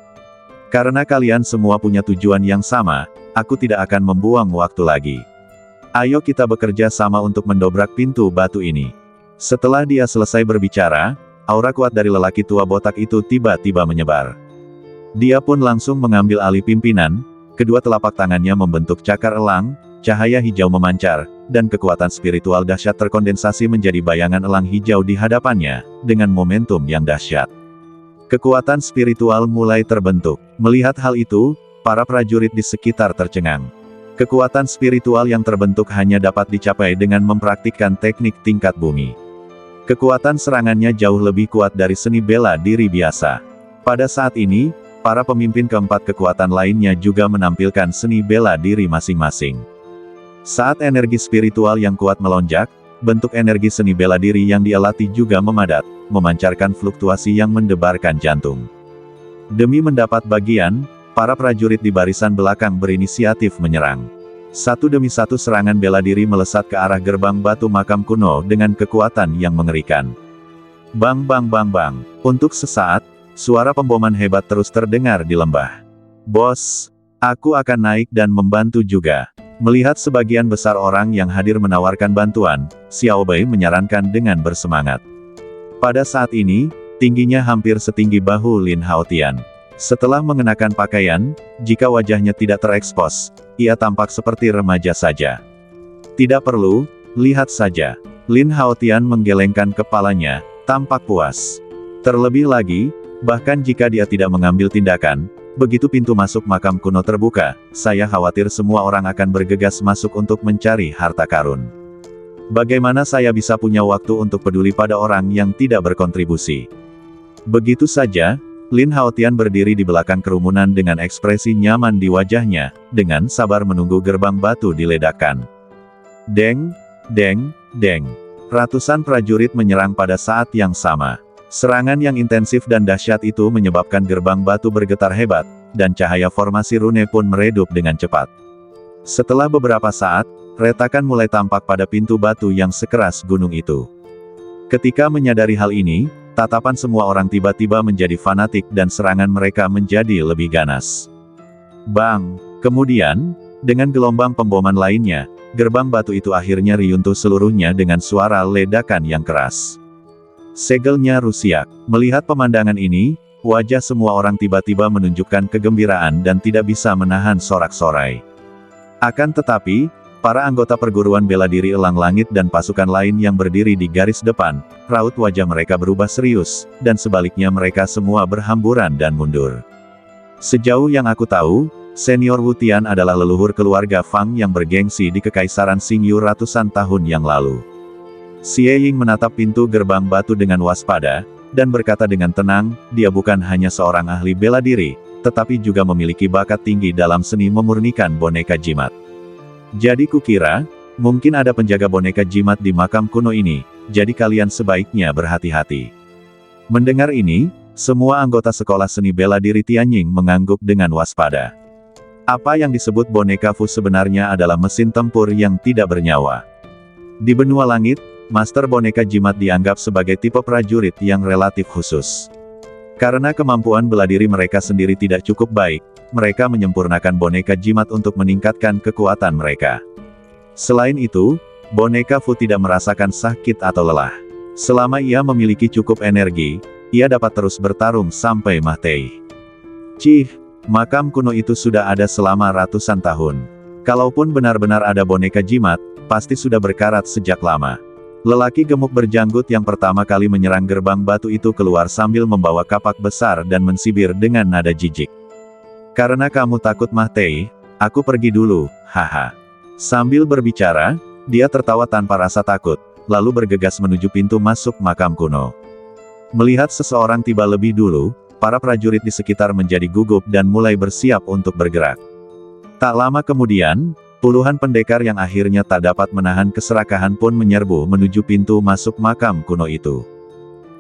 [SPEAKER 1] Karena kalian semua punya tujuan yang sama, aku tidak akan membuang waktu lagi. Ayo kita bekerja sama untuk mendobrak pintu batu ini. Setelah dia selesai berbicara, aura kuat dari lelaki tua botak itu tiba-tiba menyebar. Dia pun langsung mengambil alih pimpinan. Kedua telapak tangannya membentuk cakar elang, cahaya hijau memancar, dan kekuatan spiritual dahsyat terkondensasi menjadi bayangan elang hijau di hadapannya, dengan momentum yang dahsyat. Kekuatan spiritual mulai terbentuk. Melihat hal itu, para prajurit di sekitar tercengang. Kekuatan spiritual yang terbentuk hanya dapat dicapai dengan mempraktikkan teknik tingkat bumi. Kekuatan serangannya jauh lebih kuat dari seni bela diri biasa. Pada saat ini, para pemimpin keempat kekuatan lainnya juga menampilkan seni bela diri masing-masing. Saat energi spiritual yang kuat melonjak, bentuk energi seni bela diri yang dia latih juga memadat, memancarkan fluktuasi yang mendebarkan jantung. Demi mendapat bagian, para prajurit di barisan belakang berinisiatif menyerang. Satu demi satu serangan bela diri melesat ke arah gerbang batu makam kuno dengan kekuatan yang mengerikan. Bang bang bang bang. Untuk sesaat, suara pemboman hebat terus terdengar di lembah. Bos, aku akan naik dan membantu juga. Melihat sebagian besar orang yang hadir menawarkan bantuan, Xiao Bei menyarankan dengan bersemangat. Pada saat ini, tingginya hampir setinggi bahu Lin Haotian. Setelah mengenakan pakaian, jika wajahnya tidak terekspos, ia tampak seperti remaja saja. Tidak perlu, lihat saja. Lin Haotian menggelengkan kepalanya, tampak puas. Terlebih lagi, bahkan jika dia tidak mengambil tindakan, begitu pintu masuk makam kuno terbuka, saya khawatir semua orang akan bergegas masuk untuk mencari harta karun. Bagaimana saya bisa punya waktu untuk peduli pada orang yang tidak berkontribusi? Begitu saja, Lin Haotian berdiri di belakang kerumunan dengan ekspresi nyaman di wajahnya, dengan sabar menunggu gerbang batu diledakkan. Deng, deng, deng. Ratusan prajurit menyerang pada saat yang sama. Serangan yang intensif dan dahsyat itu menyebabkan gerbang batu bergetar hebat, dan cahaya formasi rune pun meredup dengan cepat. Setelah beberapa saat, retakan mulai tampak pada pintu batu yang sekeras gunung itu. Ketika menyadari hal ini, tatapan semua orang tiba-tiba menjadi fanatik dan serangan mereka menjadi lebih ganas. Bang! Kemudian, dengan gelombang pemboman lainnya, gerbang batu itu akhirnya runtuh seluruhnya dengan suara ledakan yang keras. Segelnya rusiak. Melihat pemandangan ini, wajah semua orang tiba-tiba menunjukkan kegembiraan dan tidak bisa menahan sorak-sorai. Akan tetapi, para anggota perguruan bela diri Elang Langit dan pasukan lain yang berdiri di garis depan, raut wajah mereka berubah serius, dan sebaliknya mereka semua berhamburan dan mundur. Sejauh yang aku tahu, Senior Wu Tian adalah leluhur keluarga Fang yang bergengsi di Kekaisaran Xingyu ratusan tahun yang lalu. Xie Ying menatap pintu gerbang batu dengan waspada, dan berkata dengan tenang, dia bukan hanya seorang ahli bela diri, tetapi juga memiliki bakat tinggi dalam seni memurnikan boneka jimat. Jadi kukira, mungkin ada penjaga boneka jimat di makam kuno ini, jadi kalian sebaiknya berhati-hati. Mendengar ini, semua anggota sekolah seni bela diri Tianying mengangguk dengan waspada. Apa yang disebut boneka Fu sebenarnya adalah mesin tempur yang tidak bernyawa. Di benua langit, master boneka jimat dianggap sebagai tipe prajurit yang relatif khusus. Karena kemampuan bela diri mereka sendiri tidak cukup baik, mereka menyempurnakan boneka jimat untuk meningkatkan kekuatan mereka. Selain itu, boneka Fu tidak merasakan sakit atau lelah. Selama ia memiliki cukup energi, ia dapat terus bertarung sampai mati. Cih, makam kuno itu sudah ada selama ratusan tahun. Kalaupun benar-benar ada boneka jimat, pasti sudah berkarat sejak lama. Lelaki gemuk berjanggut yang pertama kali menyerang gerbang batu itu keluar sambil membawa kapak besar dan mensibir dengan nada jijik. Karena kamu takut mati, aku pergi dulu, haha. Sambil berbicara, dia tertawa tanpa rasa takut, lalu bergegas menuju pintu masuk makam kuno. Melihat seseorang tiba lebih dulu, para prajurit di sekitar menjadi gugup dan mulai bersiap untuk bergerak. Tak lama kemudian, puluhan pendekar yang akhirnya tak dapat menahan keserakahan pun menyerbu menuju pintu masuk makam kuno itu.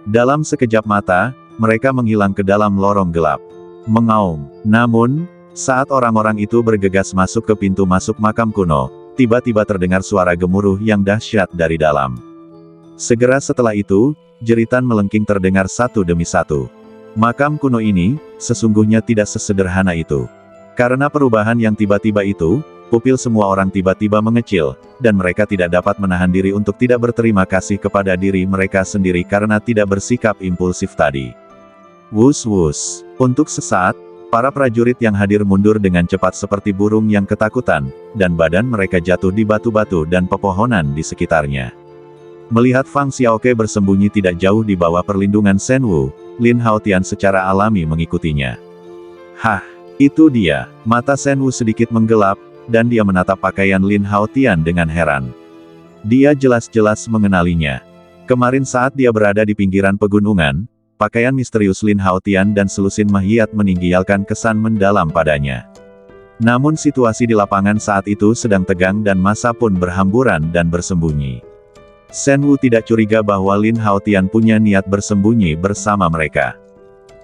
[SPEAKER 1] Dalam sekejap mata, mereka menghilang ke dalam lorong gelap. Mengaum. Namun, saat orang-orang itu bergegas masuk ke pintu masuk makam kuno, tiba-tiba terdengar suara gemuruh yang dahsyat dari dalam. Segera setelah itu, jeritan melengking terdengar satu demi satu. Makam kuno ini, sesungguhnya tidak sesederhana itu. Karena perubahan yang tiba-tiba itu, pupil semua orang tiba-tiba mengecil, dan mereka tidak dapat menahan diri untuk tidak berterima kasih kepada diri mereka sendiri karena tidak bersikap impulsif tadi. Wus-wus. Untuk sesaat, para prajurit yang hadir mundur dengan cepat seperti burung yang ketakutan, dan badan mereka jatuh di batu-batu dan pepohonan di sekitarnya. Melihat Fang Xiaoke bersembunyi tidak jauh di bawah perlindungan Shen Wu, Lin Haotian secara alami mengikutinya. Hah, itu dia. Mata Shen Wu sedikit menggelap, dan dia menatap pakaian Lin Haotian dengan heran. Dia jelas-jelas mengenalinya. Kemarin saat dia berada di pinggiran pegunungan, pakaian misterius Lin Haotian dan selusin mahiat meninggalkan kesan mendalam padanya. Namun situasi di lapangan saat itu sedang tegang dan massa pun berhamburan dan bersembunyi. Shen Wu tidak curiga bahwa Lin Haotian punya niat bersembunyi bersama mereka.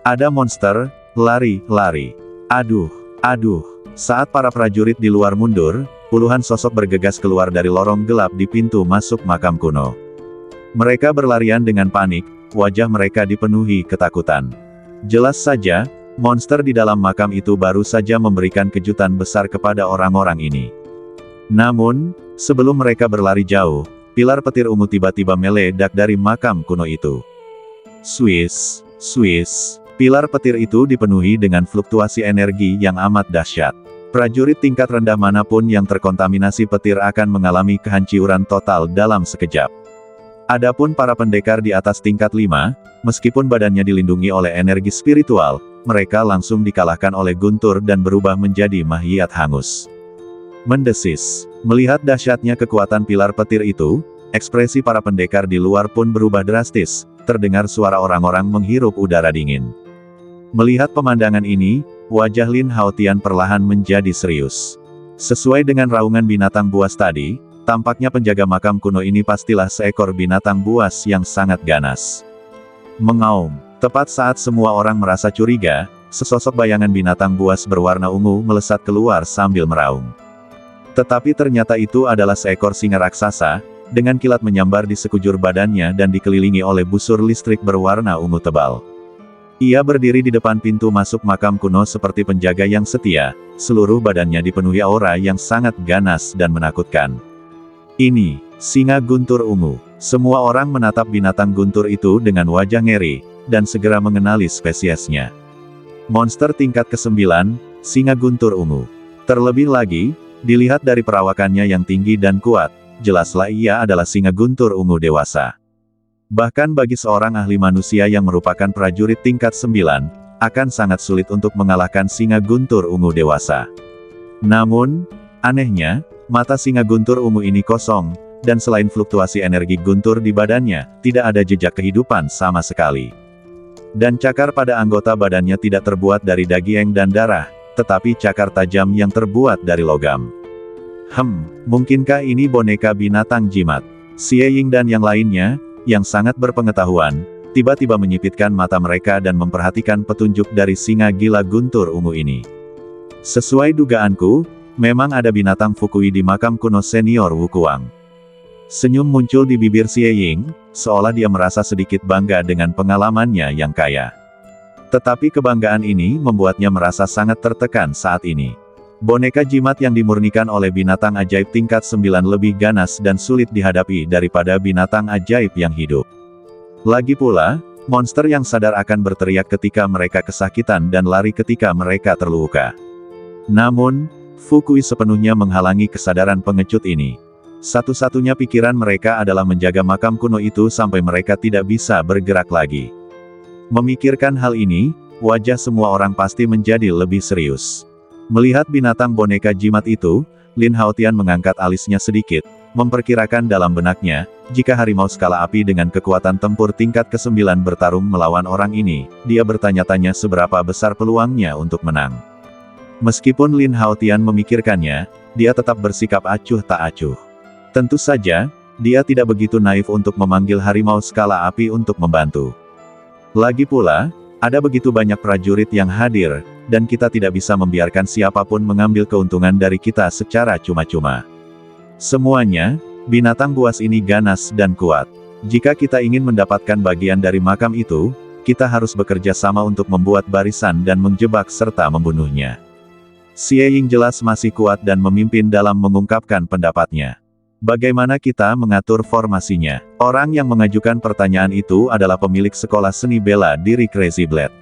[SPEAKER 1] Ada monster, lari, lari. Aduh, aduh. Saat para prajurit di luar mundur, puluhan sosok bergegas keluar dari lorong gelap di pintu masuk makam kuno. Mereka berlarian dengan panik, wajah mereka dipenuhi ketakutan. Jelas saja, monster di dalam makam itu baru saja memberikan kejutan besar kepada orang-orang ini. Namun, sebelum mereka berlari jauh, pilar petir ungu tiba-tiba meledak dari makam kuno itu. Swiss. Swiss. Pilar petir itu dipenuhi dengan fluktuasi energi yang amat dahsyat. Prajurit tingkat rendah manapun yang terkontaminasi petir akan mengalami kehancuran total dalam sekejap. Adapun para pendekar di atas tingkat 5, meskipun badannya dilindungi oleh energi spiritual, mereka langsung dikalahkan oleh guntur dan berubah menjadi mahiat hangus. Mendesis. Melihat dahsyatnya kekuatan pilar petir itu, ekspresi para pendekar di luar pun berubah drastis, terdengar suara orang-orang menghirup udara dingin. Melihat pemandangan ini, wajah Lin Haotian perlahan menjadi serius. Sesuai dengan raungan binatang buas tadi, tampaknya penjaga makam kuno ini pastilah seekor binatang buas yang sangat ganas. Mengaum. Tepat saat semua orang merasa curiga, sesosok bayangan binatang buas berwarna ungu melesat keluar sambil meraung. Tetapi ternyata itu adalah seekor singa raksasa, dengan kilat menyambar di sekujur badannya dan dikelilingi oleh busur listrik berwarna ungu tebal. Ia berdiri di depan pintu masuk makam kuno seperti penjaga yang setia, seluruh badannya dipenuhi aura yang sangat ganas dan menakutkan. Ini, singa guntur ungu. Semua orang menatap binatang guntur itu dengan wajah ngeri, dan segera mengenali spesiesnya. Monster tingkat ke-9, singa guntur ungu. Terlebih lagi, dilihat dari perawakannya yang tinggi dan kuat, jelaslah ia adalah singa guntur ungu dewasa. Bahkan bagi seorang ahli manusia yang merupakan prajurit tingkat 9, akan sangat sulit untuk mengalahkan singa guntur ungu dewasa. Namun, anehnya, mata singa guntur ungu ini kosong, dan selain fluktuasi energi guntur di badannya, tidak ada jejak kehidupan sama sekali. Dan cakar pada anggota badannya tidak terbuat dari daging dan darah, tetapi cakar tajam yang terbuat dari logam. Mungkinkah ini boneka binatang jimat? Xie Ying dan yang lainnya, yang sangat berpengetahuan, tiba-tiba menyipitkan mata mereka dan memperhatikan petunjuk dari singa gila guntur ungu ini. Sesuai dugaanku, memang ada binatang Fukui di makam kuno senior Wukuang. Senyum muncul di bibir Xie Ying, seolah dia merasa sedikit bangga dengan pengalamannya yang kaya. Tetapi kebanggaan ini membuatnya merasa sangat tertekan saat ini. Boneka jimat yang dimurnikan oleh binatang ajaib tingkat 9 lebih ganas dan sulit dihadapi daripada binatang ajaib yang hidup. Lagi pula, monster yang sadar akan berteriak ketika mereka kesakitan dan lari ketika mereka terluka. Namun, Fukui sepenuhnya menghalangi kesadaran pengecut ini. Satu-satunya pikiran mereka adalah menjaga makam kuno itu sampai mereka tidak bisa bergerak lagi. Memikirkan hal ini, wajah semua orang pasti menjadi lebih serius. Melihat binatang boneka jimat itu, Lin Haotian mengangkat alisnya sedikit, memperkirakan dalam benaknya, jika harimau skala api dengan kekuatan tempur tingkat ke-9 bertarung melawan orang ini, dia bertanya-tanya seberapa besar peluangnya untuk menang. Meskipun Lin Haotian memikirkannya, dia tetap bersikap acuh tak acuh. Tentu saja, dia tidak begitu naif untuk memanggil harimau skala api untuk membantu. Lagi pula, ada begitu banyak prajurit yang hadir, dan kita tidak bisa membiarkan siapapun mengambil keuntungan dari kita secara cuma-cuma. Semuanya, binatang buas ini ganas dan kuat. Jika kita ingin mendapatkan bagian dari makam itu, kita harus bekerja sama untuk membuat barisan dan menjebak serta membunuhnya. Xie Ying jelas masih kuat dan memimpin dalam mengungkapkan pendapatnya. Bagaimana kita mengatur formasinya? Orang yang mengajukan pertanyaan itu adalah pemilik sekolah seni bela diri Crazy Blade.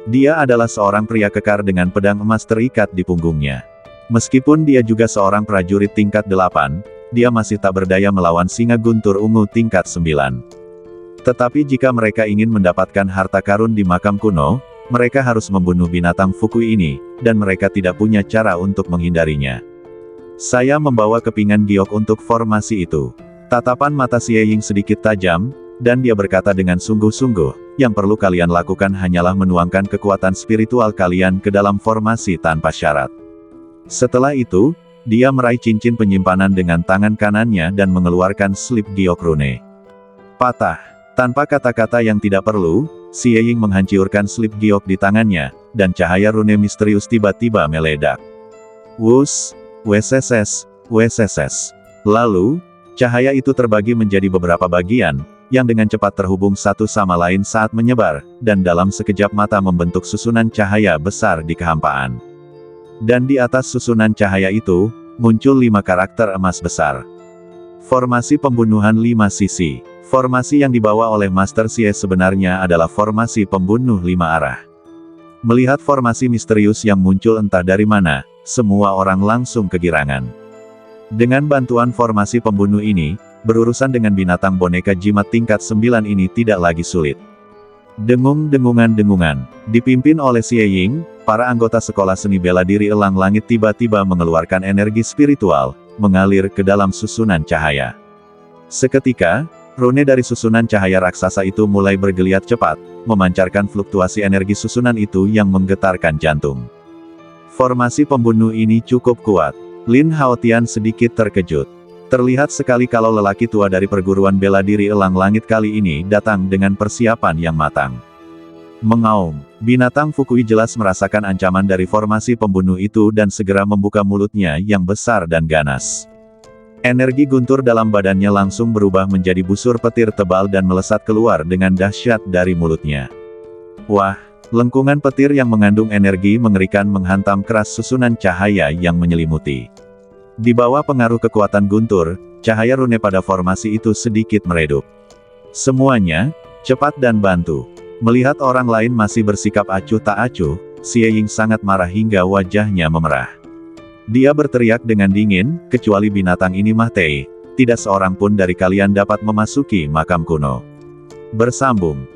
[SPEAKER 1] Dia adalah seorang pria kekar dengan pedang emas terikat di punggungnya. Meskipun dia juga seorang prajurit tingkat 8, dia masih tak berdaya melawan singa guntur ungu tingkat 9. Tetapi jika mereka ingin mendapatkan harta karun di makam kuno, mereka harus membunuh binatang Fukui ini, dan mereka tidak punya cara untuk menghindarinya. Saya membawa kepingan giok untuk formasi itu. Tatapan mata Xie Ying sedikit tajam, dan dia berkata dengan sungguh-sungguh, yang perlu kalian lakukan hanyalah menuangkan kekuatan spiritual kalian ke dalam formasi tanpa syarat. Setelah itu, dia meraih cincin penyimpanan dengan tangan kanannya dan mengeluarkan slip giok rune. Patah. Tanpa kata-kata yang tidak perlu, Xie Ying menghancurkan slip giok di tangannya, dan cahaya rune misterius tiba-tiba meledak. Wus, wsss, wsss. Lalu, cahaya itu terbagi menjadi beberapa bagian, yang dengan cepat terhubung satu sama lain saat menyebar, dan dalam sekejap mata membentuk susunan cahaya besar di kehampaan. Dan di atas susunan cahaya itu, muncul 5 karakter emas besar. Formasi pembunuhan 5 sisi. Formasi yang dibawa oleh Master Xie sebenarnya adalah formasi pembunuh 5 arah. Melihat formasi misterius yang muncul entah dari mana, semua orang langsung kegirangan. Dengan bantuan formasi pembunuh ini, berurusan dengan binatang boneka jimat tingkat 9 ini tidak lagi sulit. Dengung-dengungan, dipimpin oleh Xie Ying, para anggota sekolah seni bela diri elang langit tiba-tiba mengeluarkan energi spiritual, mengalir ke dalam susunan cahaya. Seketika, rune dari susunan cahaya raksasa itu mulai bergeliat cepat, memancarkan fluktuasi energi susunan itu yang menggetarkan jantung. Formasi pembunuh ini cukup kuat. Lin Haotian sedikit terkejut. Terlihat sekali kalau lelaki tua dari perguruan bela diri elang langit kali ini datang dengan persiapan yang matang. Mengaum, binatang Fukui jelas merasakan ancaman dari formasi pembunuh itu dan segera membuka mulutnya yang besar dan ganas. Energi guntur dalam badannya langsung berubah menjadi busur petir tebal dan melesat keluar dengan dahsyat dari mulutnya. Wah, lengkungan petir yang mengandung energi mengerikan menghantam keras susunan cahaya yang menyelimuti. Di bawah pengaruh kekuatan guntur, cahaya rune pada formasi itu sedikit meredup. Semuanya, cepat dan bantu. Melihat orang lain masih bersikap acuh tak acuh, Xie Ying sangat marah hingga wajahnya memerah. Dia berteriak dengan dingin, kecuali binatang ini mah tidak seorang pun dari kalian dapat memasuki makam kuno. Bersambung.